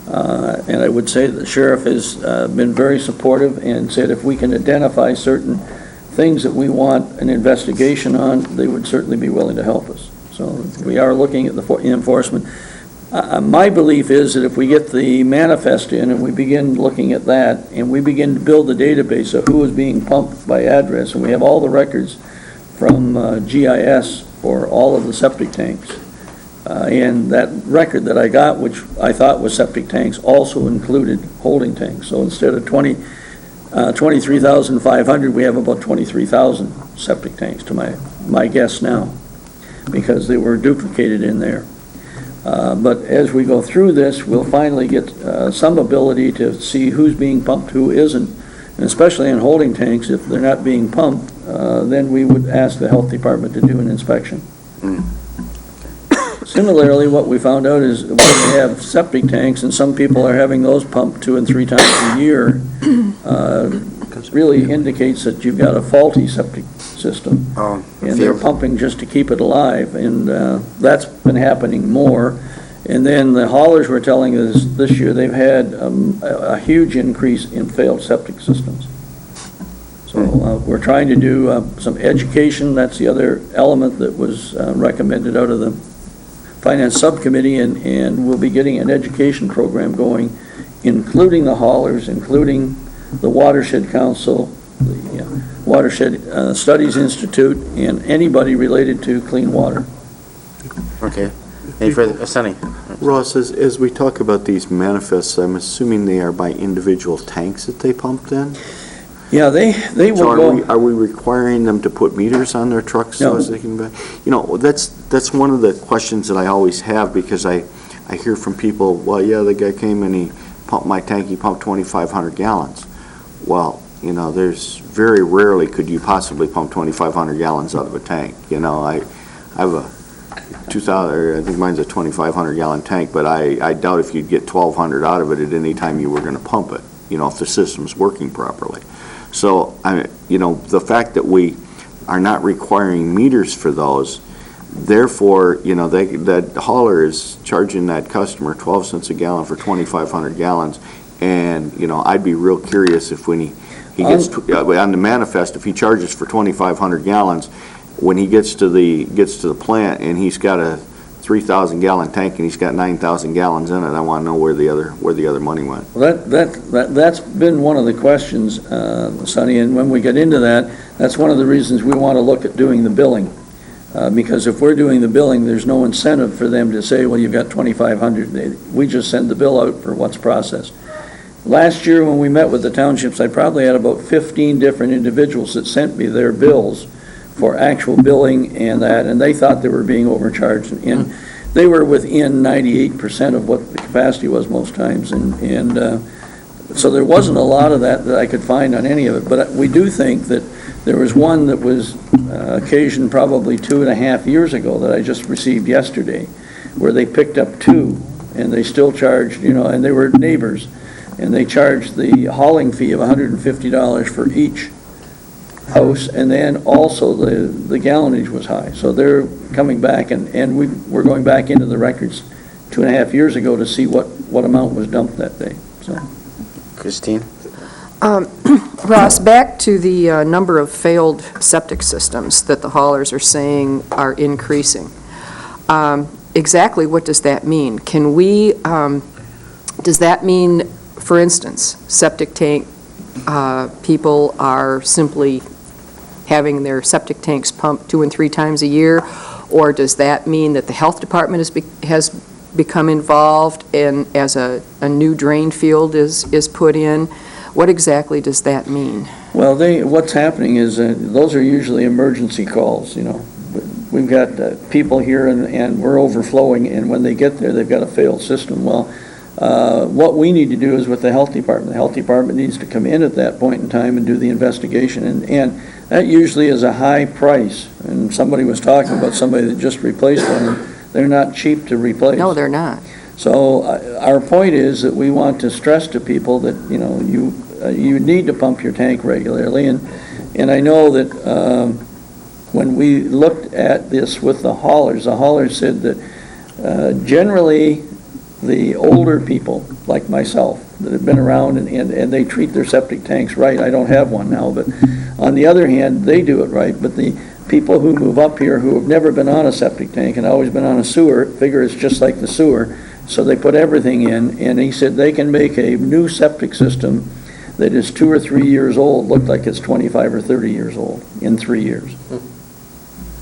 and I would say that the sheriff has been very supportive and said if we can identify certain things that we want an investigation on, they would certainly be willing to help us. So we are looking at the enforcement. My belief is that if we get the manifest in and we begin looking at that and we begin to build a database of who is being pumped by address, and we have all the records from GIS for all of the septic tanks, and that record that I got, which I thought was septic tanks, also included holding tanks. So instead of 23,500, we have about 23,000 septic tanks to my guess now, because they were duplicated in there. But as we go through this, we'll finally get some ability to see who's being pumped, who isn't, and especially in holding tanks, if they're not being pumped, then we would ask the health department to do an inspection. Similarly, what we found out is when we have septic tanks, and some people are having those pumped 2 and 3 times a year, really indicates that you've got a faulty septic system. And they're pumping just to keep it alive, and that's been happening more. And then the haulers were telling us this year they've had a huge increase in failed septic systems. So we're trying to do some education. That's the other element that was recommended out of the Finance Subcommittee, and we'll be getting an education program going, including the haulers, including the Watershed Council, the Watershed Studies Institute, and anybody related to clean water. Okay. Any further? Sonny? Ross, as we talk about these manifests, I'm assuming they are by individual tanks that they pump then? Yeah, they will so go. Are we requiring them to put meters on their trucks so as they can? You know, that's one of the questions that I always have, because I hear from people, well, yeah, the guy came and he pumped my tank, he pumped 2,500 gallons. Well, you know, there's very rarely could you possibly pump 2,500 gallons out of a tank. You know, I have a 2,000, I think mine's a 2,500 gallon tank, but I doubt if you'd get 1,200 out of it at any time you were going to pump it, you know, if the system's working properly. So, you know, the fact that we are not requiring meters for those, therefore, you know, that hauler is charging that customer 12 cents a gallon for 2,500 gallons. And, you know, I'd be real curious if when he gets on the manifest, if he charges for 2,500 gallons, when he gets to the plant and he's got a 3,000 gallon tank and he's got 9,000 gallons in it, I want to know where the other money went. Well, that's been one of the questions, Sonny, and when we get into that, that's one of the reasons we want to look at doing the billing. Because if we're doing the billing, there's no incentive for them to say, well, you've got 2,500. We just send the bill out for what's processed. Last year when we met with the townships, I probably had about 15 different individuals that sent me their bills for actual billing and that, and they thought they were being overcharged. And they were within 98% of what the capacity was most times. And so there wasn't a lot of that I could find on any of it. But we do think that there was one that was occasioned probably 2.5 years ago that I just received yesterday, where they picked up 2, and they still charged, you know, and they were neighbors. And they charged the hauling fee of $150 for each house, and then also the gallonage was high. So they're coming back, and we're going back into the records 2.5 years ago to see what amount was dumped that day. So, Christine? Ross, back to the number of failed septic systems that the haulers are saying are increasing. Exactly what does that mean? Can we, does that mean, for instance, septic tank people are simply having their septic tanks pumped 2 and 3 times a year, or does that mean that the health department has become involved and as a new drain field is put in? What exactly does that mean? Well, what's happening is those are usually emergency calls, you know. We've got people here and we're overflowing, and when they get there, they've got a failed system. Well, what we need to do is with the health department. The health department needs to come in at that point in time and do the investigation, and that usually is a high price. And somebody was talking about somebody that just replaced one. They're not cheap to replace. No, they're not. So our point is that we want to stress to people that, you know, you need to pump your tank regularly, and I know that when we looked at this with the haulers said that generally the older people like myself that have been around and they treat their septic tanks right. I don't have one now, but on the other hand, they do it right. But the people who move up here who have never been on a septic tank and always been on a sewer figure it's just like the sewer, so they put everything in, and he said they can make a new septic system that is 2 or 3 years old look like it's 25 or 30 years old in 3 years.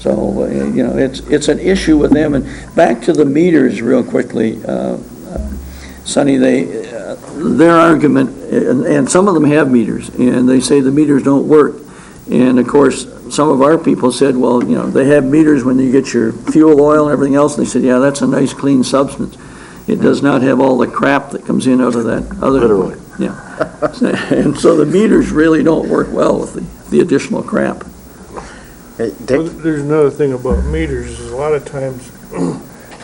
So, you know, it's an issue with them. And back to the meters real quickly, Sonny, their argument, and some of them have meters, and they say the meters don't work. And of course, some of our people said, well, you know, they have meters when you get your fuel oil and everything else. And they said, yeah, that's a nice clean substance. It does not have all the crap that comes in out of that other. Literally. Yeah. And so the meters really don't work well with the additional crap. Hey, Dick? Well, there's another thing about meters, is a lot of times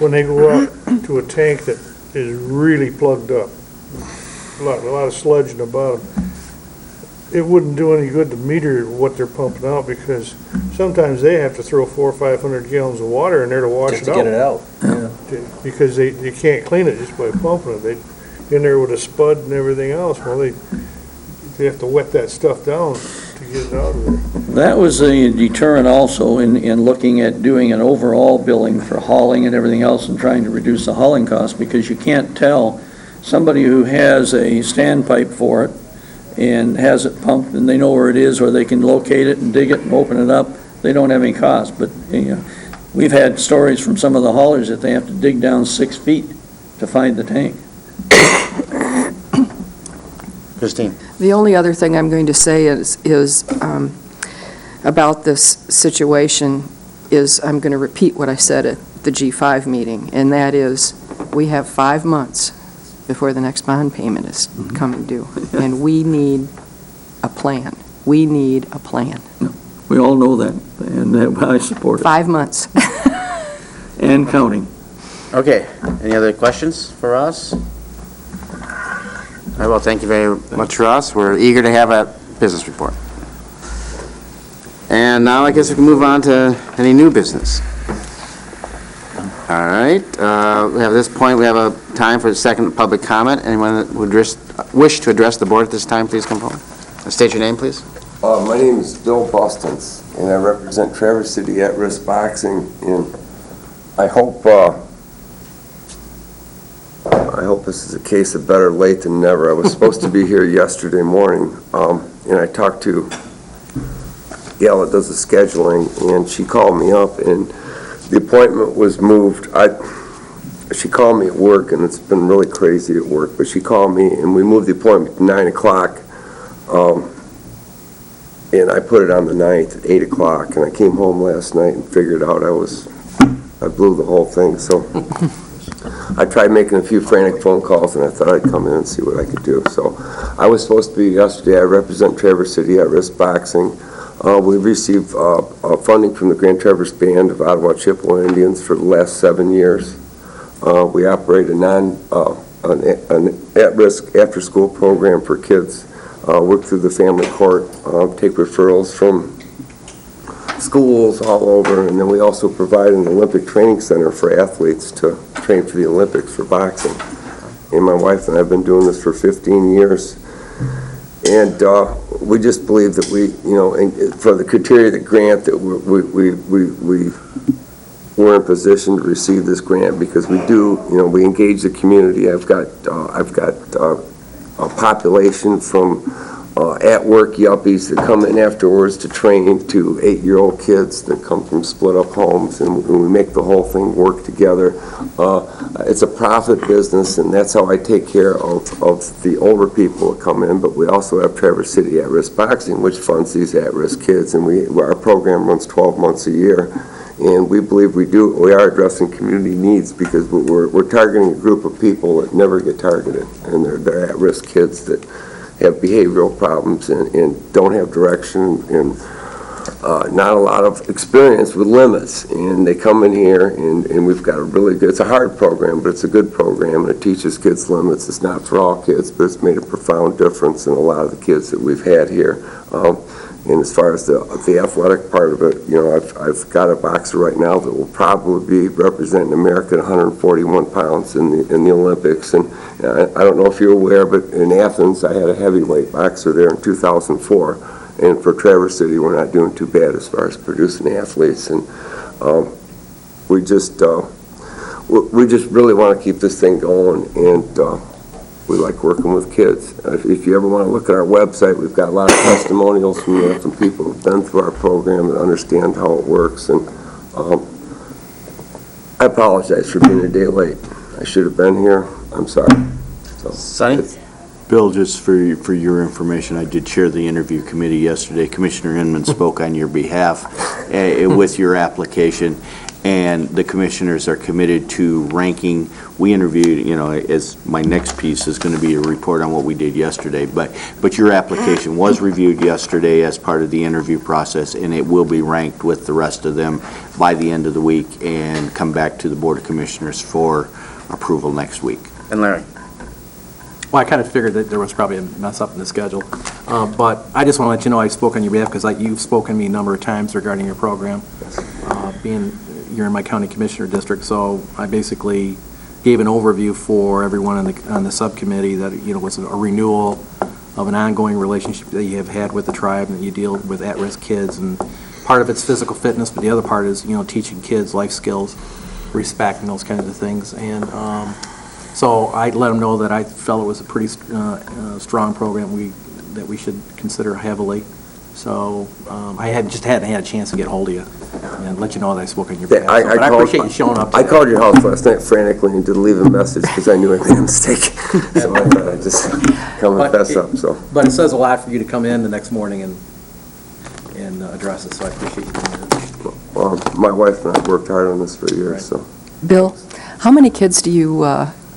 when they go out to a tank that is really plugged up, a lot of sludge in the bottom, it wouldn't do any good to meter what they're pumping out, because sometimes they have to throw 400 or 500 gallons of water in there to wash Just it to out. get it out. Because they can't clean it just by pumping it. They in there with a spud and everything else. Well, they have to wet that stuff down to get it out of there. That was a deterrent also in looking at doing an overall billing for hauling and everything else and trying to reduce the hauling costs, because you can't tell somebody who has a standpipe for it and has it pumped and they know where it is, or they can locate it and dig it and open it up, they don't have any cost. But you know, we've had stories from some of the haulers that they have to dig down 6 feet to find the tank. Christine? The only other thing I'm going to say is about this situation is I'm going to repeat what I said at the G5 meeting, and that is we have 5 months before the next bond payment is coming due, and we need a plan. We need a plan. We all know that, and I support it. 5 months. And counting. Okay, any other questions for us? All right, well, thank you very much for us. We're eager to have a business report. And now I guess we can move on to any new business. All right, we have this point, we have a time for a second public comment. Anyone that would wish to address the board at this time, please come forward. State your name, please. My name is Bill Bustins, and I represent Traverse City At-Risk Boxing, and I hope this is a case of better late than never. I was supposed to be here yesterday morning, and I talked to Gail that does the scheduling, and she called me up, and the appointment was moved. She called me at work, and it's been really crazy at work, but she called me, and we moved the appointment to 9 o'clock, and I put it on the 9th at 8 o'clock, and I came home last night and figured out I blew the whole thing, so I tried making a few frantic phone calls, and I thought I'd come in and see what I could do. So I was supposed to be yesterday. I represent Traverse City At-Risk Boxing. We received funding from the Grand Traverse Band of Ottawa Chippewa Indians for the last 7 years. We operate an at-risk after-school program for kids, work through the family court, take referrals from schools all over, and then we also provide an Olympic training center for athletes to train for the Olympics for boxing. And my wife and I have been doing this for 15 years. And we just believe that for the criteria of the grant, that we're in position to receive this grant, because we we engage the community. I've got a population from at-work yuppies that come in afterwards to train, to 8-year-old kids that come from split-up homes, and we make the whole thing work together. it's a profit business, and that's how I take care of the older people that come in, but we also have Traverse City At-Risk Boxing, which funds these at-risk kids, and our program runs 12 months a year, and we believe we are addressing community needs because we're targeting a group of people that never get targeted, and they're at-risk kids that have behavioral problems and don't have direction and not a lot of experience with limits, and they come in here and we've got a really good, it's a hard program, but it's a good program, and it teaches kids limits. It's not for all kids, but it's made a profound difference in a lot of the kids that we've had here. And as far as the athletic part of it, you know, I've got a boxer right now that will probably be representing America at 141 pounds in the Olympics, and I don't know if you're aware, but in Athens, I had a heavyweight boxer there in 2004. And for Traverse City, we're not doing too bad as far as producing athletes. And we just really want to keep this thing going, and we like working with kids. If you ever want to look at our website, we've got a lot of testimonials from people who've been through our program and understand how it works. And I apologize for being a day late. I should have been here. I'm sorry. Sonny? Bill, just for your information, I did chair the interview committee yesterday. Commissioner Inman spoke on your behalf with your application, and the commissioners are committed to ranking. We interviewed, you know, as my next piece is going to be a report on what we did yesterday, but your application was reviewed yesterday as part of the interview process, and it will be ranked with the rest of them by the end of the week and come back to the Board of Commissioners for approval next week. And Larry? Well, I kind of figured that there was probably a mess up in the schedule, but I just want to let you know I spoke on your behalf because you've spoken to me a number of times regarding your program, being you're in my county commissioner district, so I basically gave an overview for everyone on the subcommittee that, you know, was a renewal of an ongoing relationship that you have had with the tribe, and that you deal with at-risk kids, and part of it's physical fitness, but the other part is, you know, teaching kids life skills, respect, and those kinds of things. And so I let them know that I felt it was a pretty strong program that we should consider heavily. So I hadn't had a chance to get hold of you and let you know that I spoke on your behalf. But I appreciate you showing up. I called your house last night frantically and didn't leave a message because I knew I made a mistake. So I thought I'd just come and fess up. But it says a lot for you to come in the next morning and address it, so I appreciate you doing that. Well, my wife and I worked hard on this for years. Right. So. Bill, how many kids do you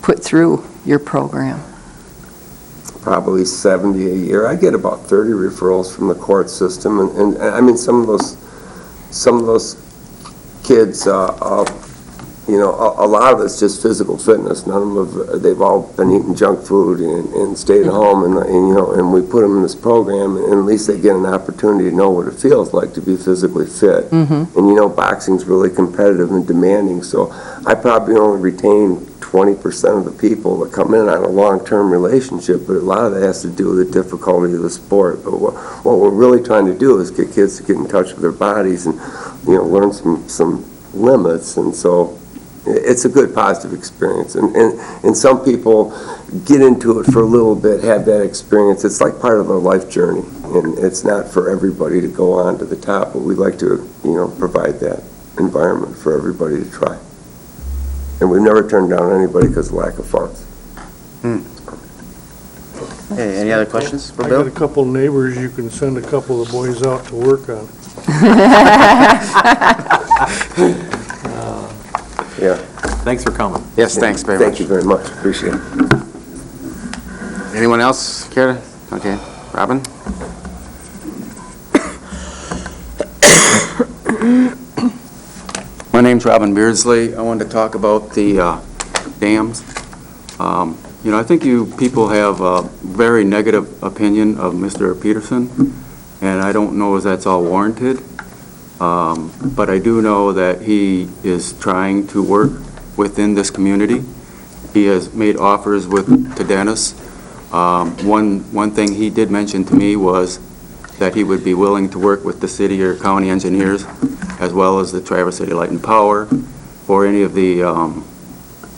put through your program? Probably 70 a year. I get about 30 referrals from the court system, and I mean some of those kids, you know, a lot of it's just physical fitness. None of them they've all been eating junk food and stayed home, and you know, and we put them in this program, and at least they get an opportunity to know what it feels like to be physically fit. Mm-hmm. And you know, boxing's really competitive and demanding, so I probably only retain 20% of the people that come in on a long-term relationship, but a lot of that has to do with the difficulty of the sport. But what we're really trying to do is get kids to get in touch with their bodies and, you know, learn some limits, and so it's a good positive experience. And some people get into it for a little bit, have that experience. It's like part of their life journey, and it's not for everybody to go on to the top, but we like to, you know, provide that environment for everybody to try. And we've never turned down anybody because of lack of funds. Hey, any other questions for I Bill? got a couple neighbors you can send a couple of the boys out to work on. Yeah. Thanks for coming. Yes, thanks very much. Thank you very much. Appreciate it. Anyone else care to? Okay, Robin? My name's Robin Beardsley. I wanted to talk about the dams. You know, I think you people have a very negative opinion of Mr. Peterson, and I don't know if that's all warranted. But I do know that he is trying to work within this community. He has made offers to Dennis. One thing he did mention to me was that he would be willing to work with the city or county engineers, as well as the Traverse City Light and Power, for any of the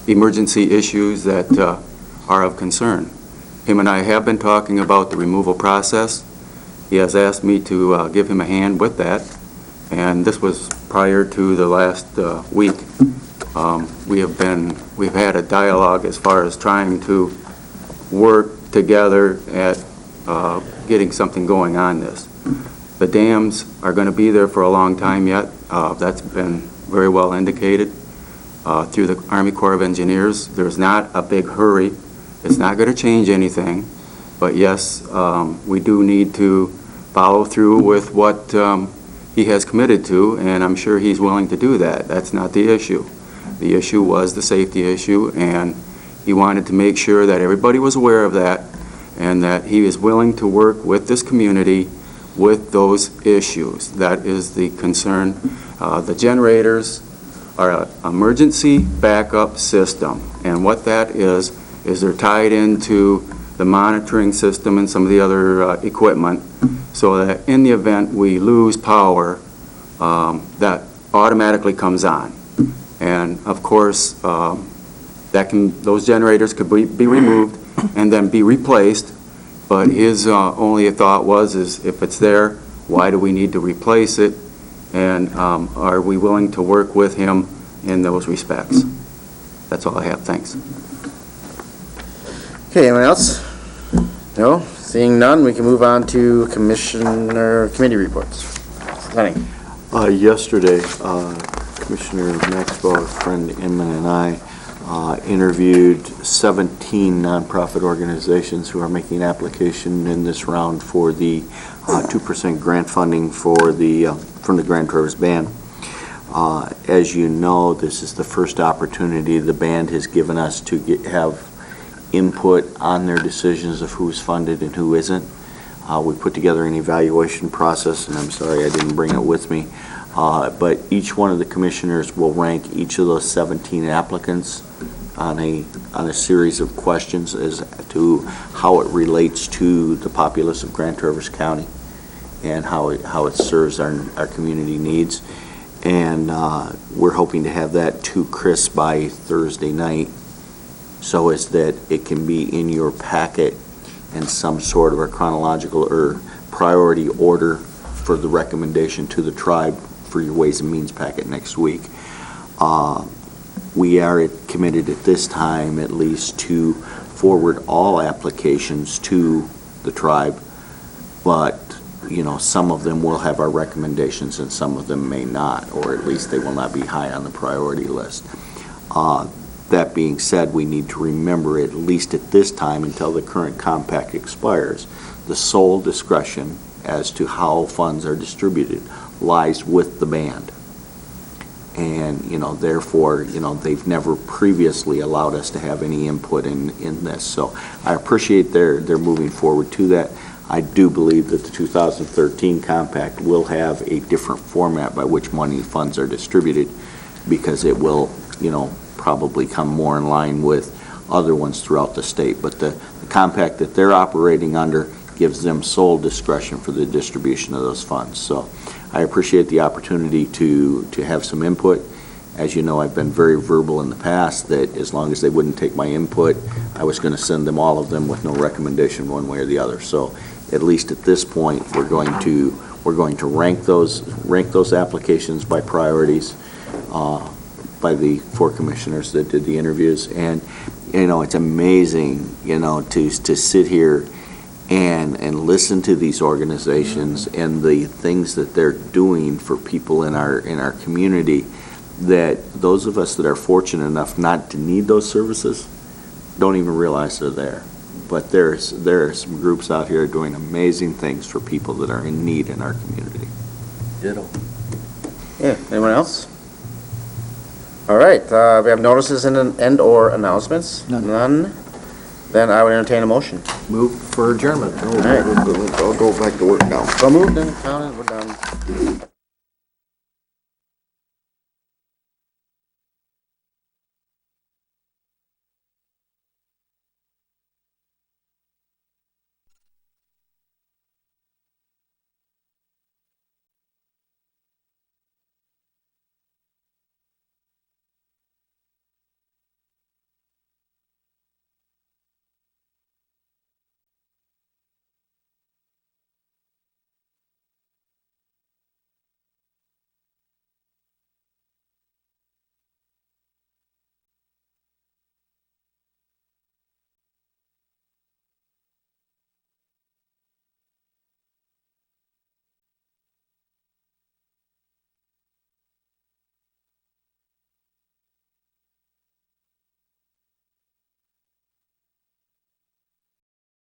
emergency issues that are of concern. Him and I have been talking about the removal process. He has asked me to give him a hand with that, and this was prior to the last week. we've had a dialogue as far as trying to work together at getting something going on this. The dams are going to be there for a long time yet. That's been very well indicated through the Army Corps of Engineers. There's not a big hurry. It's not going to change anything. But yes, we do need to follow through with what he has committed to, and I'm sure he's willing to do that. That's not the issue. The issue was the safety issue, and he wanted to make sure that everybody was aware of that and that he is willing to work with this community with those issues. That is the concern. The generators are an emergency backup system, and what that is they're tied into the monitoring system and some of the other equipment, so that in the event we lose power, that automatically comes on. And of course, those generators could be removed and then be replaced. But his only thought was, if it's there, why do we need to replace it? And are we willing to work with him in those respects? That's all I have. Thanks. Okay, anyone else? No? Seeing none, we can move on to committee reports. Lenny. Yesterday, Commissioner Maxwell, our friend Inman, and I interviewed 17 nonprofit organizations who are making application in this round for the 2% grant funding for from the Grand Traverse Band. As you know, this is the first opportunity the band has given us to have input on their decisions of who's funded and who isn't. We put together an evaluation process, and I'm sorry I didn't bring it with me, but each one of the commissioners will rank each of those 17 applicants on a series of questions as to how it relates to the populace of Grand Traverse County and how it serves our community needs. And we're hoping to have that to Chris by Thursday night, so as that it can be in your packet in some sort of a chronological or priority order for the recommendation to the tribe for your Ways and Means packet next week. We are committed at this time at least to forward all applications to the tribe, but some of them will have our recommendations and some of them may not, or at least they will not be high on the priority list. That being said, we need to remember, at least at this time until the current compact expires, the sole discretion as to how funds are distributed lies with the band. And, therefore, they've never previously allowed us to have any input in this. So I appreciate their moving forward to that. I do believe that the 2013 compact will have a different format by which money funds are distributed, because it will, probably come more in line with other ones throughout the state. But the compact that they're operating under gives them sole discretion for the distribution of those funds. So I appreciate the opportunity to have some input. As you know, I've been very verbal in the past that as long as they wouldn't take my input, I was going to send them all of them with no recommendation one way or the other. So at least at this point, we're going to rank those applications by priorities, by the 4 commissioners that did the interviews. And it's amazing to sit here and listen to these organizations and the things that they're doing for people in our community, that those of us that are fortunate enough not to need those services don't even realize they're there. But there are some groups out here doing amazing things for people that are in need in our community. Ditto. Yeah, anyone else? All right, we have notices and/or announcements? None. Then I would entertain a motion. Move for adjournment. All right. I'll go back to work now. So moved and counted, we're done.